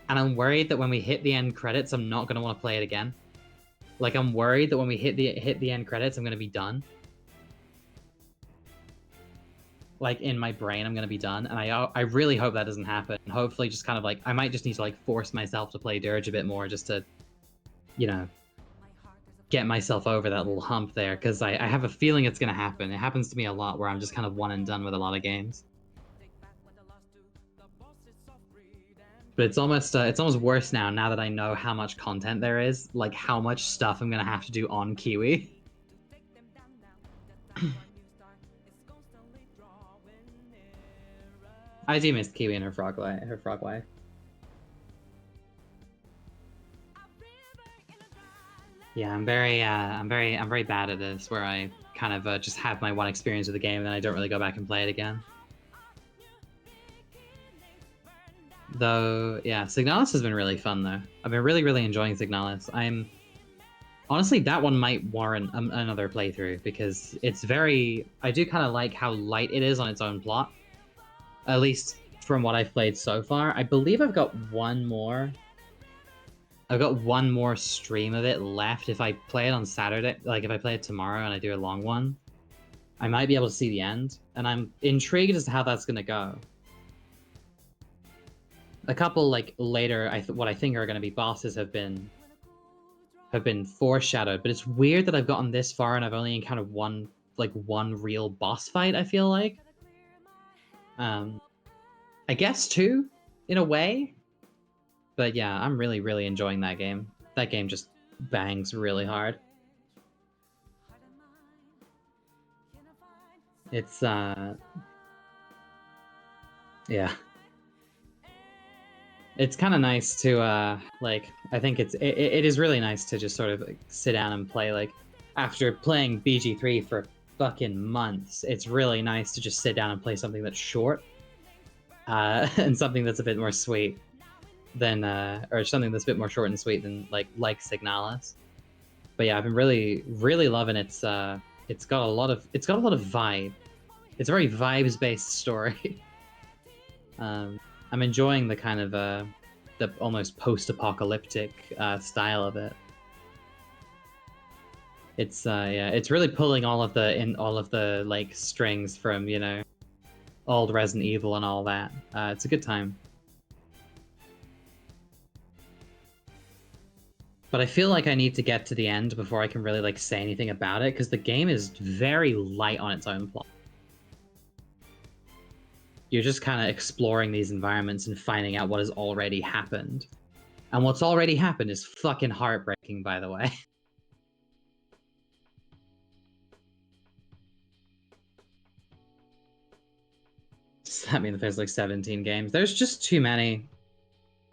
And I'm worried that when we hit the end credits, I'm not going to want to play it again. Like, I'm worried that when we hit the end credits, I'm going to be done. Like, in my brain, I'm going to be done. And I really hope that doesn't happen. And hopefully just kind of like, I might just need to like force myself to play Dirge a bit more just to, get myself over that little hump there. Because I have a feeling it's going to happen. It happens to me a lot where I'm just kind of one and done with a lot of games. But it's almost worse now that I know how much content there is, like how much stuff I'm gonna have to do on Kiwi. I do miss Kiwi and her frog wife. Yeah, I'm very bad at this, where I kind of just have my one experience with the game and then I don't really go back and play it again. Though, yeah, Signalis has been really fun, though. I've been really enjoying Signalis. Honestly, that one might warrant another playthrough, because it's very... I do kind of like how light it is on its own plot. At least from what I've played so far. I believe I've got one more... I've got one more stream of it left. If I play it on Saturday, like if I play it tomorrow and I do a long one, I might be able to see the end. And I'm intrigued as to how that's going to go. A couple like later, what I think are going to be bosses have been foreshadowed, but it's weird that I've gotten this far and I've only encountered one real boss fight. I feel like, I guess two, in a way. But yeah, I'm really enjoying that game. That game just bangs really hard. It's yeah. It's kind of nice to, like, I think it is really nice to just sort of like, sit down and play, like, after playing BG3 for fucking months, it's really nice to just sit down and play something that's short, and something that's a bit more sweet than, or something that's a bit more short and sweet than, like Signalis. But yeah, I've been really loving it. It's got a lot of vibe. It's a very vibes-based story. I'm enjoying the kind of the almost post-apocalyptic style of it. It's yeah, it's really pulling all of the like strings from old Resident Evil and all that. It's a good time. But I feel like I need to get to the end before I can really like say anything about it, because the game is very light on its own plot. You're just kind of exploring these environments and finding out what has already happened. And what's already happened is fucking heartbreaking, by the way. Does that mean that there's like 17 games? There's just too many.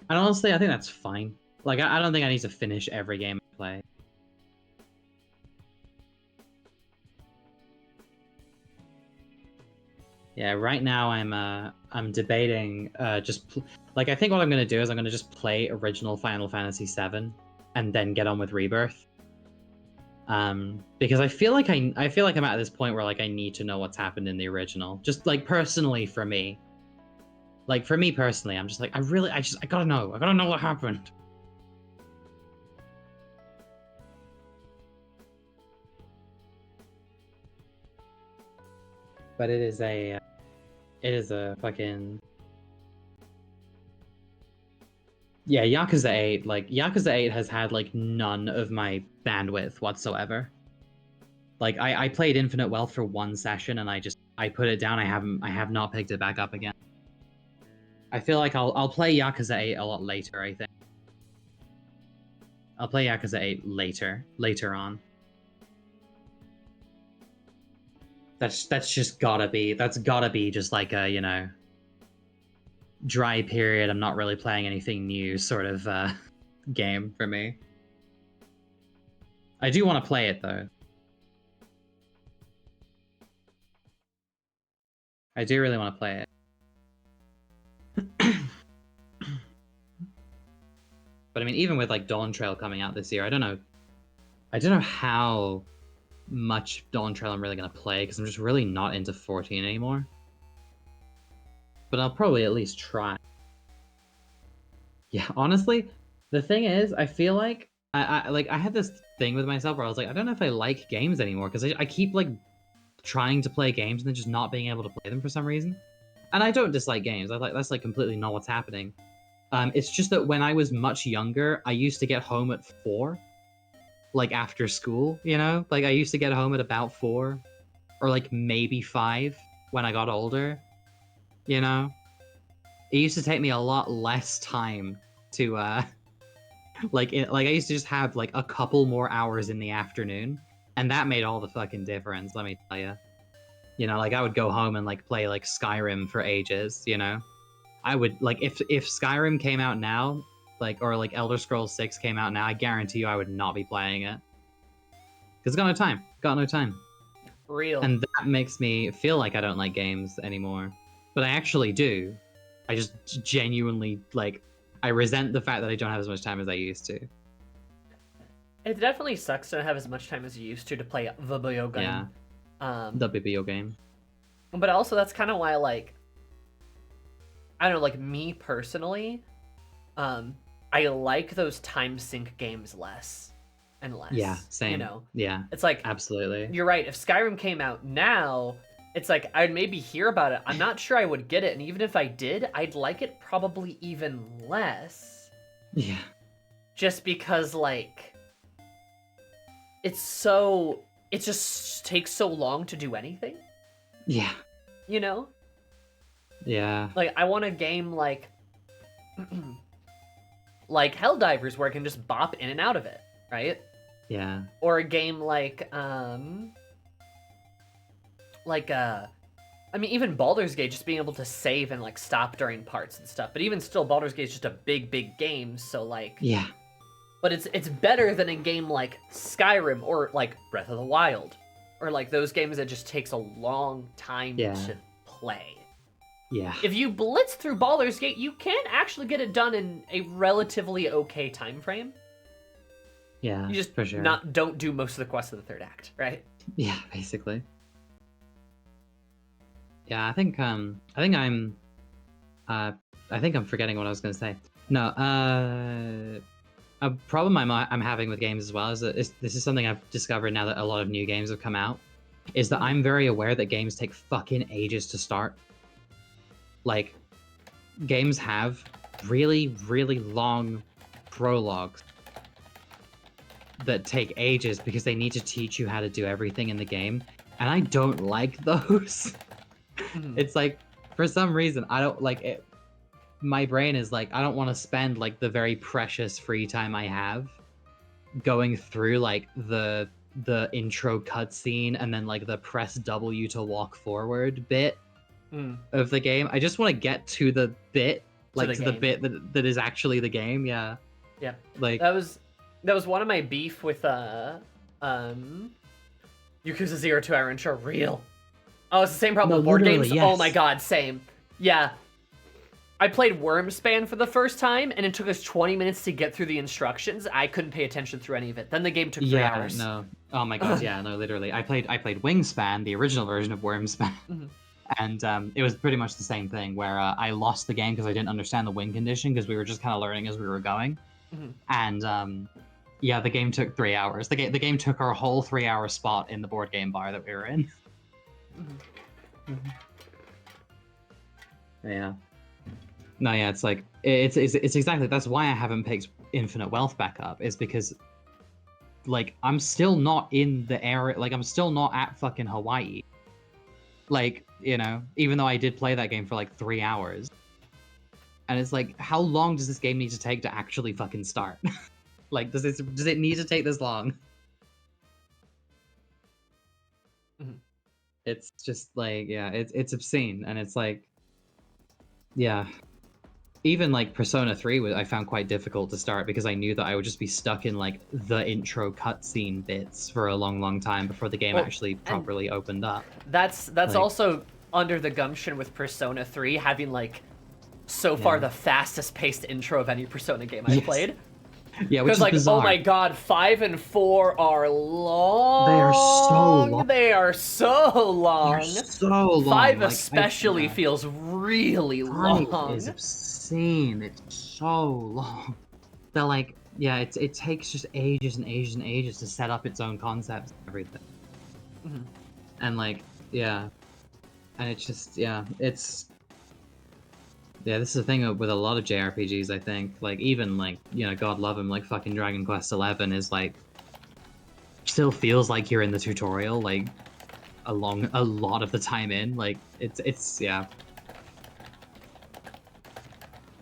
And honestly, I think that's fine. Like, I don't think I need to finish every game I play. Yeah, right now I'm debating I think what I'm gonna do is I'm gonna just play original Final Fantasy VII and then get on with Rebirth. Because I feel like I'm at this point where like I need to know what's happened in the original. Just like personally for me. Like for me personally, I'm just like I gotta know. I gotta know what happened. But it is a fucking... Yeah, Yakuza 8, like, Yakuza 8 has had, like, none of my bandwidth whatsoever. Like, I played Infinite Wealth for one session, and I put it down. I have not picked it back up again. I feel like I'll play Yakuza 8 a lot later, I think. I'll play Yakuza 8 later on. That's just gotta be just like a, you know, dry period, I'm not really playing anything new sort of game for me. I do want to play it though. I do really want to play it. But I mean, even with like Dawn Trail coming out this year, I don't know how much Dawn Trail I'm really gonna play, because I'm just really not into 14 anymore. But I'll probably at least try. Yeah, honestly, the thing is, I feel like I had this thing with myself where I was like, I don't know if I like games anymore, because I keep like trying to play games and then just not being able to play them for some reason. And I don't dislike games. That's like completely not what's happening. It's just that when I was much younger, I used to get home at 4, like after school, you know? Like I used to get home at about 4, or like maybe 5 when I got older, you know? It used to take me a lot less time to, like I used to just have like a couple more hours in the afternoon, and that made all the fucking difference, let me tell you. You know, like I would go home and like play like Skyrim for ages, you know? I would like if Skyrim came out now, like, or like Elder Scrolls 6 came out now, I guarantee you I would not be playing it. Because got no time. Got no time. Real. And that makes me feel like I don't like games anymore. But I actually do. I just genuinely, like, I resent the fact that I don't have as much time as I used to. It definitely sucks to not have as much time as you used to play the video game. Yeah. The video game. But also, that's kind of why, like, I don't know, like, me personally, I like those time sync games less and less. Yeah, same. You know? Yeah. It's like, absolutely. You're right. If Skyrim came out now, it's like, I'd maybe hear about it. I'm not sure I would get it. And even if I did, I'd like it probably even less. Yeah. Just because, like, it just takes so long to do anything. Yeah. You know? Yeah. Like, I want a game like like Helldivers, where I can just bop in and out of it, right? Yeah. Or a game like I mean, even Baldur's Gate, just being able to save and like stop during parts and stuff. But even still, Baldur's Gate is just a big game, so like, yeah. But it's better than a game like Skyrim or like Breath of the Wild, or like those games that just takes a long time to play. Yeah. If you blitz through Baldur's Gate, you can actually get it done in a relatively okay time frame. Yeah, you just for sure. don't do most of the quests of the third act, right? Yeah, basically. Yeah, I think I'm forgetting what I was going to say. No, a problem I'm having with games as well is that this is something I've discovered now that a lot of new games have come out, is that I'm very aware that games take fucking ages to start. Like, games have really, really long prologues that take ages because they need to teach you how to do everything in the game, and I don't like those. It's like, for some reason, I don't like it. My brain is like, I don't want to spend like the very precious free time I have going through like the intro cutscene and then like the press W to walk forward bit of the game. I just want to get to the bit, like to the bit that is actually the game. Yeah. Yeah. Like that was one of my beef with Yakuza 0 2 Hour Intro. Real. Oh, it's the same problem with board games. Yes. Oh my god, same. Yeah. I played Wormspan for the first time, and it took us 20 minutes to get through the instructions. I couldn't pay attention through any of it. Then the game took 3 hours. No. Oh my god, yeah, no, literally. I played Wingspan, the original version of Wormspan. And it was pretty much the same thing, where I lost the game because I didn't understand the win condition, because we were just kind of learning as we were going. And yeah, the game took 3 hours. The game took our whole 3-hour spot in the board game bar that we were in. Yeah. No, yeah, it's like it's exactly that's why I haven't picked Infinite Wealth back up. Is because like I'm still not in the area. Like I'm still not at fucking Hawaii. Like, you know, even though I did play that game for like 3 hours. And it's like, how long does this game need to take to actually fucking start? Like, does it need to take this long? Mhm. It's just like, yeah, it's obscene, and it's like, yeah. Even like Persona 3 I found quite difficult to start because I knew that I would just be stuck in like the intro cutscene bits for a long time before the game Well, actually and properly opened up. That's Like- also under the gumption with Persona 3 having like so far Yeah. the fastest paced intro of any Persona game I've Yes. played. Yeah, which Because is like, bizarre. oh my god, 5 and 4 are long. They are so long. They are so long. They're so long. 5 Like, especially feels really 5 long. is obscene. It's so long. They're like, yeah, it takes just ages and ages and ages to set up its own concepts and everything. Mhm. And like, yeah. And it's just, yeah, it's... Yeah, this is the thing with a lot of JRPGs, I think. Like, even, like, you know, God love him, like, fucking Dragon Quest XI is, like... Still feels like you're in the tutorial, like, a lot of the time in. Like, it's yeah.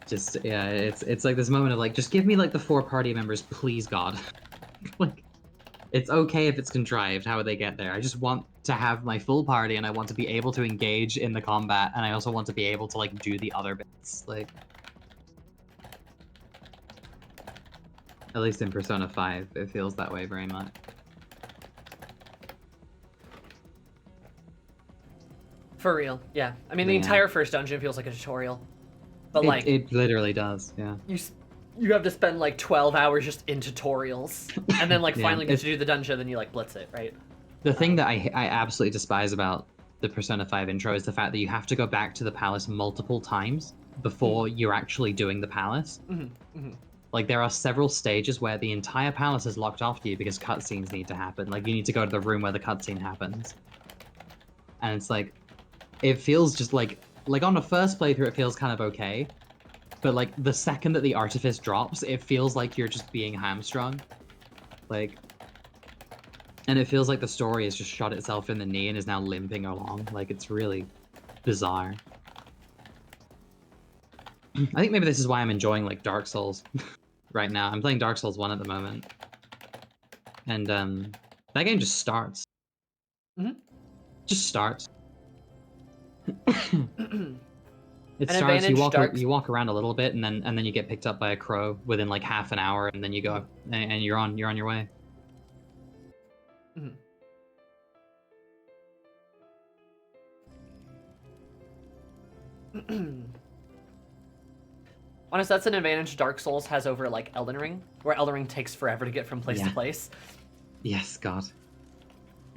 Just, yeah, it's like this moment of, like, just give me, like, the 4 party members, please, God. Like, it's okay if it's contrived how they get there. I just want to have my full party, and I want to be able to engage in the combat, and I also want to be able to, like, do the other bits. Like, at least in Persona 5, it feels that way very much. For real, yeah. I mean, the Yeah. entire first dungeon feels like a tutorial. But like, It literally does, yeah. you have to spend like 12 hours just in tutorials, and then like Yeah, finally get to do the dungeon, then you like blitz it, right? The thing that I absolutely despise about the Persona 5 intro is the fact that you have to go back to the palace multiple times before you're actually doing the palace. Like, there are several stages where the entire palace is locked off to you because cutscenes need to happen. Like, you need to go to the room where the cutscene happens. And it's like, it feels just like on the first playthrough it feels kind of okay, but like the second that the artifice drops, it feels like you're just being hamstrung. Like, and it feels like the story has just shot itself in the knee and is now limping along. Like, it's really bizarre. I think maybe this is why I'm enjoying, like, Dark Souls right now. I'm playing Dark Souls 1 at the moment. And, that game just starts. Just starts. It An starts, advantage you walk around a little bit, and then you get picked up by a crow within, like, half an hour, and then you go, and you're on your way. Honestly, that's an advantage Dark Souls has over like Elden Ring, where Elden Ring takes forever to get from place to Yeah. place. Yes, God.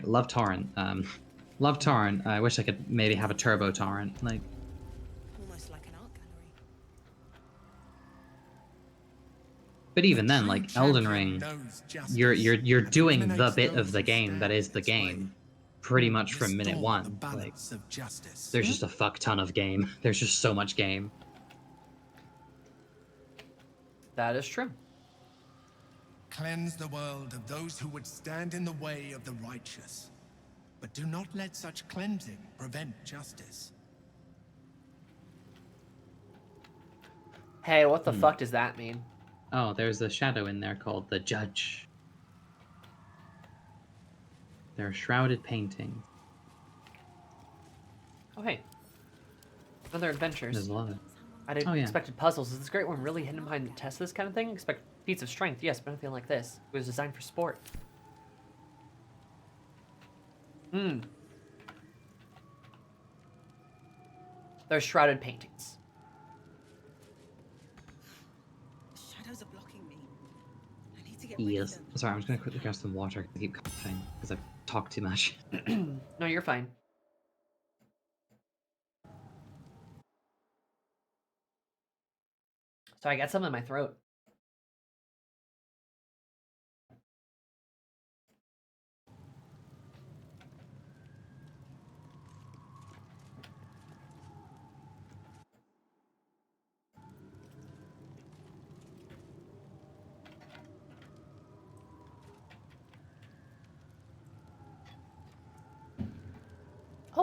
Love Torrent. Love Torrent. I wish I could maybe have a Turbo Torrent. Like, Almost like an art gallery. but even then, like, Elden Ring, you're doing the bit of the game that is the game, pretty much from minute one. Like, there's just a fuck ton of game. There's just so much game. That is true. Cleanse the world of those who would stand in the way of the righteous. But do not let such cleansing prevent justice. Hey, what the fuck does that mean? Oh, there's a shadow in there called the Judge. There are shrouded paintings. Oh, hey. Other adventures. There's a lot of... I'd Oh, yeah. expected puzzles. Is this great one really hidden behind the test this kind of thing? Expect feats of strength, yes, but nothing like this. It was designed for sport. There's shrouded paintings. Shadows are blocking me. I need to get rid of Yes. them. Sorry, I'm just gonna quickly grab some water. I keep coughing because I've talked too much. No, you're fine. So I got something in my throat.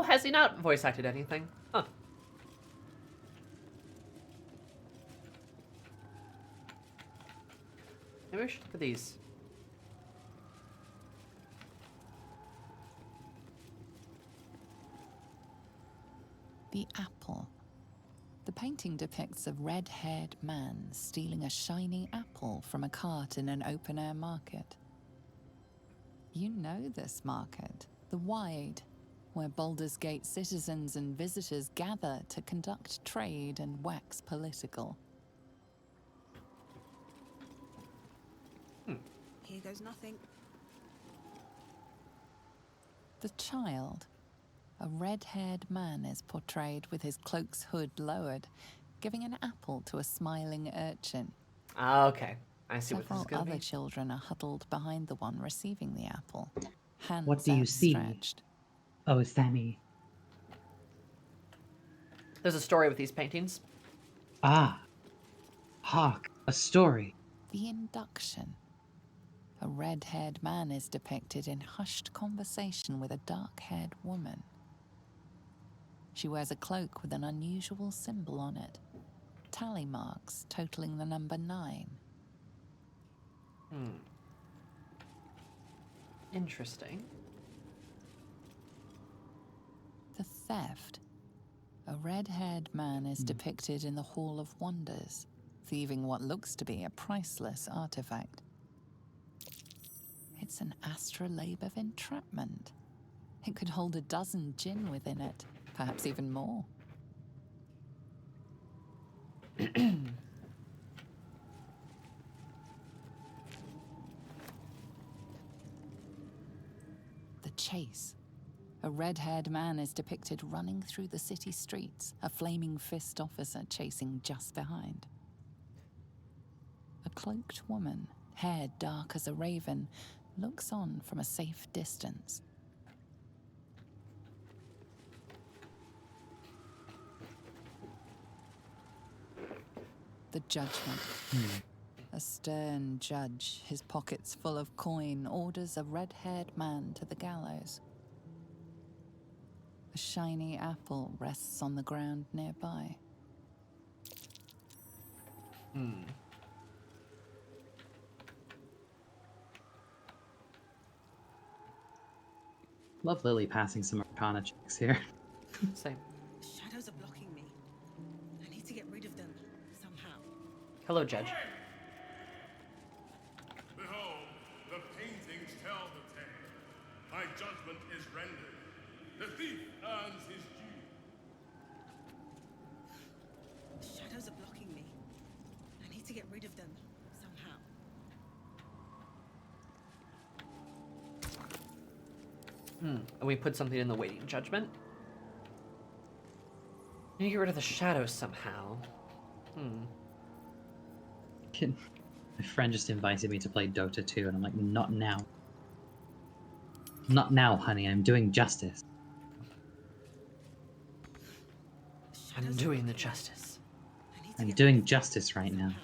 Oh, has he not voice acted anything? Huh. Maybe we should look at these. The apple. The painting depicts a red-haired man stealing a shiny apple from a cart in an open-air market. You know this market, the Wide, where Baldur's Gate citizens and visitors gather to conduct trade and wax political. Here goes nothing. The child. A red-haired man is portrayed with his cloak's hood lowered, giving an apple to a smiling urchin. Ah, okay. I see what this Several is gonna other be. children are huddled behind the one receiving the apple, hands What do you see? outstretched. Oh, Sammy. There's a story with these paintings. Ah. Hark, a story. The induction. A red-haired man is depicted in hushed conversation with a dark-haired woman. She wears a cloak with an unusual symbol on it. Tally marks totaling the number 9. Interesting. The theft. A red-haired man is depicted in the Hall of Wonders, thieving what looks to be a priceless artifact. It's an astrolabe of entrapment. It could hold a dozen djinn within it, perhaps even more. The chase. A red-haired man is depicted running through the city streets, a flaming fist officer chasing just behind. A cloaked woman, hair dark as a raven, looks on from a safe distance. The judgment. A stern judge, his pockets full of coin, orders a red-haired man to the gallows. A shiny apple rests on the ground nearby. Love Lily passing some Arcana checks here. Same. Shadows are blocking me. I need to get rid of them somehow. Hello, Judge. Behold, the paintings tell the tale. My judgment is rendered. The thief earns his due. Shadows are blocking me. I need to get rid of them somehow. And we put something in the waiting judgment. You get rid of the shadows somehow. My friend just invited me to play Dota 2, and I'm like, not now. Not now, honey. I'm doing justice. I'm doing the justice. I'm doing justice right now.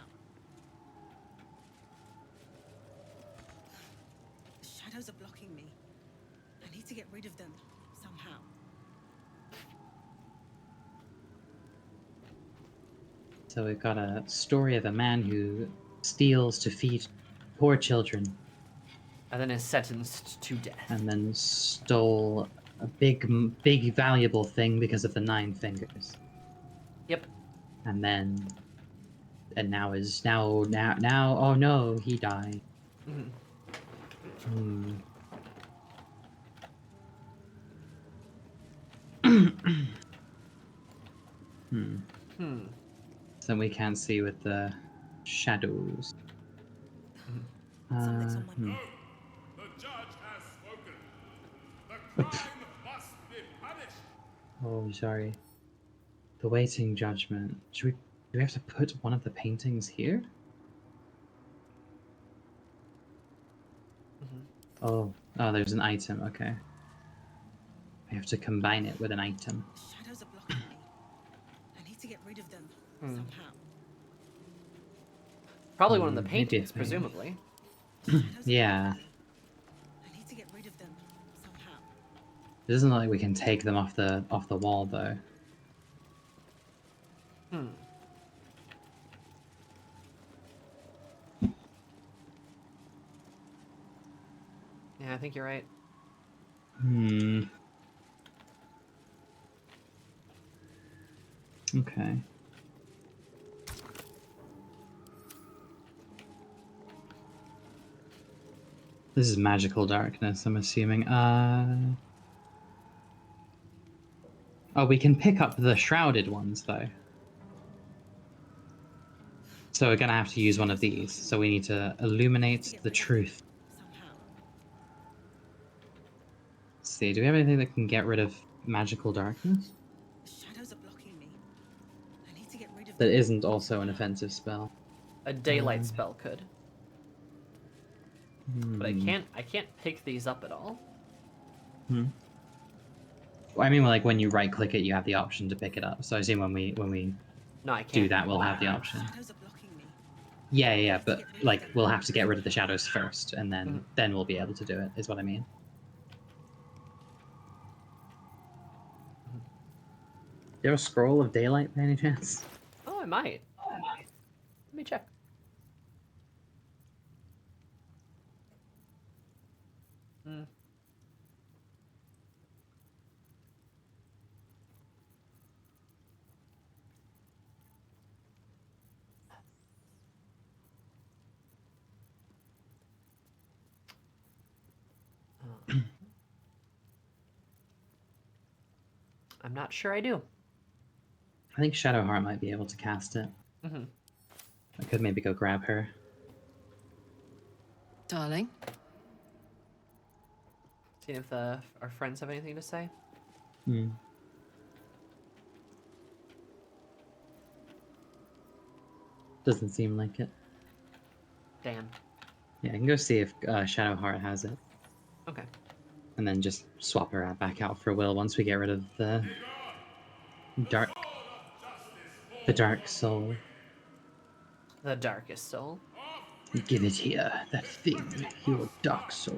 Shadows are blocking me. I need to get rid of them somehow. So we've got a story of a man who steals to feed poor children, And then is sentenced to death. and then stole a big valuable thing because of the 9 fingers. Yep. And then, and now oh no, he died. So we can't see with the shadows. Something's on my mind. The judge has spoken. The crime must be punished. Oh, sorry. The waiting judgment. Do we have to put one of the paintings here? Oh, there's an item. Okay. We have to combine it with an item. Shadows are blocking me. I need to get rid of them somehow. Probably one of the Maybe a paintings, thing. presumably. Yeah. I need to get rid of them somehow. It doesn't look like we can take them off the wall though. Hmm. Yeah, I think you're right. Hmm. Okay. This is magical darkness, I'm assuming. Oh, we can pick up the shrouded ones, though. So we're gonna have to use one of these. So we need to illuminate the truth. Somehow. Let's see, do we have anything that can get rid of magical darkness? The shadows are blocking me. I need to get rid of That them. isn't also an offensive spell. A daylight spell could. But I Hmm. can't pick these up at all. Hmm. Well, I mean, like when you right click it, you have the option to pick it up. So I assume when we No, I can't. do that, we'll have the option. Shadows are blocking me. Yeah, but like we'll have to get rid of the shadows first, and Mhm. then we'll be able to do it. Is what I mean. Do you have a scroll of daylight by any chance? Oh, I might. Let me check. Hmm. I'm not sure I do. I think Shadowheart might be able to cast it. Mm-hmm. I could maybe go grab her. Darling, Seeing if our friends have anything to say. Hmm. Doesn't seem like it. Damn. Yeah, I can go see if Shadowheart has it, Okay. and then just swap her out back out for Wyll once we get rid of the dark soul. The darkest soul. Give it here, that thing, your dark soul.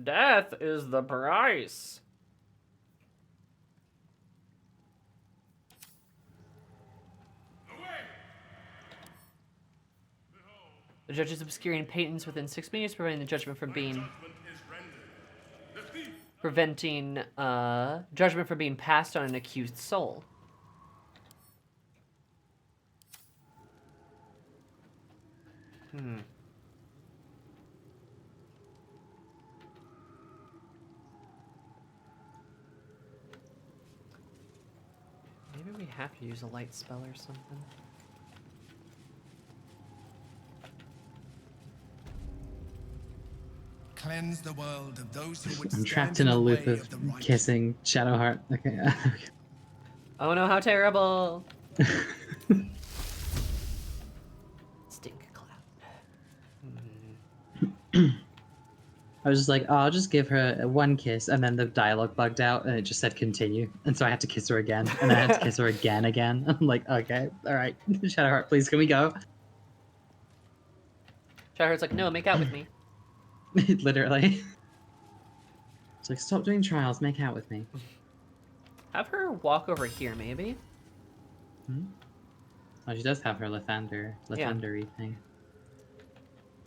Death is the price. The judge's obscuring patents within 6 minutes, preventing the judgment from being judgment from being passed on an accused soul. Hmm. Maybe we have to use a light spell or something. Cleanse the world of those who would I'm stand trapped in a the loop way of the righteous. kissing Shadowheart. Okay. Oh no, how terrible! Stink cloud. I was just like, oh, I'll just give her one kiss, and then the dialogue bugged out, and it just said continue, and so I had to kiss her again, and then I had to kiss her again. I'm like, okay, all right, Shadowheart, please, can we go? Shadowheart's like, no, make out with me. Literally. It's like, stop doing trials, make out with me. Have her walk over here, maybe? Hmm? Oh, she does have her Lathandery thing.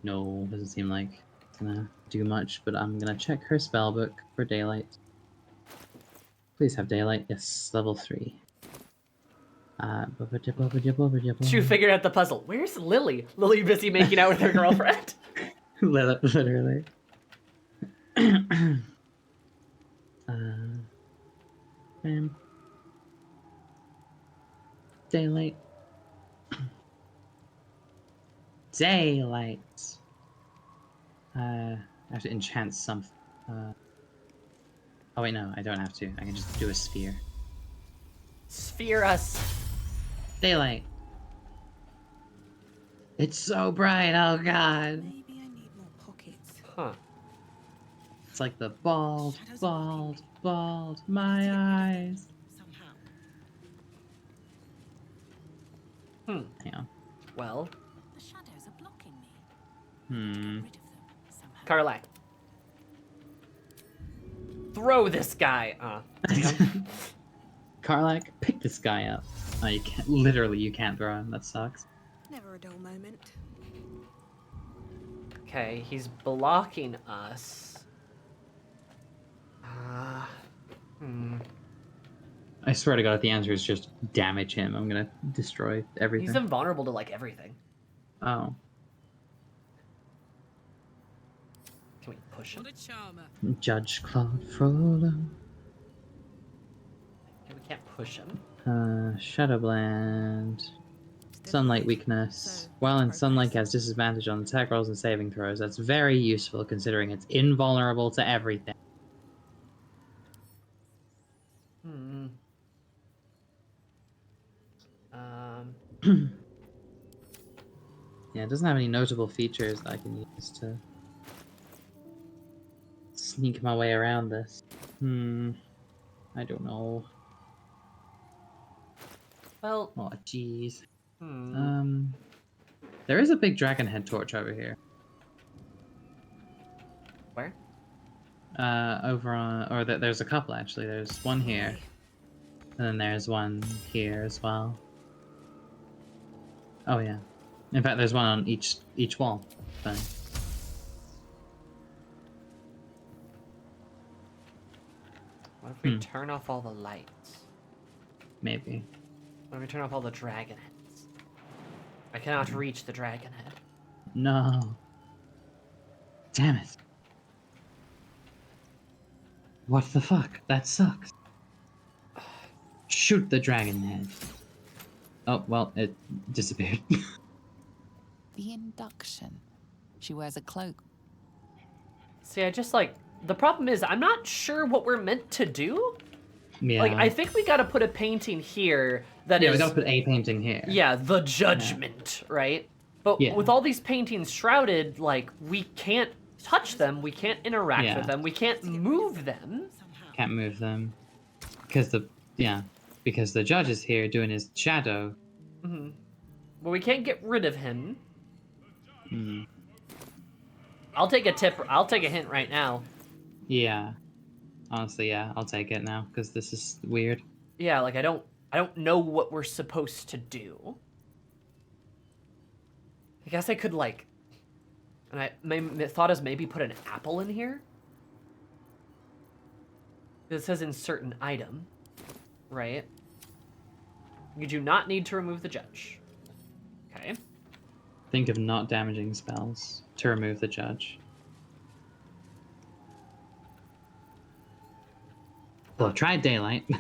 No, doesn't seem like it's gonna do much, but I'm gonna check her spellbook for daylight. Please have daylight. Yes, level 3. She figured out the puzzle. Where's Lily? Lily busy making out with her girlfriend. Literally. Daylight. Daylight. I have to enchant some. Oh wait, no, I don't have to. I can just do a sphere. Sphere us. Daylight. It's so bright. Oh god. Maybe I need more pockets. Huh. It's like the bald, my eyes. Somehow. Hang on. Well, The shadows are blocking me. Hmm. Get rid of them somehow. Carlac. throw this guy. Karlach, pick this guy up. Oh, you can't. Literally, you can't throw him. That sucks. Never a dull moment. Okay, he's blocking us. I swear to God, if the answer is just damage him, I'm gonna destroy everything. He's invulnerable to like everything. Oh. Can we push him? What a charmer. Judge Claude Frollo. Okay, we can't push him. Shadowblend. Sunlight weakness. While in sunlight, has disadvantage on attack rolls and saving throws. That's very useful considering it's invulnerable to everything. Yeah, it doesn't have any notable features that I can use to sneak my way around this. I don't know. Well, Oh, jeez. There is a big dragon head torch over here. where? Over on, or there's a couple actually. There's one here, and then there's one here as well. Oh yeah. In fact, there's one on each wall. But... What if we turn off all the lights? Maybe. What if we turn off all the dragon heads? I cannot reach the dragon head. No. Damn it. What the fuck? That sucks. Shoot the dragon head. Oh, well, it disappeared. The induction. She wears a cloak. See, I just like... The problem is, I'm not sure what we're meant to do. Yeah. Like, I think we gotta put a painting here that is... Yeah, we gotta put a painting here. Yeah, the judgment, right? But with all these paintings shrouded, like, we can't touch them, we can't interact with them, we can't move them. Can't move them. Because the judge is here doing his shadow. Well, we can't get rid of him. Hmm. I'll take a hint right now. Yeah. Honestly, yeah, I'll take it now, because this is weird. Yeah, like, I don't know what we're supposed to do. I guess I could, like... And my thought is maybe put an apple in here? It says insert an item, right? You do not need to remove the judge. Okay. Think of not damaging spells to remove the judge. Well, try daylight. I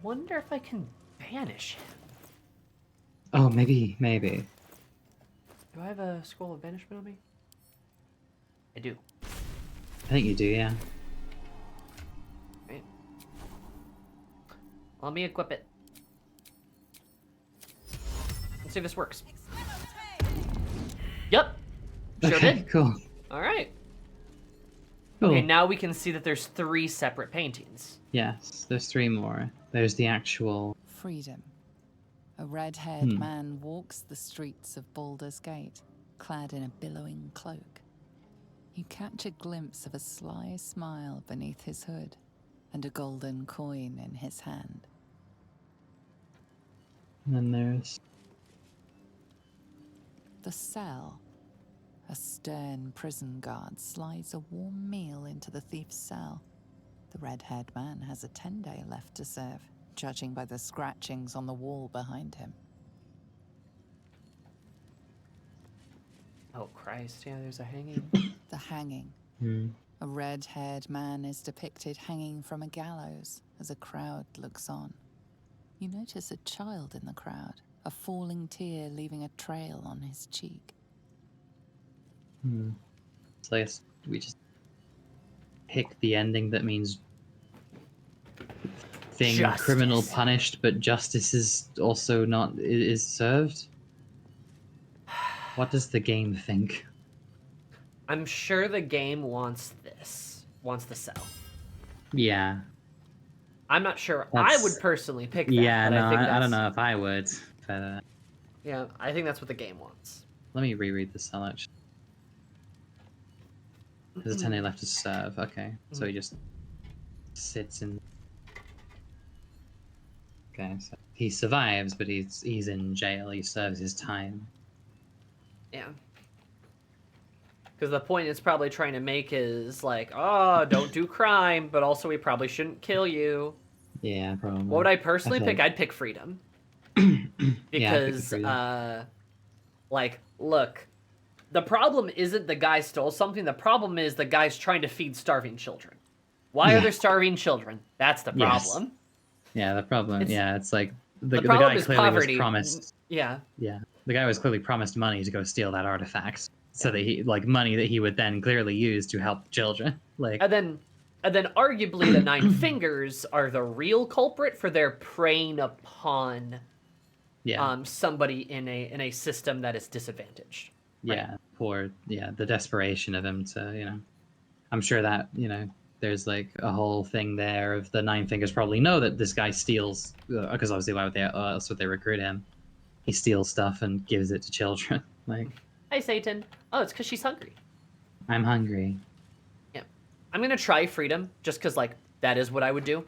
wonder if I can banish him. Oh, maybe. Do I have a scroll of banishment on me? I do. I think you do, yeah. Right. Let me equip it. Let's see if this works. Yep. Sure Okay, did. cool. All right. Cool. Okay, now we can see that there's 3 separate paintings. Yes, there's 3 more. There's the actual... Freedom. A red-haired man walks the streets of Baldur's Gate, clad in a billowing cloak. You catch a glimpse of a sly smile beneath his hood, and a golden coin in his hand. And then there's... The cell. A stern prison guard slides a warm meal into the thief's cell. The red-haired man has a 10-day left to serve, judging by the scratchings on the wall behind him. Oh, Christ. Yeah, there's a hanging. The hanging. A red-haired man is depicted hanging from a gallows as a crowd looks on. You notice a child in the crowd, a falling tear leaving a trail on his cheek. So I guess we just pick the ending that means criminal punished, but justice is also not is served. What does the game think? I'm sure the game wants this. Wants the cell. Yeah. I'm not sure. I would personally pick that. Yeah, but no, I I don't know if I would. But, yeah, I think that's what the game wants. let me reread the cell actually. There's a 10 day left to serve. Okay, so he just sits in. Okay, so he survives, but he's in jail. He serves his time. Yeah. Because the point it's probably trying to make is like, oh, don't do crime, but also we probably shouldn't kill you. Yeah, probably. What would I personally feel pick? like- I'd pick freedom. Yeah, I'd pick the Because, freedom. like, look, the problem isn't the guy stole something. The problem is the guy's trying to feed starving children. Why are Yeah. there starving children? That's the Yes. problem. Yeah, the problem. It's like the problem guy is clearly poverty. was promised. Yeah. Yeah, the guy was clearly promised money to go steal that artifact, so that he money that he would then clearly use to help children. Like, And then arguably the Nine Fingers are the real culprit for their preying upon yeah, somebody in a system that is disadvantaged. yeah, the desperation of him to, I'm sure that, there's like a whole thing there of the Nine Fingers probably know that this guy steals, because obviously why would they else would they recruit him? He steals stuff and gives it to children. Like, Hey, Satan. Oh, it's because she's hungry. I'm hungry. Yeah. I'm going to try freedom just because, like, that is what I would do.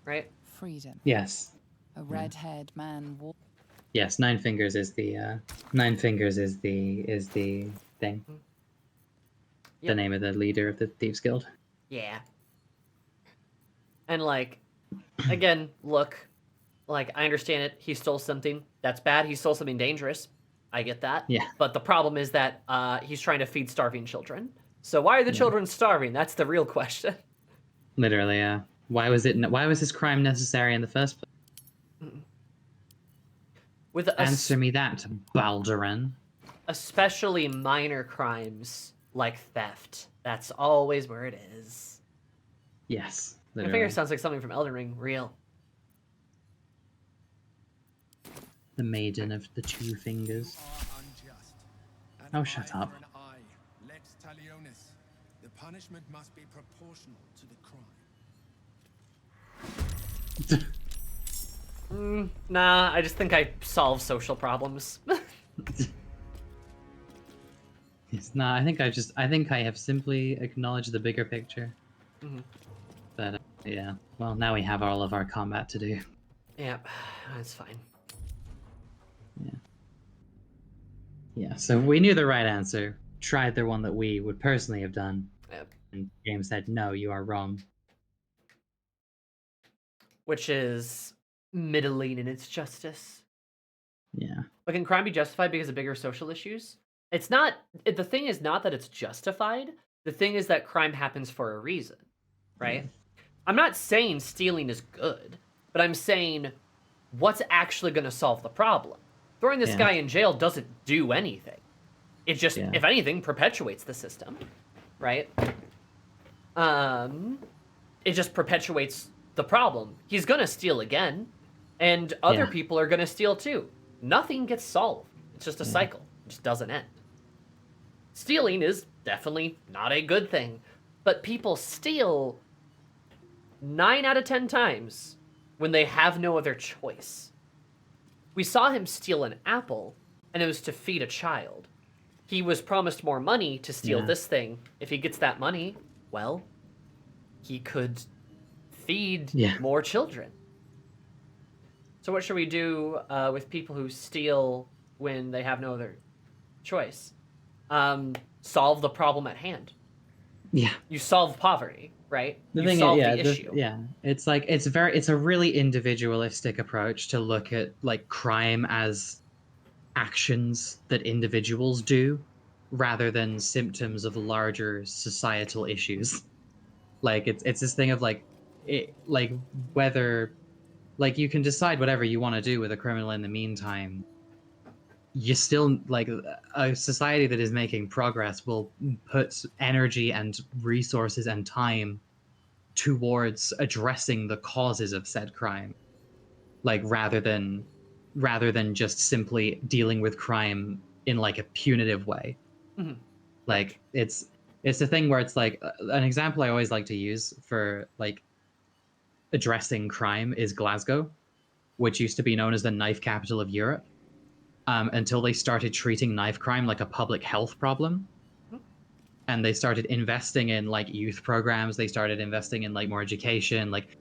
Right? Freedom. Yes. A red-haired man Yes, Nine Fingers is the thing. The Yep. name of the leader of the Thieves Guild. Yeah. And, like, again, look, like, I understand it. He stole something. That's bad. He stole something dangerous. I get that. Yeah. But the problem is that he's trying to feed starving children. So why are the children starving? That's the real question. Literally, yeah. Why was his crime necessary in the first place? With Answer me that, Baldurin. especially minor crimes like theft. That's always where it is. Yes. My Literally. finger sounds like something from Elden Ring. Real. The Maiden of the Two Fingers. Are unjust. An Oh, shut eye up. for an eye. Lex talionis. The punishment must be proportional to the crime. Nah, I just think I solve social problems. It's not. I think I have simply acknowledged the bigger picture. Mhm. But yeah. Well, now we have all of our combat to do. Yeah, that's fine. Yeah. So we knew the right answer. Tried the one that we would personally have done. Yep. And James said, "No, you are wrong." Which is middling in its justice. Yeah. But can crime be justified because of bigger social issues? It's not. The thing is not that it's justified. The thing is that crime happens for a reason, right? I'm not saying stealing is good, but I'm saying what's actually going to solve the problem. Throwing this Yeah. guy in jail doesn't do anything. It just, Yeah. if anything, perpetuates the system, right? It just perpetuates the problem. He's going to steal again, and other Yeah. people are going to steal too. Nothing gets solved. It's just a cycle. It just doesn't end. Stealing is definitely not a good thing, but people steal 9 out of 10 times when they have no other choice. We saw him steal an apple, and it was to feed a child. He was promised more money to steal Yeah. this thing. If he gets that money, well, he could feed Yeah. more children. So what should we do with people who steal when they have no other choice? Solve the problem at hand. Yeah. You solve poverty, right? The you thing solve is, yeah, the issue. it's like it's a really individualistic approach to look at like crime as actions that individuals do rather than symptoms of larger societal issues. Like it's this thing of whether you can decide whatever you want to do with a criminal in the meantime. You still a society that is making progress will put energy and resources and time towards addressing the causes of said crime, rather than just simply dealing with crime in like a punitive way. Mhm. Like it's a thing where it's like an example I always like to use for like addressing crime is Glasgow, which used to be known as the knife capital of Europe, until they started treating knife crime like a public health problem. and they started investing in like youth programs. They started investing in like more education, like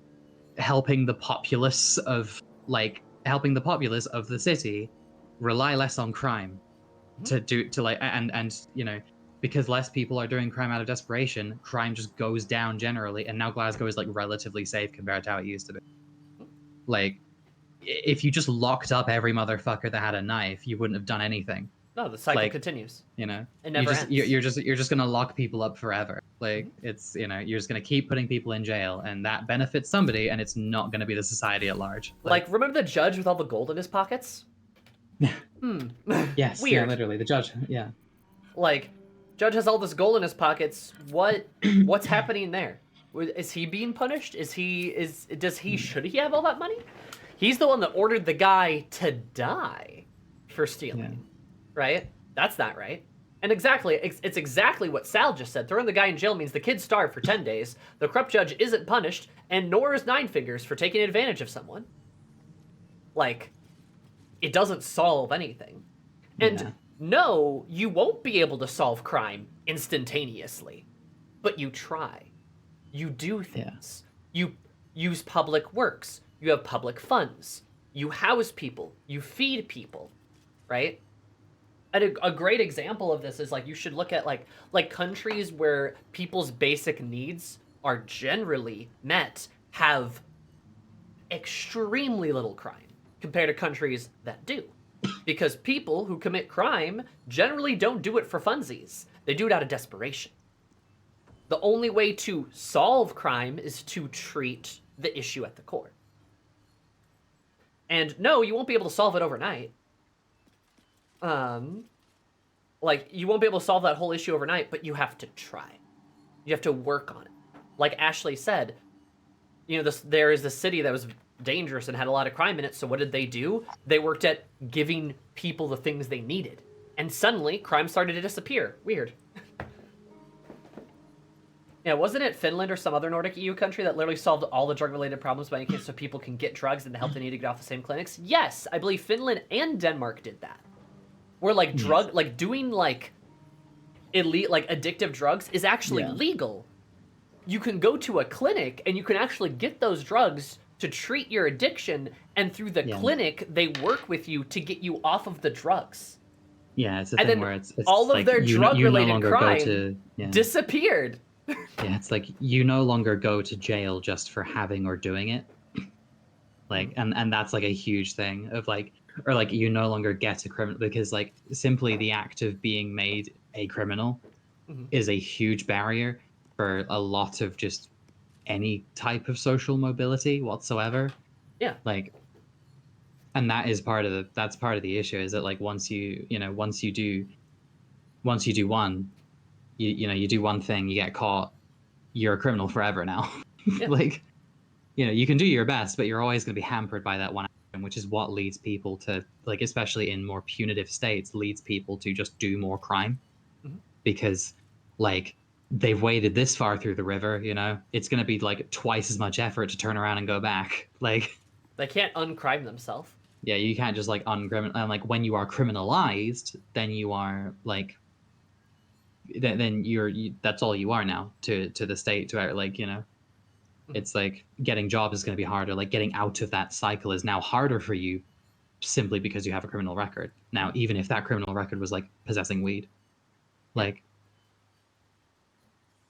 helping the populace of the city rely less on crime and you know, because less people are doing crime out of desperation, crime just goes down generally, and now Glasgow is like relatively safe compared to how it used to be. Like, if you just locked up every motherfucker that had a knife, you wouldn't have done anything. No, the cycle Like, continues. you know, It never ends. you're just gonna lock people up forever. Like, it's, you know, you're just gonna keep putting people in jail, and that benefits somebody, and it's not gonna be the society at large. Like, remember the judge with all the gold in his pockets? Yes, Weird. yeah, literally the judge. Yeah, Like, judge has all this gold in his pockets. What's happening there? Is he being punished? Should he have all that money? He's the one that ordered the guy to die for stealing, right? That's not right. And exactly, it's exactly what Sal just said. Throwing the guy in jail means the kid starved for 10 days, the corrupt judge isn't punished, and nor is Nine Fingers for taking advantage of someone. Like, it doesn't solve anything. And no, you won't be able to solve crime instantaneously, but you try. You do things. You use public works. You have public funds. You house people. You feed people, right? And a great example of this is, like, you should look at like countries where people's basic needs are generally met have extremely little crime compared to countries that do. Because people who commit crime generally don't do it for funsies. They do it out of desperation. The only way to solve crime is to treat the issue at the core. And no, you won't be able to solve it overnight. Like, you won't be able to solve that whole issue overnight, but you have to try. You have to work on it. Like Ashley said, you know, there is this city that was dangerous and had a lot of crime in it, so what did they do? They worked at giving people the things they needed. And suddenly, crime started to disappear. Weird. Yeah, wasn't it Finland or some other Nordic EU country that literally solved all the drug-related problems by making it so people can get drugs and the help they need to get off the same clinics? Yes, I believe Finland and Denmark did that. Where, like, doing, like, elite, like, addictive drugs is actually legal. You can go to a clinic and you can actually get those drugs to treat your addiction, and through the clinic, they work with you to get you off of the drugs. Yeah, it's a thing where it's all like of their drug-related crime disappeared. Yeah, it's like you no longer go to jail just for having or doing it. Like, and that's like a huge thing of like, or like you no longer get a criminal because like simply the act of being made a criminal is a huge barrier for a lot of just any type of social mobility whatsoever. Yeah. Like, and that is part of the issue is that like once you do one, you do one thing, you get caught, you're a criminal forever now. Like, you can do your best, but you're always going to be hampered by that one action, which is what leads people to, like, especially in more punitive states, leads people to just do more crime. Because, like, they've waded this far through the river, it's going to be, like, twice as much effort to turn around and go back. Like, they can't uncrime themselves. Yeah, you can't just, like, uncriminal. And, like, when you are criminalized, then you are, like, then that's all you are now to the state, to, like, it's like getting jobs is going to be harder. Like getting out of that cycle is now harder for you simply because you have a criminal record. Now, even if that criminal record was like possessing weed, like,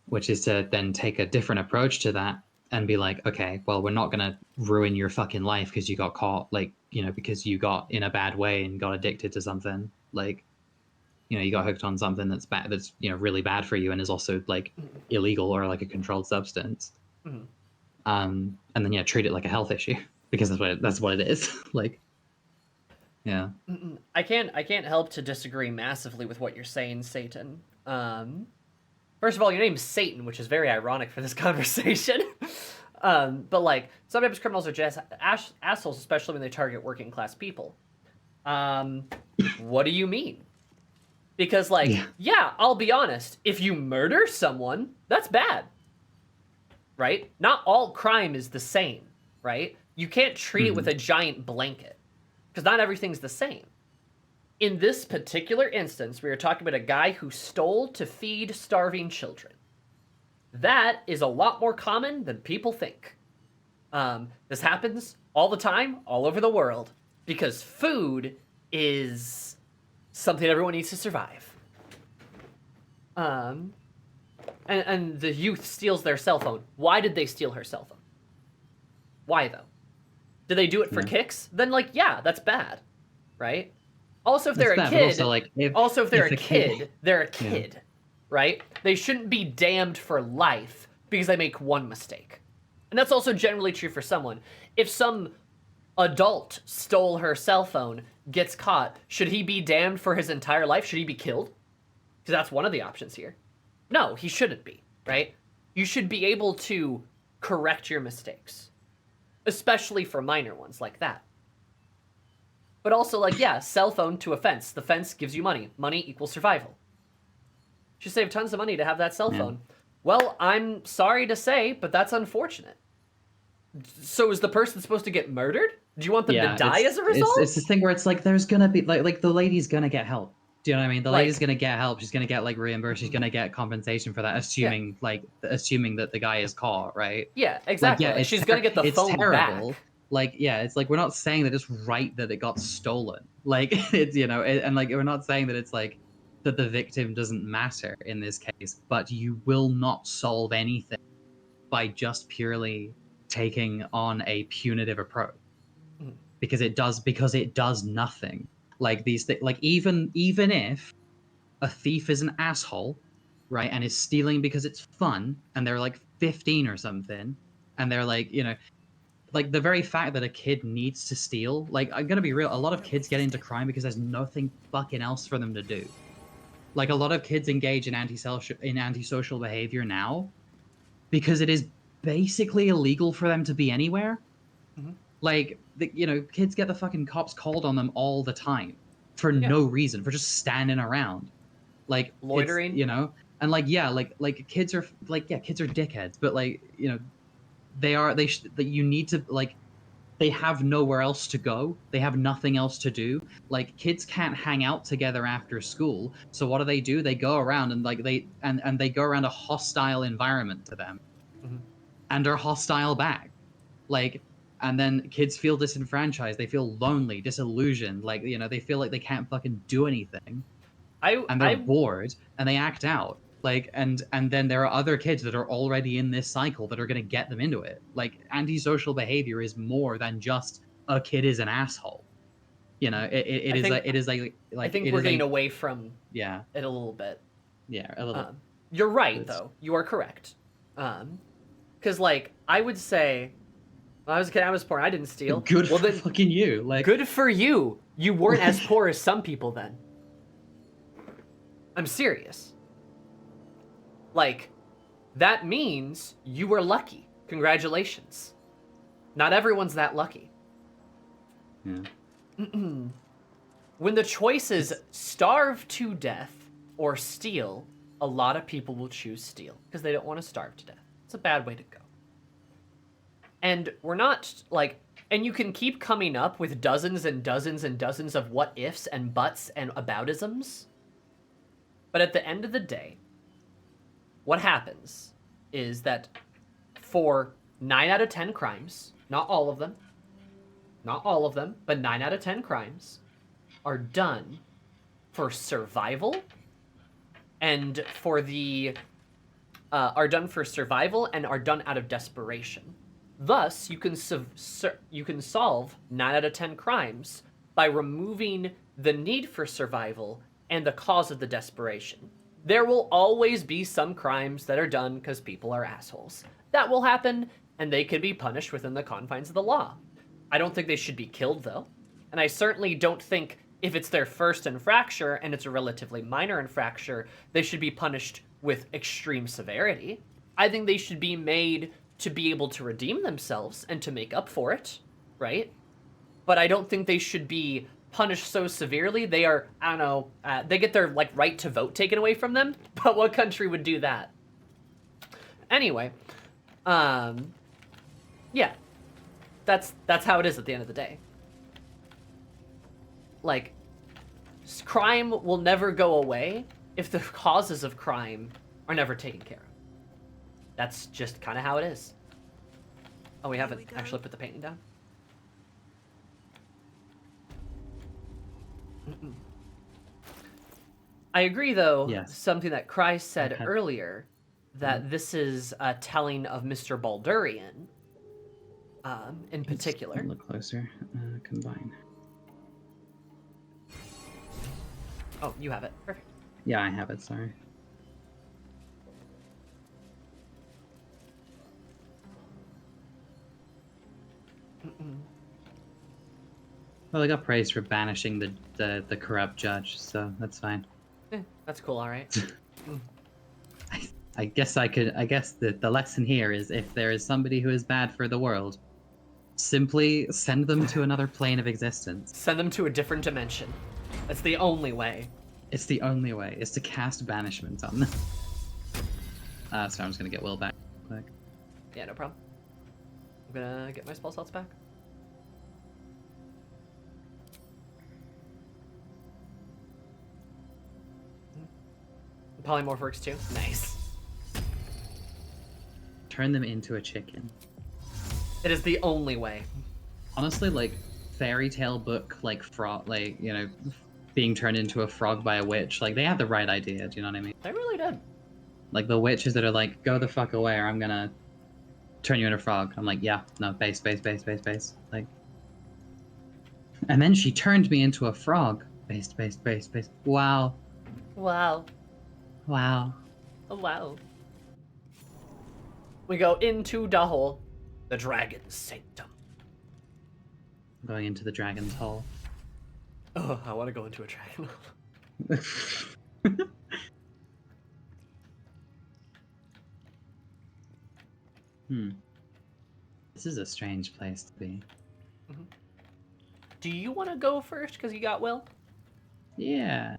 which is to then take a different approach to that and be like, okay, well, we're not going to ruin your fucking life because you got caught, like, because you got in a bad way and got addicted to something, like, you got hooked on something that's bad, that's, really bad for you and is also like illegal or like a controlled substance. And then treat it like a health issue because that's what it is. Like, yeah. I can't help to disagree massively with what you're saying, Satan. First of all, your name's Satan, which is very ironic for this conversation. But like, sometimes criminals are just assholes, especially when they target working class people. What do you mean? Because like, yeah, I'll be honest. If you murder someone, that's bad. Right? Not all crime is the same, right? You can't treat it with a giant blanket because not everything's the same. In this particular instance, we are talking about a guy who stole to feed starving children. That is a lot more common than people think. This happens all the time, all over the world, because food is something everyone needs to survive. And the youth steals their cell phone. Why did they steal her cell phone? Why, though? Did they do it for kicks? Then, like, yeah, that's bad, right? Also, if they're a kid, if they're a kid, they're a kid, right? They shouldn't be damned for life because they make one mistake. And that's also generally true for someone. If some adult stole her cell phone, gets caught, should he be damned for his entire life? Should he be killed? Because that's one of the options here. No, he shouldn't be, right? You should be able to correct your mistakes, especially for minor ones like that. But also, like, yeah, cell phone to a fence. The fence gives you money. Money equals survival. You save tons of money to have that cell phone. Well, I'm sorry to say, but that's unfortunate. So is the person supposed to get murdered? Do you want them to die as a result? It's this thing where it's like there's gonna be like the lady's gonna get help. Do you know what I mean? The lady's gonna get help. She's gonna get like reimbursed. She's gonna get compensation for that, assuming that the guy is caught, right? Yeah, exactly. Like, she's gonna get the phone terrible. back. Like, yeah, it's like we're not saying that it's right that it got stolen. Like, it's and like we're not saying that it's like that the victim doesn't matter in this case, but you will not solve anything by just purely taking on a punitive approach because it does nothing. Like like even if a thief is an asshole, right, and is stealing because it's fun, and they're like 15 or something, and they're like, like the very fact that a kid needs to steal, like I'm gonna be real, a lot of kids get into crime because there's nothing fucking else for them to do. Like a lot of kids engage in antisocial behavior now because it is basically illegal for them to be anywhere. Like, kids get the fucking cops called on them all the time for no reason, for just standing around. Like, loitering. And like, like kids are kids are dickheads, but like, you need to, like, they have nowhere else to go. They have nothing else to do. Like, kids can't hang out together after school. So what do? They go around and like they go around a hostile environment to them. And are hostile back. Like, and then kids feel disenfranchised. They feel lonely, disillusioned. Like, they feel like they can't fucking do anything. And they're bored and they act out. Like, and then there are other kids that are already in this cycle that are going to get them into it. Like, antisocial behavior is more than just a kid is an asshole. It is like I think we're getting away from it a little bit. Yeah, a little. You're right, though. You are correct. Because, like, I would say, when I was a kid, I was poor. I didn't steal. Good for fucking you. Like, good for you. You weren't as poor as some people then. I'm serious. Like, that means you were lucky. Congratulations. Not everyone's that lucky. Yeah. When the choice is starve to death or steal, a lot of people will choose steal because they don't want to starve to death. It's a bad way to go. And we're not, like, and you can keep coming up with dozens and dozens and dozens of what ifs and buts and aboutisms. But at the end of the day, what happens is that for 9 out of 10 crimes, not all of them, but 9 out of 10 crimes are done for survival and are done out of desperation. Thus, you can solve 9 out of 10 crimes by removing the need for survival and the cause of the desperation. There will always be some crimes that are done because people are assholes. That will happen, and they can be punished within the confines of the law. I don't think they should be killed, though. And I certainly don't think if it's their first infraction and it's a relatively minor infraction, they should be punished with extreme severity. I think they should be made to be able to redeem themselves and to make up for it, right? But I don't think they should be punished so severely. They are, I don't know, they get their, like, right to vote taken away from them. But what country would do that? Anyway, yeah, that's how it is at the end of the day. Like, crime will never go away if the causes of crime are never taken care of. That's just kind of how it is. Oh, we haven't actually put the painting down? Mm-mm. I agree, though, Yes. something that Christ said Okay. earlier, that this is a telling of Mr. Baldurian, in particular. Let's look closer. Combine. Oh, you have it. Perfect. Yeah, I have it, sorry. Well, I got praised for banishing the corrupt judge, so that's fine. That's cool, alright. I guess the lesson here is if there is somebody who is bad for the world, simply send them to another plane of existence. Send them to a different dimension. That's the only way. It's the only way, is to cast banishment on them. So I'm just gonna get Wyll back real quick. Yeah, no problem. I'm gonna get my spell slots back. Polymorph works too. Nice. Turn them into a chicken. It is the only way. Honestly, like, fairy tale book, like, frog, like, you know, being turned into a frog by a witch, like, they had the right idea, do you know what I mean? They really did. Like, the witches that are like, go the fuck away or I'm gonna turn you into a frog. I'm like, yeah, no, base. Like, and then she turned me into a frog. Base. Wow. Wow. Wow. Oh, wow. We go into the hole. The dragon's sanctum. I'm going into the dragon's hole. Oh, I want to go into a dragon hole. This is a strange place to be. Mm-hmm. Do you want to go first because you got Wyll? Yeah.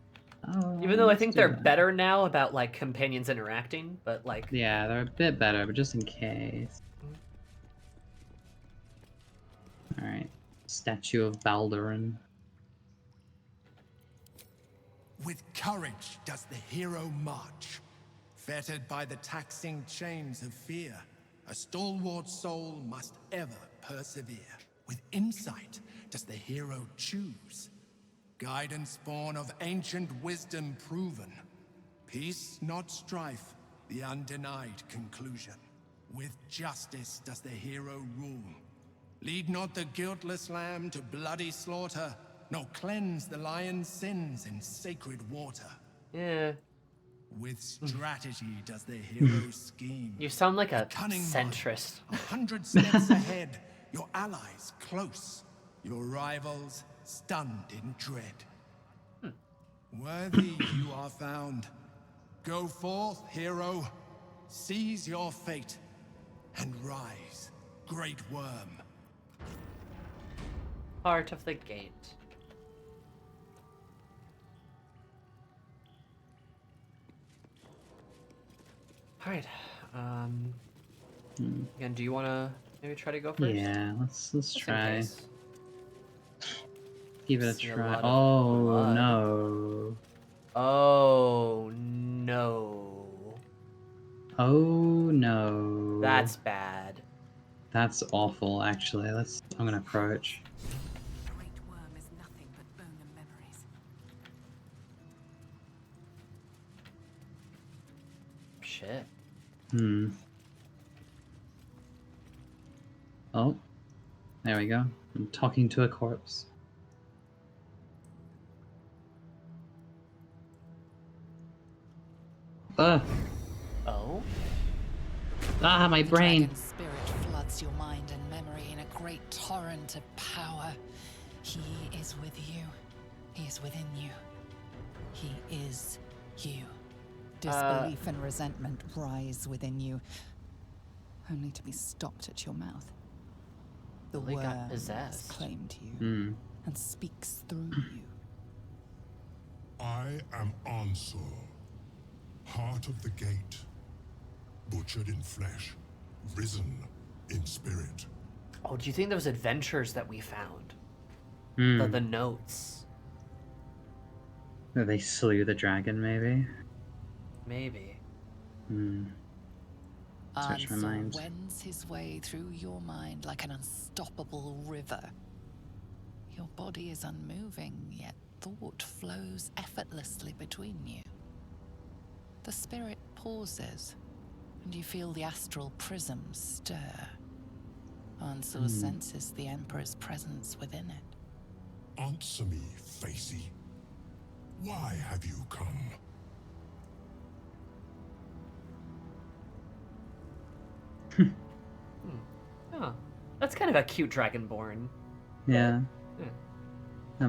Oh, Even though I let's think do they're that. better now about, like, companions interacting, but, like... Yeah, they're a bit better, but just in case. Alright. Statue of Baldur. With courage does the hero march, fettered by the taxing chains of fear. A stalwart soul must ever persevere. With insight does the hero choose, guidance born of ancient wisdom proven. Peace, not strife, the undenied conclusion. With justice does the hero rule. Lead not the guiltless lamb to bloody slaughter, nor cleanse the lion's sins in sacred water. Yeah. With strategy does the hero scheme. You sound like a Cunning centrist. 100 steps ahead, your allies close, your rivals stunned in dread. Worthy you are found. Go forth, hero, seize your fate, and rise, great worm. Heart of the gate. Alright. Again, do you want to maybe try to go first? Yeah, let's Just in try. case. Give it a See a try. lot of Oh blood. no. Oh no. Oh no. That's bad. That's awful, actually. I'm gonna approach. The great worm is nothing but bone and memories. Shit. Oh. There we go. I'm talking to a corpse. Ugh. Oh? Ah, my The brain. dragon's spirit floods your mind and memory in a great torrent of power. He is with you. He is within you. He is you. Disbelief and resentment rise within you, only to be stopped at your mouth. The They got worm has possessed. claimed you and speaks through you. I am Ansor, heart of the gate, butchered in flesh, risen in spirit. Oh, do you think those adventures that we found? The notes. Or they slew the dragon, maybe? Maybe. Search my Answer mind. wends his way through your mind like an unstoppable river. Your body is unmoving, yet thought flows effortlessly between you. The spirit pauses, and you feel the astral prism stir. Ansur senses the Emperor's presence within it. Answer me, Facey. Why have you come? Oh, that's kind of a cute dragonborn. Yeah. Yeah. I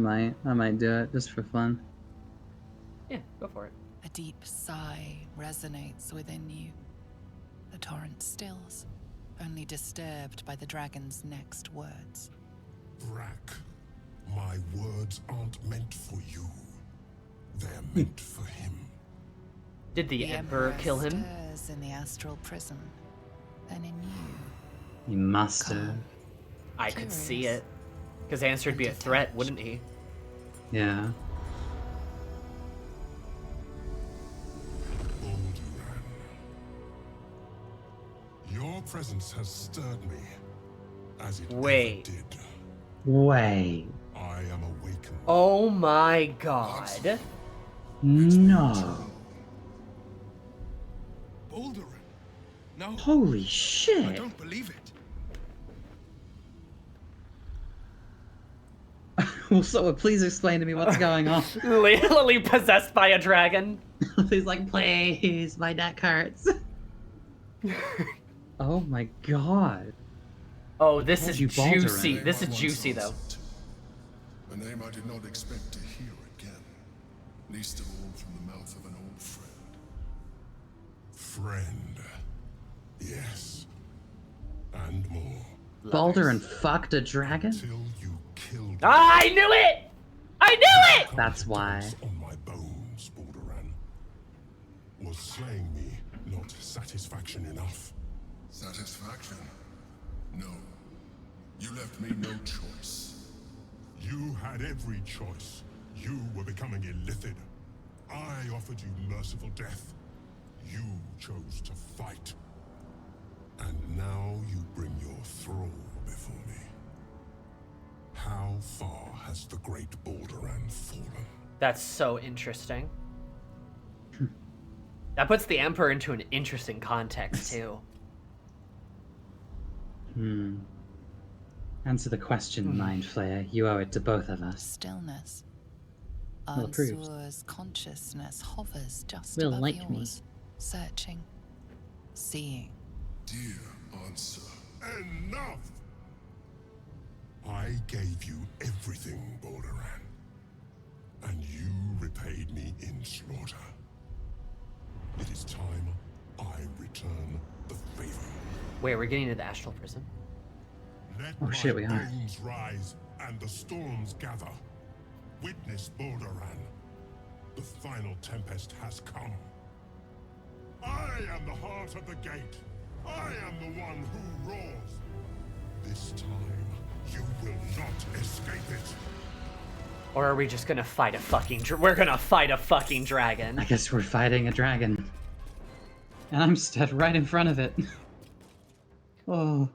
might do it just for fun. Yeah, go for it. A deep sigh resonates within you. The torrent stills, only disturbed by the dragon's next words. Brack, my words aren't meant for you. They're meant for him. Did the Emperor kill him? Stirs in the astral prism, then in you. He must have. I could see it. Because Answer would be a threat, wouldn't he? Yeah. Baldur. Your presence has stirred me, as it Wait. ever did. Wait. I am awakened. Oh my god. No. Baldur. No, Holy I shit. don't believe it. So please explain to me what's going on. Literally possessed by a dragon. He's like, please, my neck hurts. Oh my god. Oh, this is You Baldur, juicy. right? This is juicy, though. A name I did not expect to hear again. Least of all from the mouth of an old friend. Friend. Yes. And more. Baldur and fucked a dragon? Till you killed Ah, I knew it! I knew it! That's why. on my bones, Balduran. Was slaying me not satisfaction enough? Satisfaction? No. You left me no choice. You had every choice. You were becoming illithid. I offered you merciful death. You chose to fight. And now you bring your thrall before me. How far has the great Balduran fallen? That's so interesting. That puts the Emperor into an interesting context, too. Answer the question, Mind Flayer. You owe it to both of us. Stillness. Well approved. Ansur's consciousness hovers just Will above like me. yours, searching, seeing. Dear answer. Enough! I gave you everything, Balduran. And you repaid me in slaughter. It is time I return the favor. Wait, we're getting to the astral prison. Let Oh, shit, we my are. bones rise and the storms gather. Witness, Balduran. The final tempest has come. I am the heart of the gate. I am the one who roars. This time, you will not escape it. Or are we just gonna fight a fucking we're gonna fight a fucking dragon. I guess we're fighting a dragon. And I'm stood right in front of it. Oh.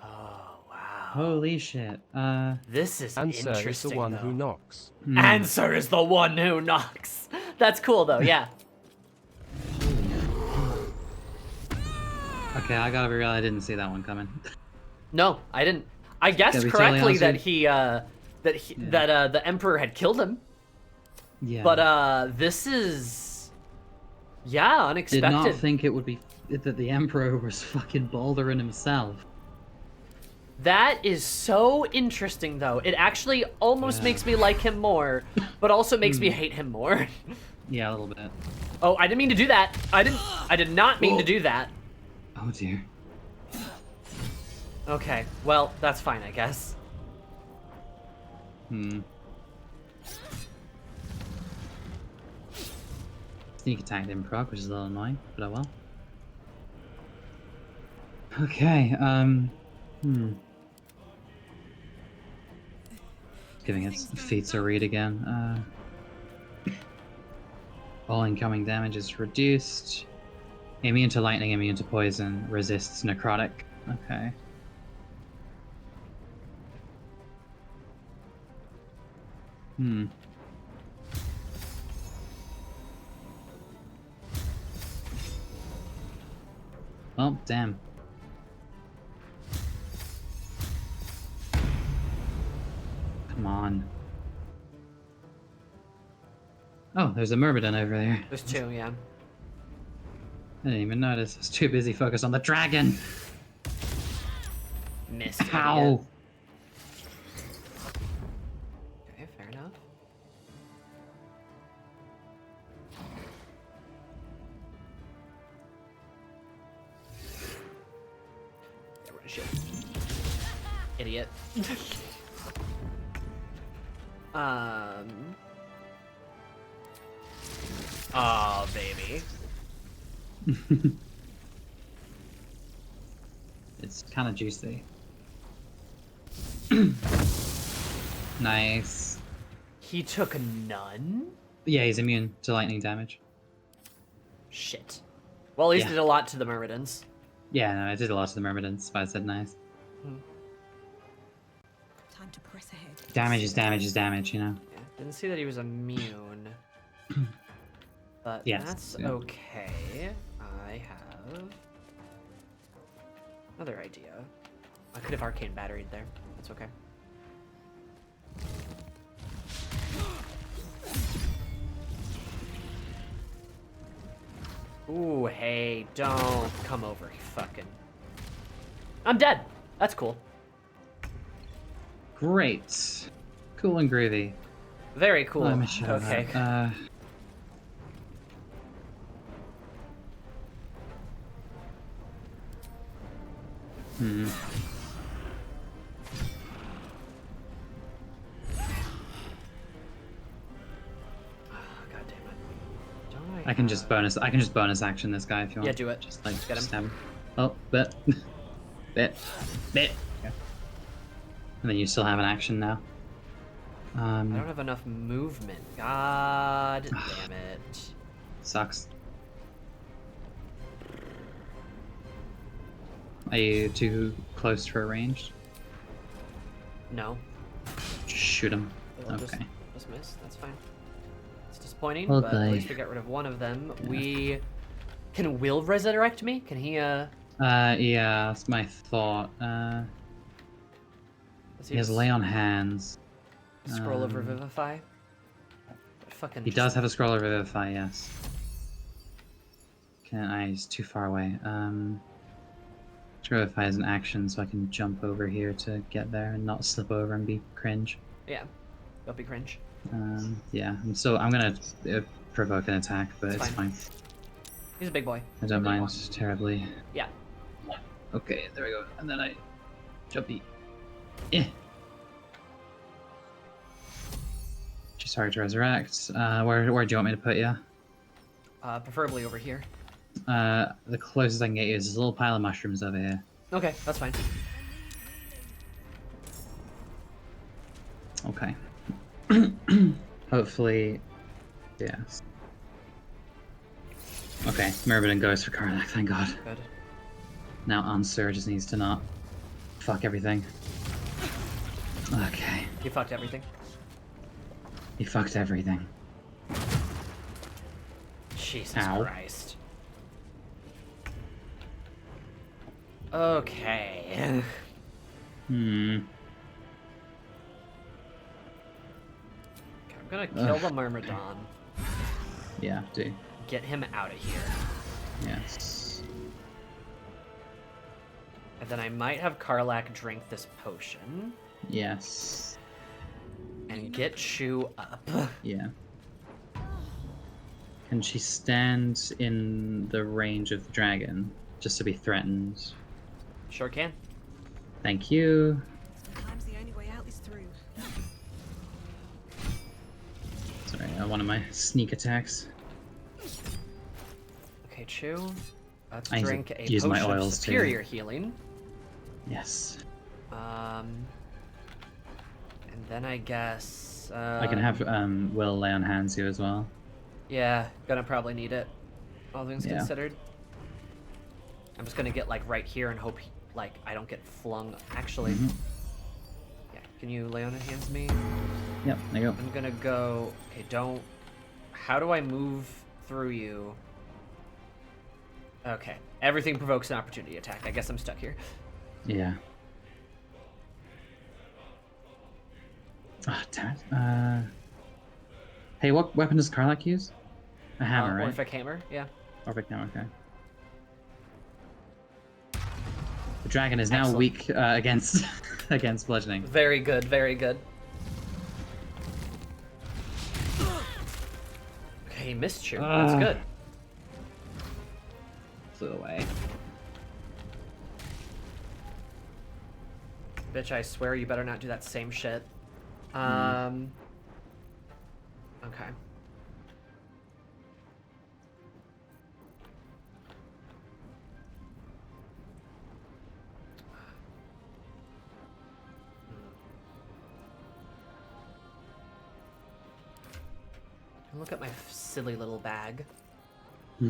Oh, wow. Holy shit. This is Answer interesting, is the one though. who knocks. Answer is the one who knocks. That's cool, though, yeah. Okay, I gotta be real, I didn't see that one coming. No, I didn't. I guessed Gotta be totally correctly honest that with you. that the Emperor had killed him. Yeah. But this is, yeah, Did unexpected. not think it would be that the Emperor was fucking Balduran himself. That is so interesting, though. It actually almost makes me like him more, but also makes me hate him more. Yeah, a little bit. Oh, I didn't mean to do that. I did not mean to do that. Oh dear. Okay, well, that's fine, I guess. Sneak attack didn't proc, which is a little annoying, but oh well. Okay, giving its feats a read again. All incoming damage is reduced. Immune to lightning, immune to poison, resists necrotic. Okay. Hmm. Oh, damn. Come on. Oh, there's a Myrmidon over there. There's two, yeah. I didn't even notice. I was too busy focused on the dragon. Missed. How? Idiot. Okay, fair enough. Get rid of shit. Idiot. Oh, baby. It's kind of juicy. Nice. He took none? Yeah, he's immune to lightning damage. Shit. Well, at least Yeah. did a lot to the Myrmidons. Yeah, no, I did a lot to the Myrmidons, but I said nice. Time to press ahead. Damage is damage is damage, you know? Yeah, didn't see that he was immune. But Yes, that's yeah. okay. I have another idea. I could have arcane batteried there. That's okay. Ooh, hey, don't come over, you fucking. I'm dead. That's cool. Great. Cool and groovy. Very cool. Let me show Okay. that. God damn it. Don't I can just bonus action this guy if you want. Yeah, do it. Just like Get him. stab him. Oh, bit. bit. Okay. And then you still have an action now. I don't have enough movement. God damn it. Sucks. Are you too close for a range? No. Just shoot him. It'll Okay. Just miss. That's fine. It's disappointing, Well, but at least they- we got rid of one of them. Yeah. We can Wyll resurrect me? Can he Yeah, that's my thought. let's He has lay on hands. scroll of revivify? Fucking He does have a scroll of revivify, yes. Can I? He's too far away. Revivify is an action, so I can jump over here to get there and not slip over and be cringe. Yeah. Don't be cringe. Yeah. I'm gonna provoke an attack, but it's fine. He's a big boy. I don't Big mind one. terribly. Yeah. Okay, there we go. And then I jumpy. Eh. Just hard to resurrect. Where do you want me to put you? Preferably over here. The closest I can get you is this little pile of mushrooms over here. Okay, that's fine. Okay. Hopefully, yes. Okay, Myrmidon goes for Karlach, thank God. Good. Now Ansur just needs to not fuck everything. Okay, You fucked everything. he fucked everything. Jesus Ow. Christ. Okay. Hmm. I'm gonna kill the Myrmidon. Yeah, do. Get him out of here. Yes. And then I might have Karlach drink this potion. Yes. And get Shu up. Yeah. Can she stand in the range of the dragon just to be threatened? Sure can. Thank you. Sometimes the only way out is through. Sorry, one of my sneak attacks. Okay, Chu. Let's I need to drink a use my potion of oils too. superior healing. Yes. And And then I guess... I can have Will lay on hands you as well. Yeah, gonna probably need it. All things Yeah. considered. I'm just gonna get like right here and hope like I don't get flung. Actually, yeah. Can you lay on hands me? Yep, there you go. I'm gonna go. Okay, don't. How do I move through you? Okay, everything provokes an opportunity attack. I guess I'm stuck here. Yeah. Ah, damn it. Hey, what weapon does Karlach use? A hammer, right? Orphic hammer, yeah. Orphic hammer, okay. The dragon is now Excellent. weak against against bludgeoning. Very good, very good. Okay, he missed you. That's good. Flew away. Bitch, I swear you better not do that same shit. Okay. Look at my silly little bag. Yeah,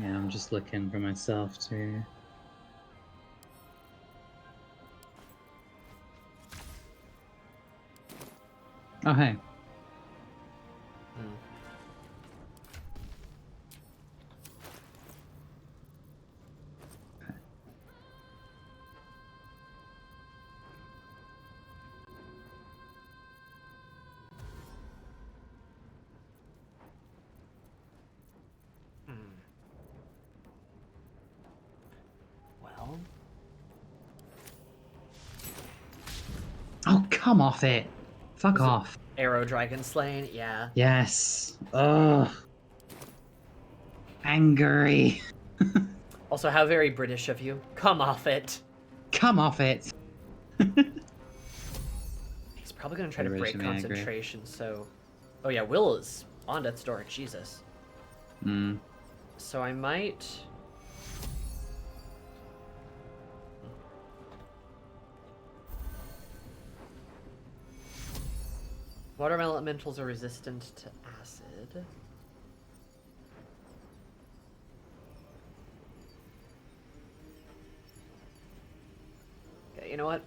I'm just looking for myself too. Oh, hey. Well. Oh, come off it. Fuck off. Arrow dragon slain, yeah. Yes. Ugh. Angry. Also, how very British of you. Come off it. Come off it. He's probably gonna try to Very break British and angry. concentration, so... Oh yeah, Will is on death's door, Jesus. So I might... Water elementals are resistant to acid. Okay, you know what?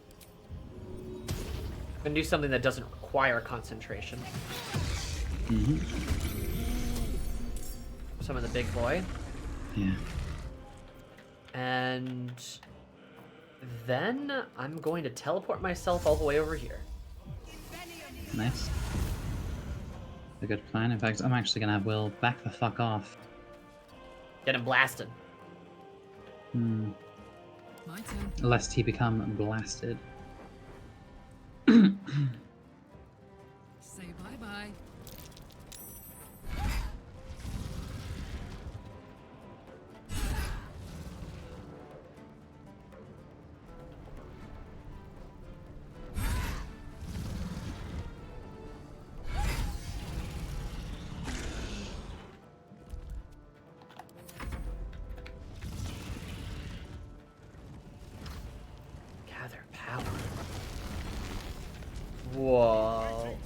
I'm gonna do something that doesn't require concentration. Summon the big boy. Yeah. And then I'm going to teleport myself all the way over here. Nice. A good plan. In fact, I'm actually gonna have Will back the fuck off. Get him blasted. My turn. Lest he become blasted. Say bye-bye. Gather power. Whoa.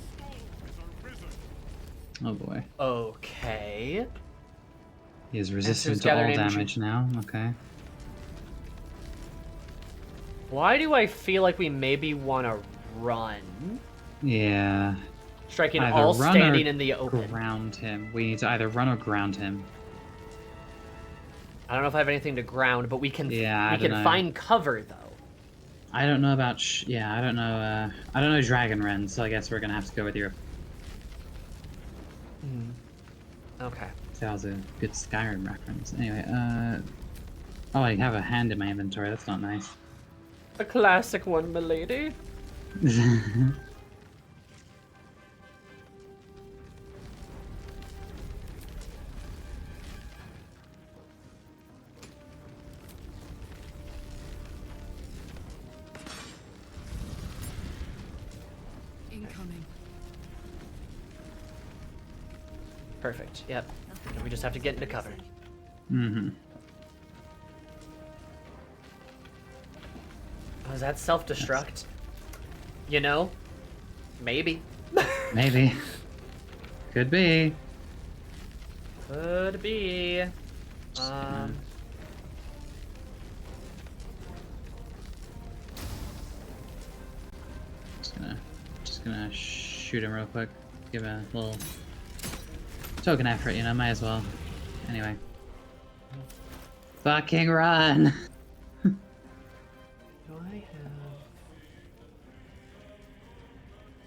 Oh boy. Okay. He is resistant Answers to all gathered energy. damage now. Okay. Why do I feel like we maybe want to run? Yeah. Striking Either all run standing or in the open. Ground him. We need to either run or ground him. I don't know if I have anything to ground, but we can Yeah, I we can don't know. find cover though. I don't know about. Yeah, I don't know. I don't know Dragon Ren, so I guess we're gonna have to go with your. Okay. That was a good Skyrim reference. Anyway, oh, I have a hand in my inventory. That's not nice. A classic one, milady. Incoming. Perfect. Yep. And we just have to get into cover. Mm-hmm. Oh, is that self-destruct? You know? Maybe. Maybe. Could be. Could be. Just gonna shoot him real quick. Give a little token effort, you know, might as well. Anyway. Fucking run! Do I have...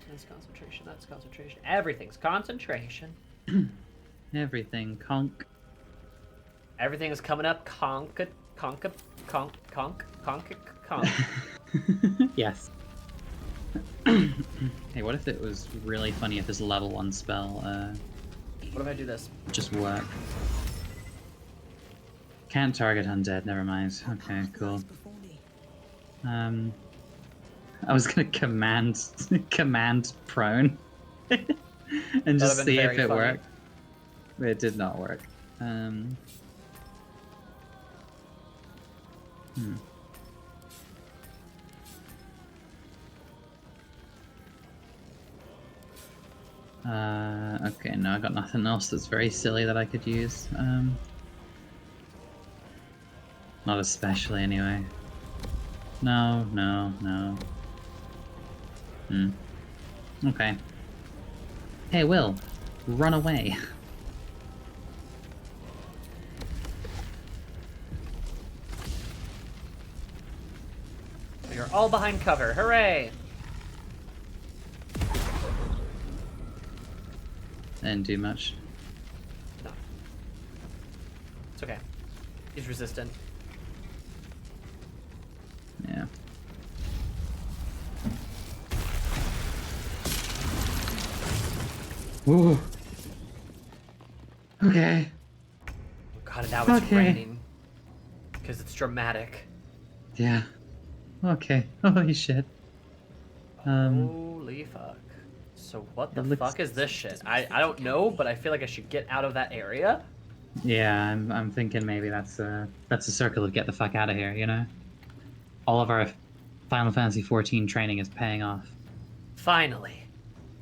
That's concentration, that's concentration. Everything's concentration. Everything, conk. Everything is coming up, conk. Yes. Hey, what if it was really funny if this level 1 spell, What if I do this? just worked? Can't target undead, never mind. Okay, cool. I was gonna command prone and just see if it worked. But it did not work. Okay, no, I got nothing else that's very silly that I could use. Not especially, anyway. No. Okay. Hey, Wyll, run away. You're all behind cover. Hooray! Didn't do much. No. It's okay. He's resistant. Yeah. Ooh. Okay. Oh god, and now it's raining. Because it's dramatic. Yeah. Okay. Holy shit. Holy fuck. So what the fuck is this shit? I don't know, but I feel like I should get out of that area. Yeah, I'm thinking maybe that's a circle of get the fuck out of here, you know? All of our Final Fantasy XIV training is paying off. Finally.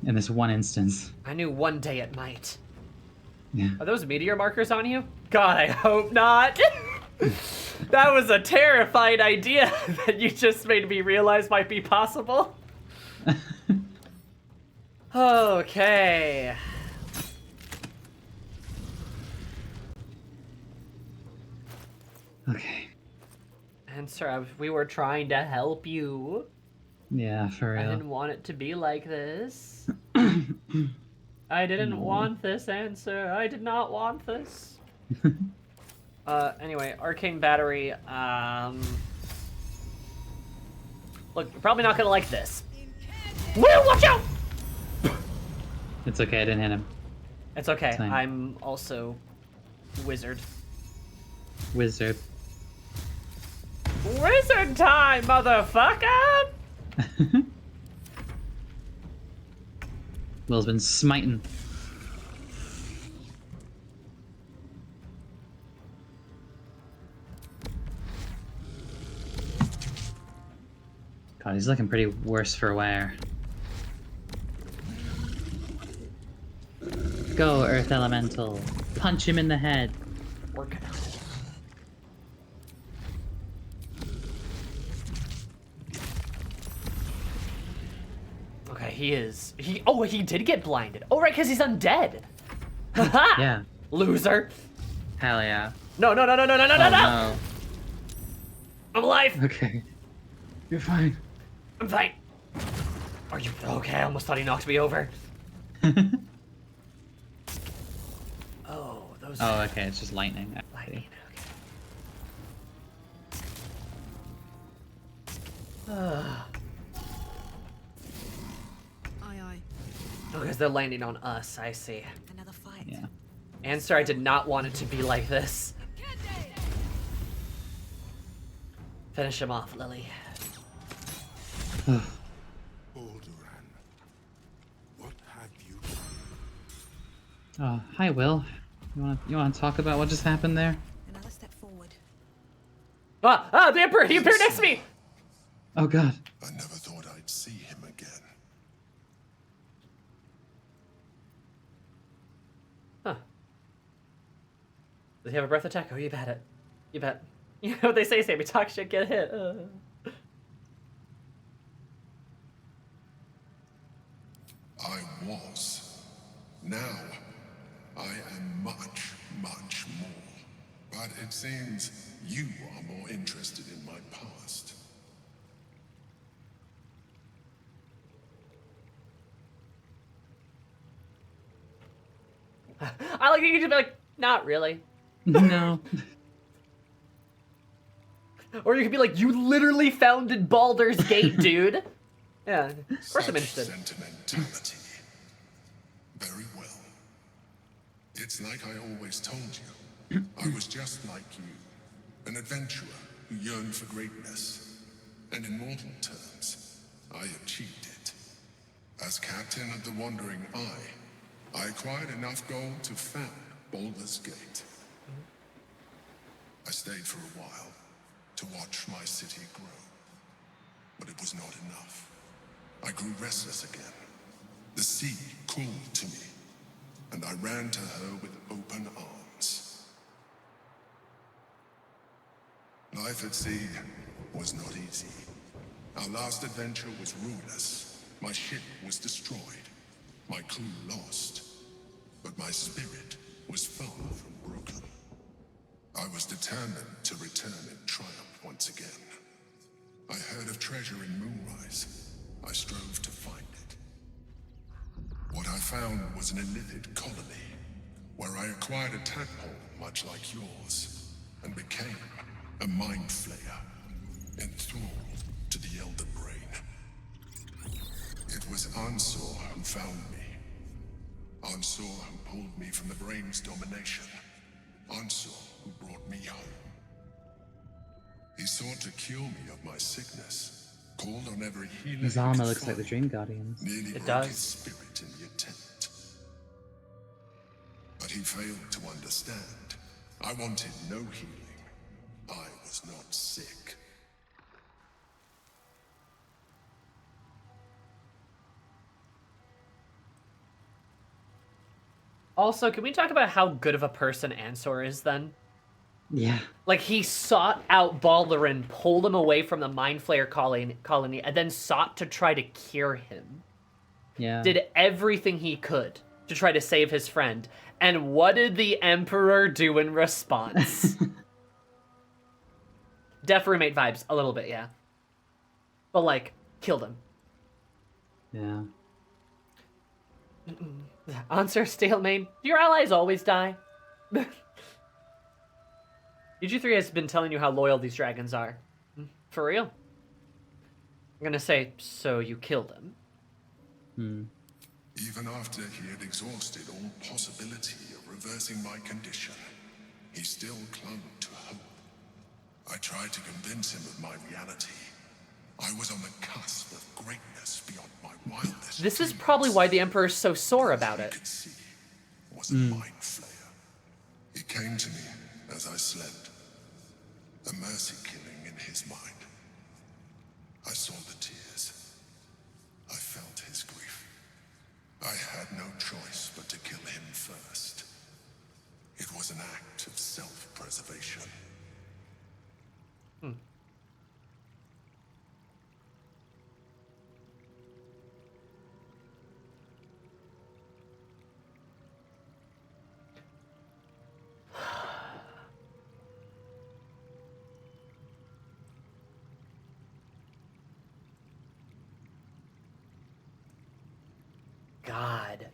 In this one instance. I knew one day it might. Yeah. Are those meteor markers on you? God, I hope not. That was a terrifying idea that you just made me realize might be possible. Okay. Okay. And sir, we were trying to help you. Yeah, for I real. didn't want it to be like this. I didn't want this answer. I did not want this. Anyway, arcane battery. Look, you're probably not gonna like this. Wyll, watch out! It's okay, I didn't hit him. It's okay. It's fine. I'm also wizard. Wizard. Wizard time, motherfucker! Wyll's been smiting. God, he's looking pretty worse for wear. Go, Earth Elemental. Punch him in the head. We're gonna... Okay, he did get blinded. Oh, right, because he's undead. Haha! Yeah. Loser. Hell yeah. No. Oh, no. I'm alive. Okay. You're fine. I'm fine. Are you okay? I almost thought he knocked me over. Oh, those. Oh, okay. It's just lightning. Lightning. Okay. Aye. Because they're landing on us. I see. Another fight. Yeah. Answer, I did not want it to be like this. Finish him off, Lily. Balduran, what have you done? Oh, hi, Wyll. You wanna talk about what just happened there? Another step forward. Ah, the Emperor! He appeared next to me! Oh God. I never thought I'd see him again. Does he have a breath attack? Oh, you bet it. You bet. You know what they say, Sammy, talk shit, get hit. I was. Now, I am much, much more. But it seems you are more interested in my past. I like you can just be like, not really. No. Or you could be like, you literally founded Baldur's Gate, dude. Yeah, of course I'm interested. Sentimentality. Very well. It's like I always told you. I was just like you. An adventurer who yearned for greatness. And in mortal terms, I achieved it. As captain of the Wandering Eye, I acquired enough gold to found Baldur's Gate. I stayed for a while to watch my city grow. But it was not enough. I grew restless again. The sea called to me, and I ran to her with open arms. Life at sea was not easy. Our last adventure was ruinous. My ship was destroyed. My crew lost. But my spirit was far from broken. I was determined to return in triumph once again. I heard of treasure in Moonrise. I strove to find it. What I found was an illithid colony, where I acquired a tadpole much like yours, and became a mind flayer, enthralled to the Elder Brain. It was Ansor who found me. Ansor who pulled me from the Brain's domination. Ansor who brought me home. He sought to cure me of my sickness, called on every healer. His armor looks like the Dream Guardians. Nearly It broke does. his spirit in the attempt. But he failed to understand. I wanted no healing. I was not sick. Also, can we talk about how good of a person Ansor is then? Yeah. Like, he sought out Baldurin, pulled him away from the Mind Flayer colony, and then sought to try to cure him. Yeah. Did everything he could to try to save his friend. And what did the Emperor do in response? Def roommate vibes, a little bit, yeah. But, like, killed him. Yeah. Answer Stalemane, do your allies always die? UG3 has been telling you how loyal these dragons are. For real. I'm gonna say, so you killed him. Even after he had exhausted all possibility of reversing my condition, he still clung to hope. I tried to convince him of my reality. I was on the cusp of greatness beyond my wildest This is dreams. probably why the Emperor's so sore about You it. could see was a mind flayer. It came to me as I slept. A mercy killing in his mind. I saw the tears. I felt his grief. I had no choice but to kill him first. It was an act of self-preservation. God.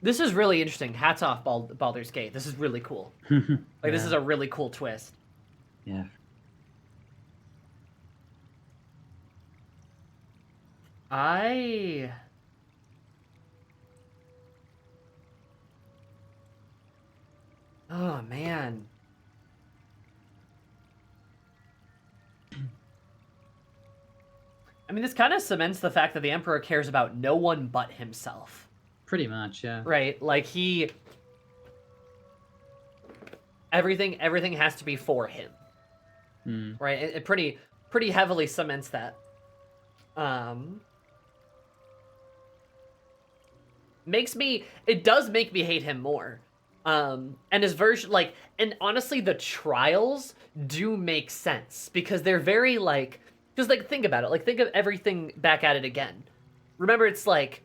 This is really interesting. Hats off, Baldur's Gate. This is really cool. Like, this is a really cool twist. Yeah. Oh, man. I mean, this kind of cements the fact that the Emperor cares about no one but himself. Pretty much, yeah. Right? Like, everything has to be for him. Right? It pretty heavily cements that. it does make me hate him more. And his version, like, and honestly, the trials do make sense because they're very like, because like think about it, like think of everything back at it again. Remember, it's like,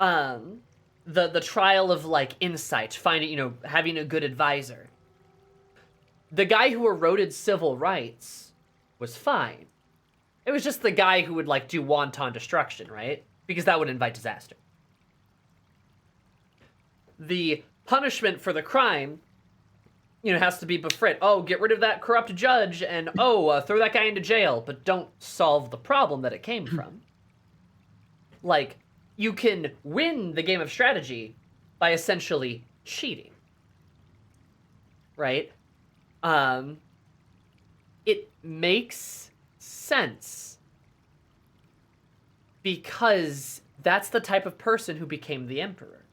the trial of like insight, finding, you know, having a good advisor. The guy who eroded civil rights was fine. It was just the guy who would like do wanton destruction, right? Because that would invite disaster. The punishment for the crime, you know, has to be befriend. Oh, get rid of that corrupt judge, and throw that guy into jail, but don't solve the problem that it came from. Like, you can win the game of strategy by essentially cheating, right? It makes sense because that's the type of person who became the emperor.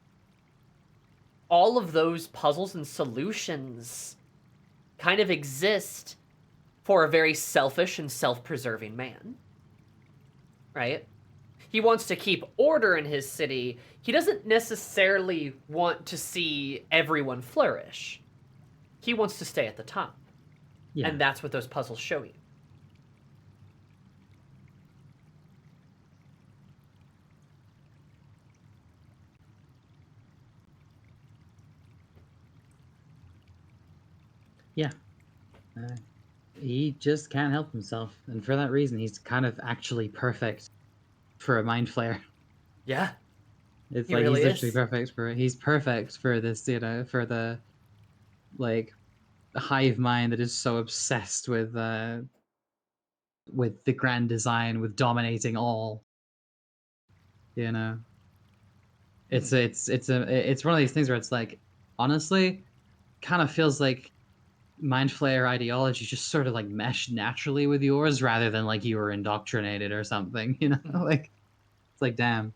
All of those puzzles and solutions kind of exist for a very selfish and self-preserving man, right? He wants to keep order in his city. He doesn't necessarily want to see everyone flourish. He wants to stay at the top. Yeah. And that's what those puzzles show you. Yeah. He just can't help himself. And for that reason, he's kind of actually perfect for a mind flayer. Yeah. It's like really he's literally perfect for it. He's perfect for this, you know, for the like hive mind that is so obsessed with the grand design, with dominating all. You know. It's one of these things where it's like, honestly, kind of feels like mind flayer ideology just sort of like meshed naturally with yours rather than like you were indoctrinated or something, you know? Like, it's like, damn.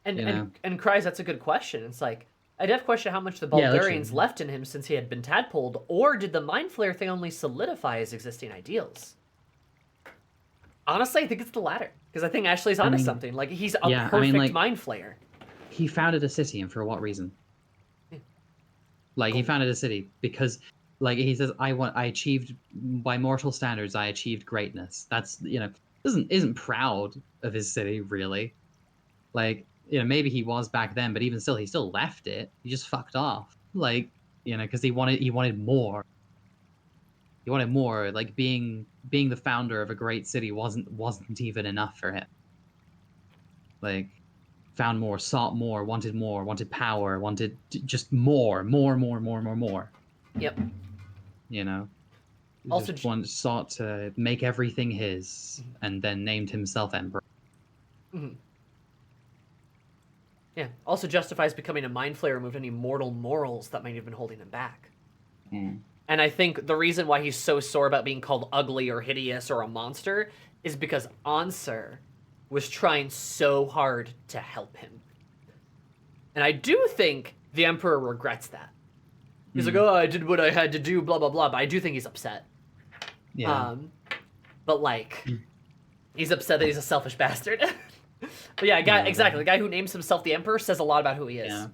And Cries, that's a good question. It's like, I'd have to question how much the Baldurians left in him since he had been tadpoled, or did the mind flayer thing only solidify his existing ideals? Honestly, I think it's the latter, because I think Ashley's onto something. Like, he's a perfect mind flayer. He founded a city, and for what reason? Yeah. Like, he founded a city because, like, he says, I achieved, by mortal standards, I achieved greatness. That's, you know, isn't proud of his city, really. Like, you know, maybe he was back then, but even still, he still left it. He just fucked off. Like, you know, because he wanted more. He wanted more. Like, being the founder of a great city wasn't even enough for him. Like, found more, sought more, wanted power, wanted just more. Yep. You know, also just sought to make everything his, and then named himself emperor. Mm-hmm. Yeah. Also justifies becoming a mind flayer, removed any mortal morals that might have been holding him back. Mm. And I think the reason why he's so sore about being called ugly or hideous or a monster is because Ansur was trying so hard to help him. And I do think the Emperor regrets that. He's like, oh, I did what I had to do, blah, blah, blah. But I do think he's upset. Yeah. But, like, he's upset that he's a selfish bastard. But yeah, exactly. The guy who names himself the Emperor says a lot about who he is. Yeah.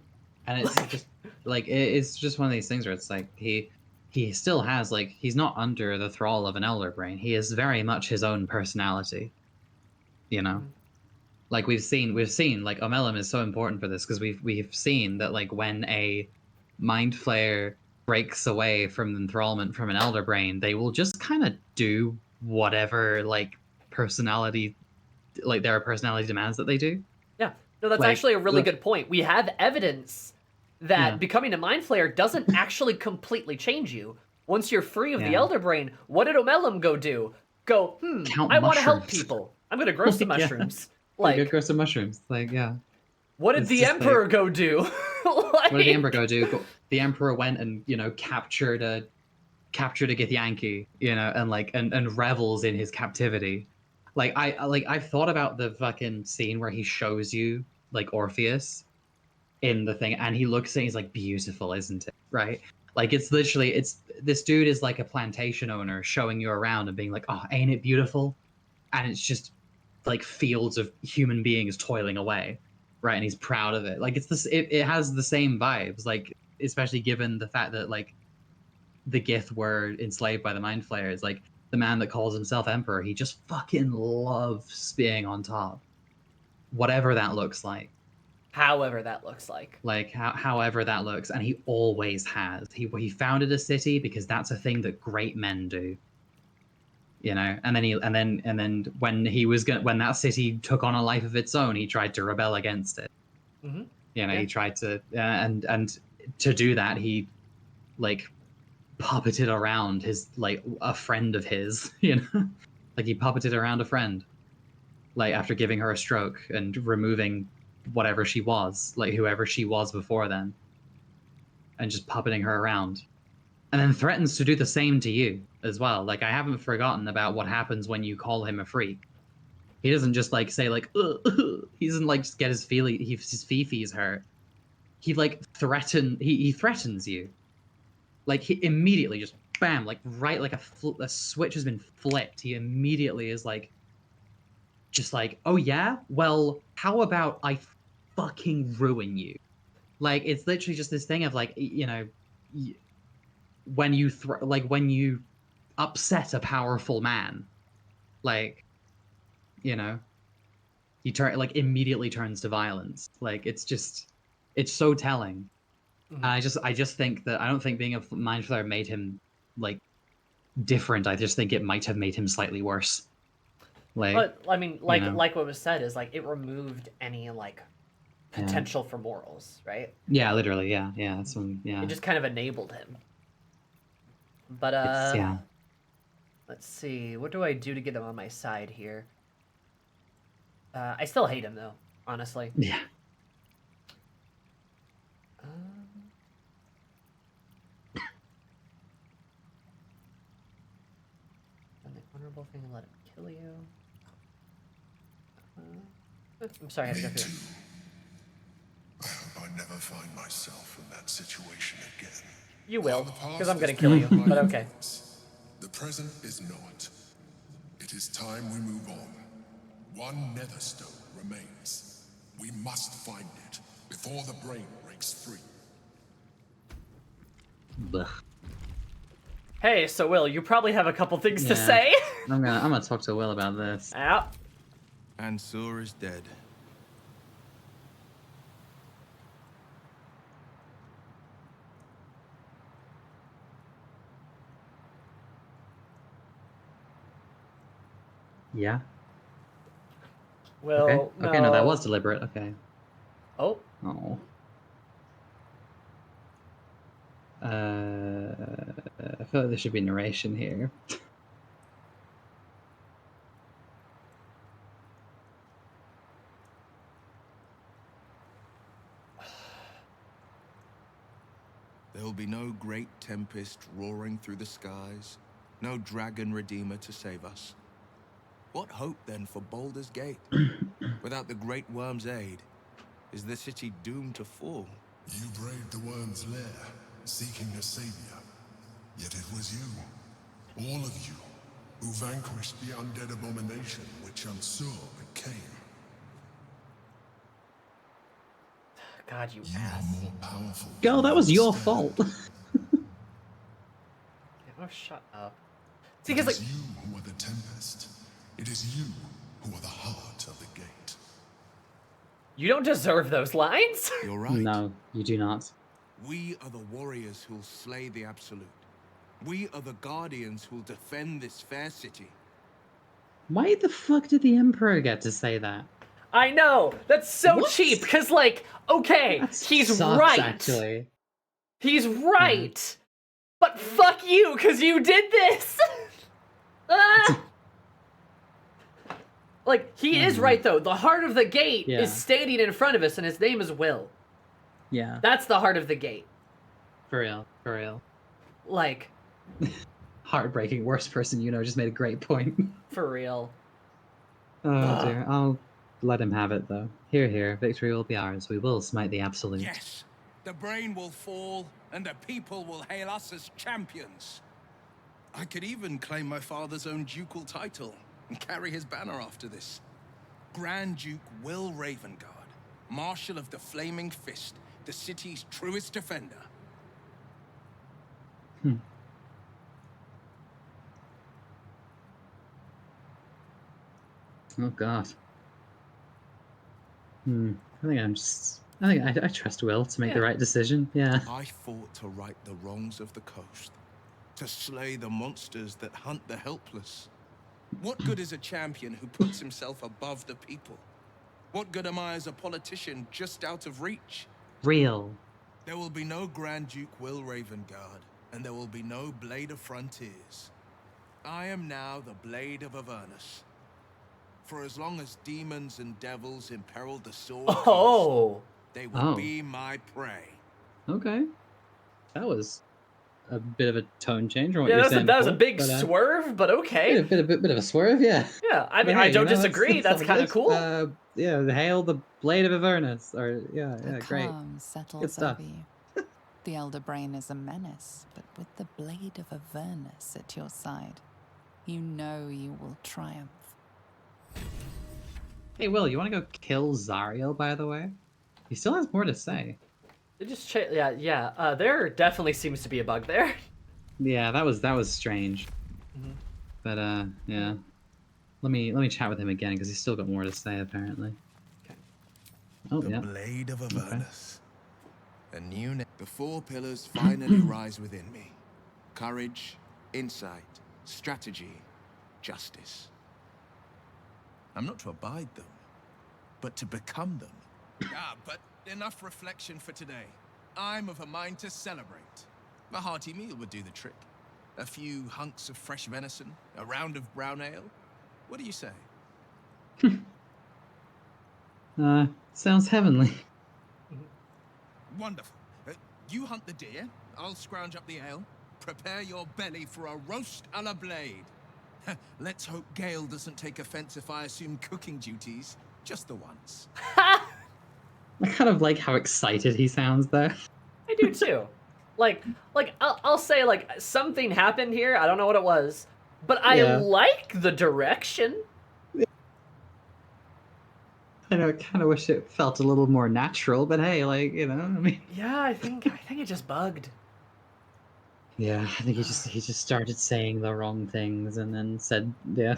And it's just, like, it's just one of these things where it's like, he still has, like, he's not under the thrall of an elder brain. He is very much his own personality. You know? Mm-hmm. Like, we've seen, like, Omelum is so important for this, because we've seen that, like, when a mind flayer breaks away from enthrallment from an elder brain, they will just kind of do whatever, like, personality, like, their personality demands that they do. Yeah. No, that's actually a really good point. We have evidence that becoming a mind flayer doesn't actually completely change you. Once you're free of the elder brain, what did Omelum go do? Go, I want to help people. I'm going to grow some mushrooms. Like, go grow some mushrooms. Like, yeah. What did the Emperor go do? What did the Emperor go do? The Emperor went and, you know, captured a Githyanki, you know, and like and revels in his captivity. Like, I've thought about the fucking scene where he shows you, like, Orpheus in the thing, and he looks at it, he's like, beautiful, isn't it? Right? Like, it's literally, this dude is like a plantation owner showing you around and being like, oh, ain't it beautiful? And it's just like fields of human beings toiling away. right? And he's proud of it. Like it's this, it has the same vibes, like especially given the fact that like the Gith were enslaved by the Mind Flayers. Like the man that calls himself Emperor, he just fucking loves being on top, whatever that looks like. However that looks like. Like however that looks, and he always has. He founded a city because that's a thing that great men do. You know, and then when he was when that city took on a life of its own, he tried to rebel against it. Mm-hmm. You know, Yeah. he tried to and to do that, he like puppeted around his like a friend of his. You know, like he puppeted around a friend, like after giving her a stroke and removing whatever she was, like whoever she was before then, and just puppeting her around. And then threatens to do the same to you as well. Like I haven't forgotten about what happens when you call him a freak. He doesn't just like say like he doesn't like just get his his fifis hurt. He like he threatens you. Like he immediately just bam, like right like a switch has been flipped. He immediately is like just like, "Oh yeah? Well, how about I fucking ruin you?" Like it's literally just this thing of like, you know, when you when you upset a powerful man, like, you know, he immediately turns to violence. Like it's so telling. Mm-hmm. I just think that I don't think being a Mind Flayer made him like different. I just think it might have made him slightly worse. Like, but I mean, like you know. like what was said is like it removed any like potential for morals, right? Yeah, literally, yeah. That's It just kind of enabled him. But yeah. let's see, what do I do to get him on my side here? I still hate him though, honestly. Yeah. And the honorable thing and let him kill you. I'm sorry, I had to go through it. I hope I never find myself in that situation again. You will, because I'm gonna kill you, but okay. The present is not. It is time we move on. One netherstone remains. We must find it before the brain breaks free. Blech. Hey, so Will, you probably have a couple things to Yeah. say. I'm gonna talk to Will about this. Yeah. Ansur is dead. Yeah. Well, okay. Okay, no, that was deliberate. Okay. Oh. Oh. I feel like there should be narration here. There will be no great tempest roaring through the skies, no dragon redeemer to save us. What hope then for Baldur's Gate? Without the great worm's aid, is the city doomed to fall? You braved the worm's lair, seeking a savior. Yet it was you, all of you, who vanquished the undead abomination which Ansur became. God, you You ass. are more powerful. Girl, that was your fault. Oh, shut up. See, because like, It is you who are the tempest. It is you who are the heart of the gate. you don't deserve those lines. You're right. No, you do not. We are the warriors who'll slay the Absolute. We are the guardians who'll defend this fair city. Why the fuck did the Emperor get to say that? I know, that's so What? cheap. Because like, okay, That he's sucks, right. Actually. He's right. But fuck you, because you did this. Ah! Like, he is right, though. The heart of the gate is standing in front of us, and his name is Wyll. Yeah. That's the heart of the gate. For real. For real. Like, Heartbreaking. Worst person you know just made a great point. for real. Oh dear. I'll let him have it though. Here, here. Victory will be ours. We will smite the Absolute. Yes, the brain will fall, and the people will hail us as champions. I could even claim my father's own ducal title and carry his banner after this. Grand Duke Wyll Ravengard, Marshal of the Flaming Fist, the city's truest defender. Oh god. I think I trust Will to make the right decision. Yeah. I fought to right the wrongs of the coast, to slay the monsters that hunt the helpless. What good is a champion who puts himself above the people? What good am I as a politician just out of reach? Real. There will be no Grand Duke Wyll Ravengard, and there will be no Blade of Frontiers. I am now the Blade of Avernus. For as long as demons and devils imperil the sword coast, they will be my prey. Okay. That was a bit of a tone change from what Yeah, you were that saying was a before, big but, swerve, but okay. bit of a swerve, yeah. Yeah, I mean, But I hey, don't you know, disagree. That's all kind of good. cool. Yeah, hail the Blade of Avernus, or A great. calm Good settles stuff. over you. The Elder Brain is a menace, but with the Blade of Avernus at your side, you know you will triumph. Hey, Will, you want to go kill Zariel, by the way? He still has more to say. They just there definitely seems to be a bug there. Yeah, that was strange. But yeah. Let me chat with him again because he's still got more to say apparently. Okay. Oh The yeah. Blade of Avernus. A new name. The four pillars finally rise within me. Courage, insight, strategy, justice. I'm not to abide them, but to become them. But enough reflection for today. I'm of a mind to celebrate. A hearty meal would do the trick. A few hunks of fresh venison, a round of brown ale. What do you say? Sounds heavenly. Wonderful. You hunt the deer, I'll scrounge up the ale. Prepare your belly for a roast a la Blade. Let's hope Gale doesn't take offense if I assume cooking duties, just the once. I kind of like how excited he sounds there. I do too. Like I'll say like something happened here. I don't know what it was, but I like the direction. I know, I kind of wish it felt a little more natural, but hey, like, you know, I mean. Yeah, I think it just bugged. Yeah, I think he just started saying the wrong things and then said, yeah.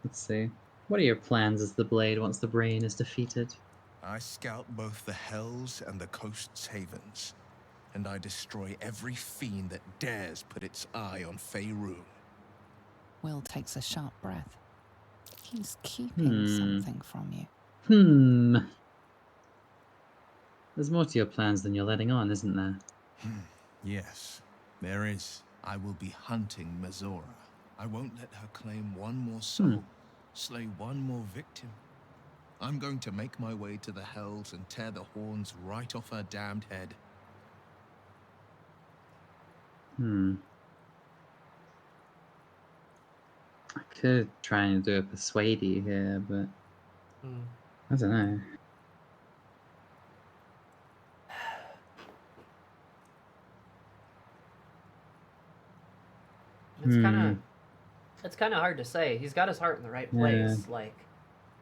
Let's see. What are your plans as the Blade once the Brain is defeated? I scout both the hells and the coast's havens, and I destroy every fiend that dares put its eye on Faerun. Will takes a sharp breath. He's keeping something from you. There's more to your plans than you're letting on, isn't there? Yes, there is. I will be hunting Mazora. I won't let her claim one more soul, slay one more victim. I'm going to make my way to the hells and tear the horns right off her damned head. I could try and do a persuade you here, but I don't know. It's kind of hard to say. He's got his heart in the right place. Yeah. Like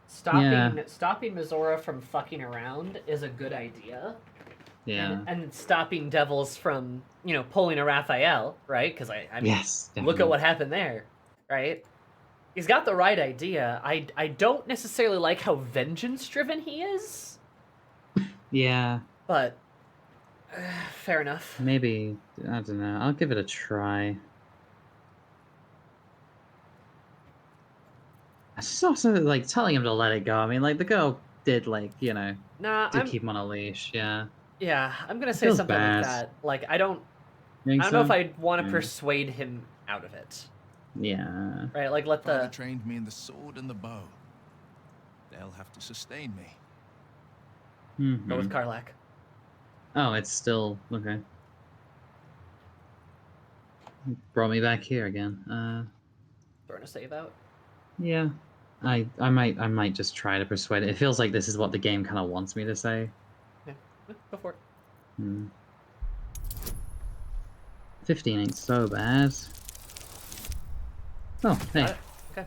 stopping Mazora from fucking around is a good idea. Yeah. And stopping devils from, pulling a Raphael, right? Because I mean, Yes, look at what happened there, right? He's got the right idea. I don't necessarily like how vengeance-driven he is. Yeah. But, fair enough. Maybe, I don't know. I'll give it a try. It's also, like, telling him to let it go. I mean, like, the girl did, like, keep him on a leash, yeah. Yeah, I'm gonna say something like that. Like, I don't know if I'd want to persuade him out of it. Yeah. Right, like, let Father trained me in the sword and the bow. They'll have to sustain me. Go with Karlach. Oh, it's still... Okay. Brought me back here again. Throwing a save out? Yeah. I might just try to persuade it. It feels like this is what the game kind of wants me to say. Yeah, go for it. 15 ain't so bad. Oh, hey. Okay.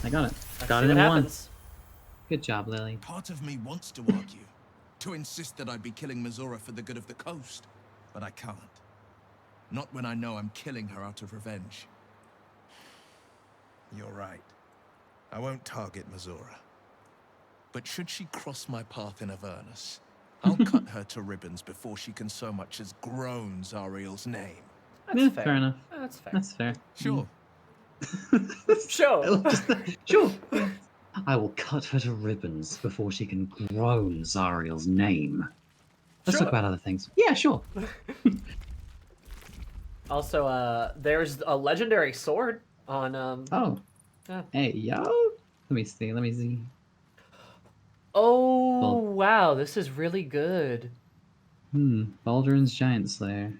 I got it. Let's Got see it in what one. happens. Good job, Lily. Part of me wants to argue, to insist that I'd be killing Mizora for the good of the coast, but I can't. Not when I know I'm killing her out of revenge. You're right. I won't target Mizora. But should she cross my path in Avernus, I'll cut her to ribbons before she can so much as groan Zariel's name. That's fair. Fair enough. That's fair. That's fair. Sure. Sure. Sure. Yeah. I will cut her to ribbons before she can groan Zariel's name. Let's Sure. talk about other things. Yeah, sure. Also, there's a legendary sword on Oh. Yeah. Hey, yo. Let me see. Oh, Well- wow, this is really good. Baldur's Giant Slayer.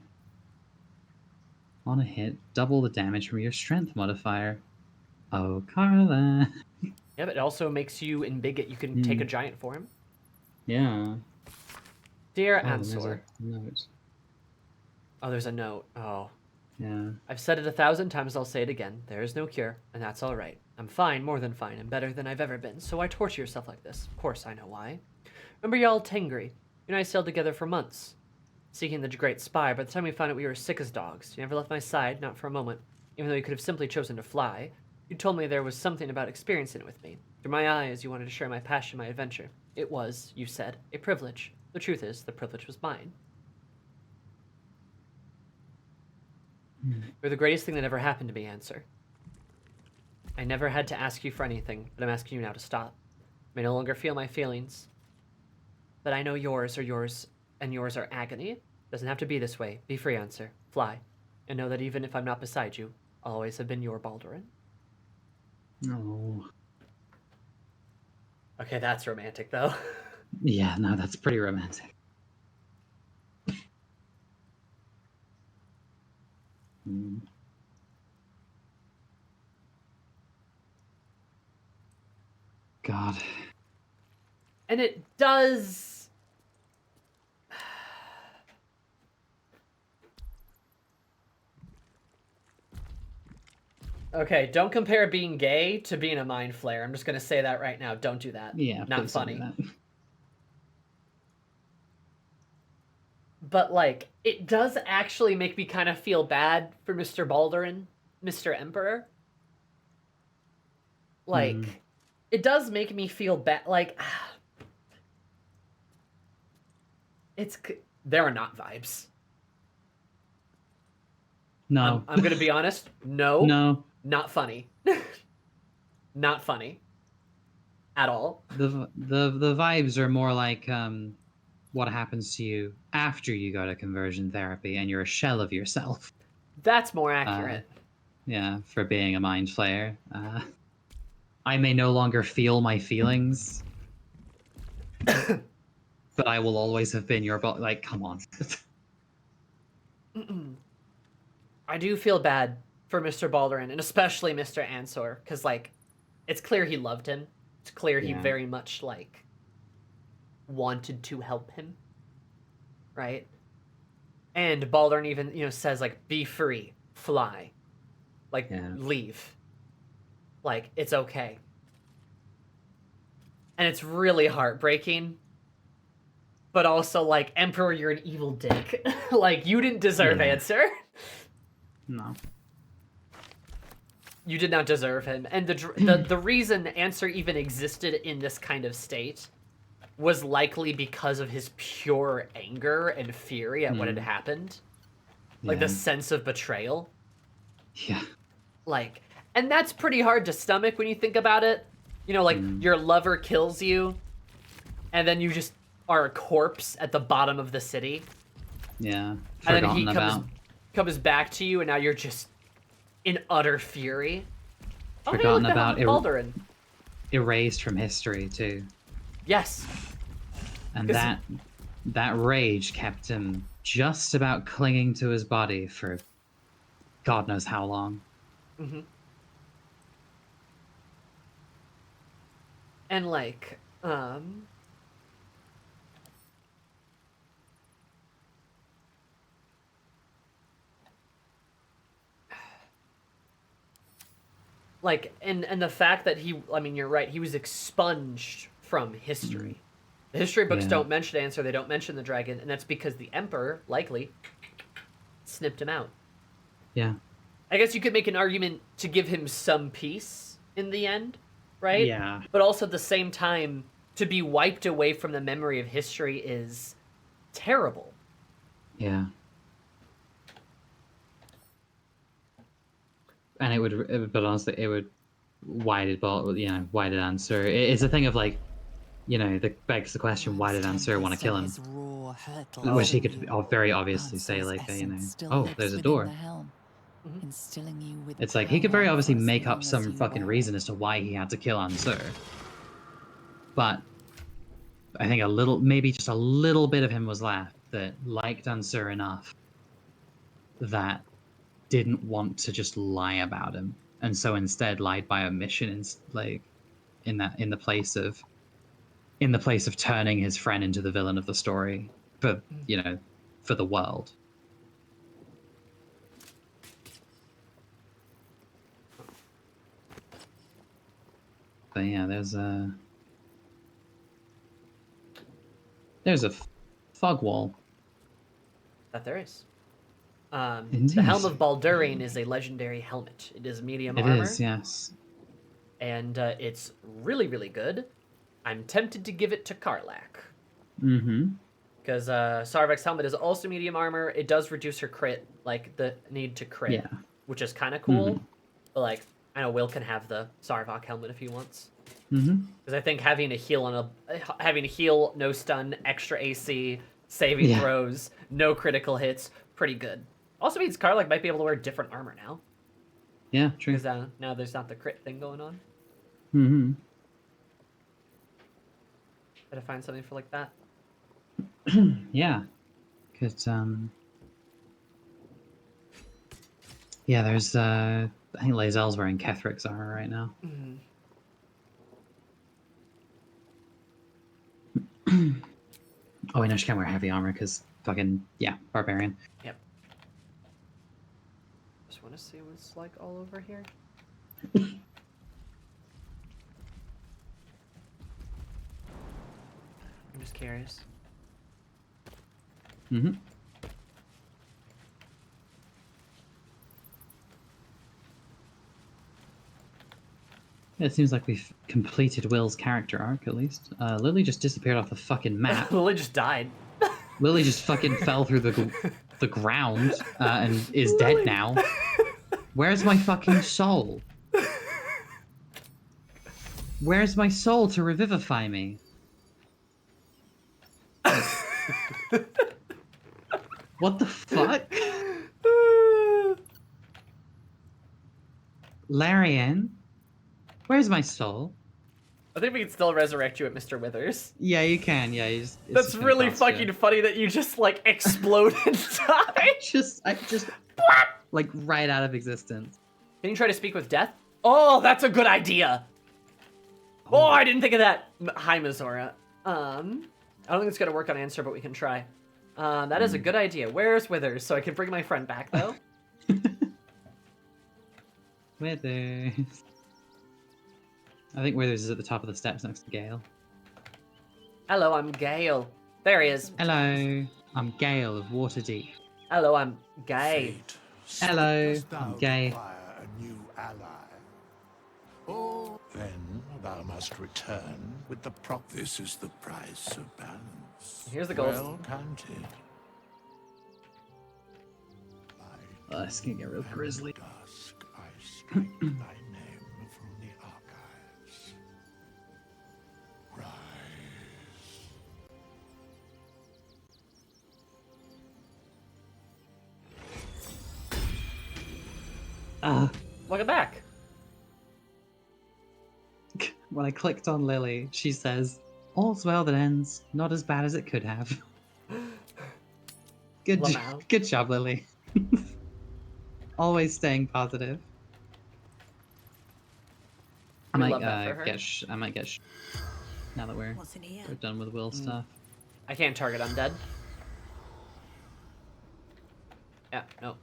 On a hit, double the damage from your strength modifier. Oh, Carla. Yeah, but it also makes you embigget. You can take a giant for him. Yeah. Dear Oh, there's Ansor. a note. Oh, there's a note. Oh. Yeah. I've said it 1,000 times, I'll say it again. There is no cure, and that's all right. I'm fine, more than fine, and better than I've ever been, so why torture yourself like this? Of course I know why. Remember y'all Tengri? You and I sailed together for months, seeking the great spy. By the time we found out we were sick as dogs. You never left my side, not for a moment. Even though you could have simply chosen to fly, you told me there was something about experiencing it with me. Through my eyes, you wanted to share my passion, my adventure. It was, you said, a privilege. The truth is, the privilege was mine. You're the greatest thing that ever happened to me, Answer. I never had to ask you for anything, but I'm asking you now to stop. I may no longer feel my feelings, but I know yours are yours, and yours are agony. Doesn't have to be this way. Be free, Answer. Fly. And know that even if I'm not beside you, I'll always have been your Baldurin. No. Okay, that's romantic, though. Yeah, no, that's pretty romantic. God. And it does... Okay, don't compare being gay to being a mind flayer. I'm just going to say that right now. Don't do that. Yeah, Not please don't do funny. that. But, like, it does actually make me kind of feel bad for Mr. Baldurin, Mr. Emperor. Like, it does make me feel bad. Like, there are not vibes. No. I'm going to be honest. No. No. Not funny. Not funny. At all. The vibes are more like what happens to you after you go to conversion therapy and you're a shell of yourself. That's more accurate. Yeah, for being a mind flayer. I may no longer feel my feelings, but I will always have been your like, come on. I do feel bad for Mr. Baldurin, and especially Mr. Ansor, because, like, it's clear he loved him. It's clear he very much, like, wanted to help him, right? And Baldurin even, you know, says, like, be free, fly, like, leave. Like, it's okay. And it's really heartbreaking, but also, like, Emperor, you're an evil dick. Like, you didn't deserve Answer. No. You did not deserve him. And the reason Answer even existed in this kind of state was likely because of his pure anger and fury at what had happened. Like, the sense of betrayal. Yeah. Like, and that's pretty hard to stomach when you think about it. You know, like, your lover kills you, and then you just are a corpse at the bottom of the city. Yeah. And then he Forgotten comes back to you, and now you're just in utter fury. Forgotten about Baldurin. Erased from history too. Yes. And that rage kept him just about clinging to his body for God knows how long. Mm-hmm. And like, like, and the fact that I mean, you're right, he was expunged from history. The history books Yeah. don't mention Answer, they don't mention the dragon, and that's because the Emperor, likely, snipped him out. Yeah. I guess you could make an argument to give him some peace in the end, right? Yeah. But also at the same time, to be wiped away from the memory of history is terrible. Yeah. And it would, but honestly, it would. Why did why did Answer? It's a thing of like, that begs the question: why did Answer want to kill him? Which he could very obviously say, like, oh, there's a door. Instilling you with It's like he could very power obviously for as make up long as some you fucking will. reason as to why he had to kill Answer. But I think maybe just a little bit of him was left that liked Answer enough that didn't want to just lie about him, and so instead lied by omission, in the place of turning his friend into the villain of the story for for the world. But yeah, there's a fog wall. That there is. Indeed. The Helm of Baldur is a legendary helmet. It is medium armor. It is, yes. And it's really, really good. I'm tempted to give it to Karlach. Mm-hmm. Because Sarvek's helmet is also medium armor. It does reduce her crit, like the need to crit, Yeah. which is kind of cool. Mm-hmm. But like, I know Wyll can have the Sarvok helmet if he wants. Mm-hmm. Because I think having a heal, no stun, extra AC, saving throws, no critical hits, pretty good. Also means Karlach might be able to wear different armor now. Yeah, true. Because now there's not the crit thing going on. Mm-hmm. Gotta find something for like that. Yeah. Because, yeah, there's, I think Lae'zel's wearing Kethric's armor right now. Mm-hmm. Oh, wait, no, she can't wear heavy armor because fucking, barbarian. Yep. Just want to see what it's like all over here. I'm just curious. Mm-hmm. It seems like we've completed Will's character arc, at least. Lily just disappeared off the fucking map. Lily just died. Lily just fucking fell through the ground and is dead now. Where's my fucking soul? Where's my soul to revivify me? What the fuck? Larian? Where's my soul? I think we can still resurrect you at Mr. Withers. Yeah, you can. Yeah, That's really fucking funny that you just like explode and die. I just like right out of existence. Can you try to speak with death? Oh, that's a good idea. Oh, I didn't think of that. Hi, Mizora. I don't think it's gonna work on Answer, but we can try. That is a good idea. Where's Withers? So I can bring my friend back though. Withers. I think Withers is at the top of the steps next to Gale. Hello, I'm Gale. There he is. Hello, I'm Gale of Waterdeep. Hello, I'm gay. Hello, I'm gay. A new ally. Oh, then thou must return with the prop. This is the price of balance. Here's the gold. Well counted. This can get real grisly. Dusk, I strike thy name from the archives. Rise. Welcome back. When I clicked on Lily, she says, "All's well that ends, not as bad as it could have." Lamau. Good job, Lily. Always staying positive. I We might love that for her. I might get now that we're What's in here? done with Will stuff. I can't target undead. Yeah, no.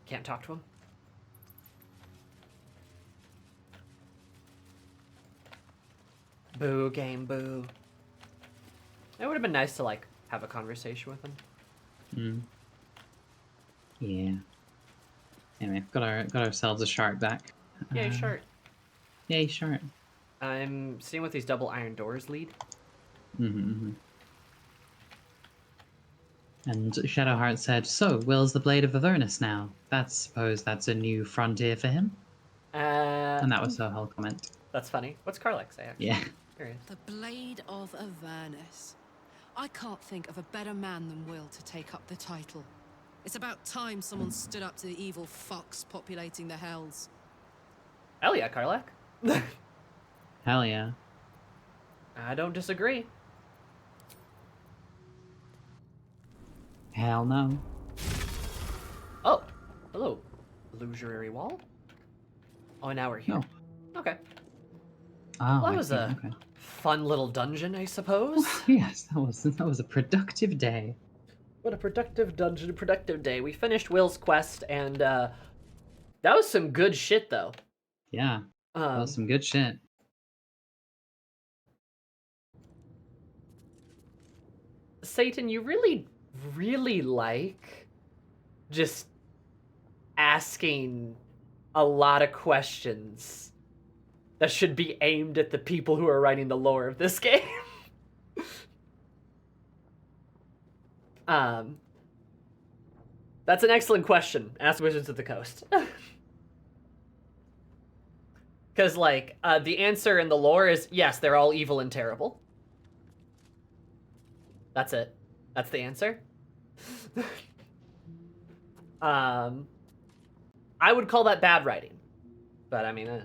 Can't talk to him. Boo, game, boo. It would have been nice to, like, have a conversation with him. Mm. Yeah. Anyway, got ourselves a shark back. Yay, shark. Yay, shark. I'm seeing what these double iron doors lead. And Shadowheart said, "So, Will's the Blade of Avernus now. Suppose that's a new frontier for him." And that was her whole comment. That's funny. What's Karlach say, actually? Yeah. Curious. The Blade of Avernus. I can't think of a better man than Wyll to take up the title. It's about time someone stood up to the evil fucks populating the hells. Hell yeah, Karlach. Hell yeah. I don't disagree. Hell no. Oh, hello. Illusory wall? Oh, now we're here. Oh. Okay. Oh, Well, that I was see. a Okay. fun little dungeon, I suppose. Yes, that was a productive day. What a productive dungeon, productive day. We finished Will's quest, and that was some good shit, though. Yeah. That was some good shit. Satan, you really, really like just asking a lot of questions that should be aimed at the people who are writing the lore of this game. That's an excellent question. Ask Wizards of the Coast. Because, like, the answer in the lore is, yes, they're all evil and terrible. That's it. That's the answer. I would call that bad writing. But, I mean...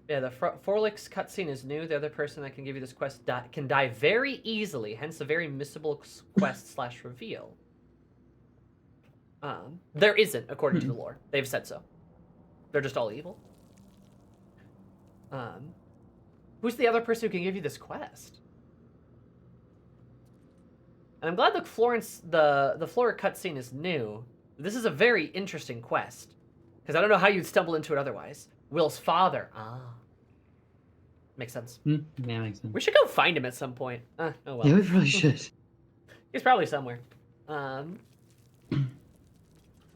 Yeah, the Forlix cutscene is new. The other person that can give you this quest can die very easily, hence a very missable quest / reveal. There isn't, according to the lore. They've said so. They're just all evil. Who's the other person who can give you this quest? And I'm glad the Flora cutscene is new. This is a very interesting quest. Because I don't know how you'd stumble into it otherwise. Will's father. Makes sense. Yeah, makes sense. We should go find him at some point. Oh well. Yeah, we probably should. He's probably somewhere.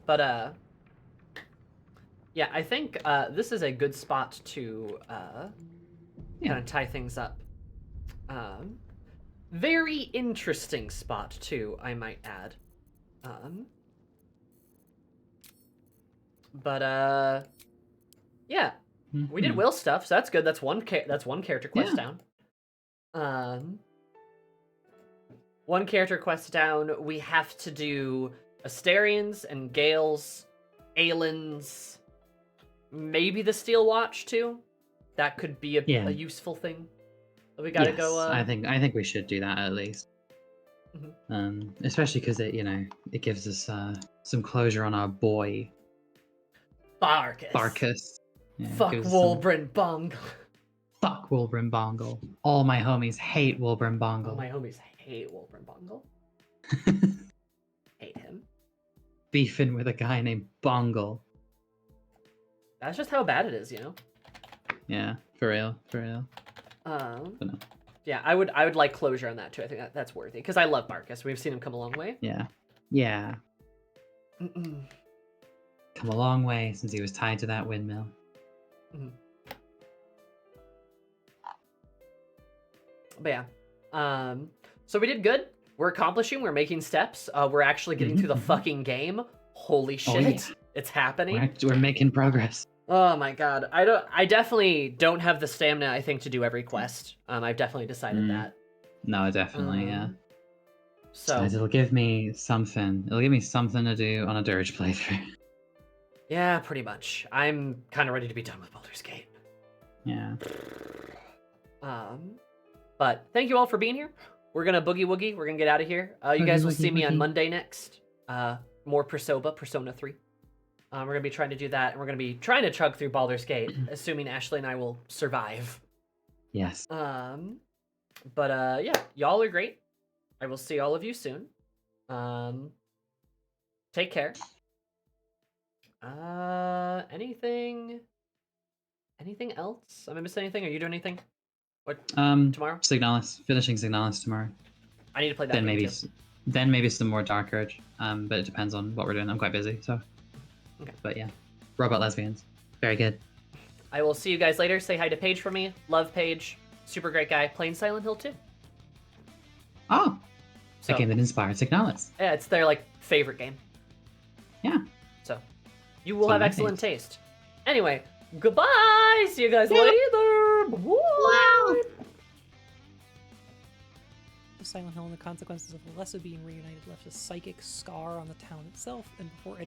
But yeah, I think this is a good spot to kind of tie things up. Very interesting spot too, I might add. But yeah, we did Will stuff, so that's good. That's one character quest down. One character quest down. We have to do Asterians and Gales, Aelins, maybe the Steel Watch too. That could be a useful thing. We gotta go. I think we should do that at least. Especially because it gives us some closure on our boy Barcus. Yeah, Fuck Wolbrin Bongle. Fuck Wolbrin Bongle. All my homies hate Wolbrin Bongle. All my homies hate Wolbrin Bongle. Hate him. Beefing with a guy named Bongle. That's just how bad it is, you know? Yeah, for real. Yeah, I would like closure on that too. I think that's worthy because I love Barcus. We've seen him come a long way. Yeah. Come a long way since he was tied to that windmill. But yeah, so we did good. We're accomplishing. We're making steps. We're actually getting through the fucking game. Holy shit, it's happening. We're making progress. Oh my god, I definitely don't have the stamina, I think, to do every quest. I've definitely decided that. No, definitely, yeah. So it'll give me something. It'll give me something to do on a Dirge playthrough. Yeah, pretty much. I'm kind of ready to be done with Baldur's Gate. Yeah. But thank you all for being here. We're gonna boogie woogie. We're gonna get out of here. You guys will see me on Monday next. More Persona 3. We're gonna be trying to do that, and we're gonna be trying to chug through Baldur's Gate, assuming Ashley and I will survive. Yes. But yeah, y'all are great. I will see all of you soon. Take care. Anything Anything else? Am I missing anything? Are you doing anything? What tomorrow? Signalis, finishing Signalis tomorrow. I need to play that Then game maybe, too. then maybe some more Dark Urge. But it depends on what we're doing. I'm quite busy, so. Okay. But yeah, Robot Lesbians, very good. I will see you guys later. Say hi to Paige for me. Love Paige. Super great guy. Playing Silent Hill 2. Oh, So, a game that inspired Signalis. yeah, it's their like favorite game. Yeah. So you will Fun have my excellent taste. taste. Anyway, goodbye. See you guys later. Bye. Silent Hill and the consequences of Alessa being reunited left a psychic scar on the town itself, and before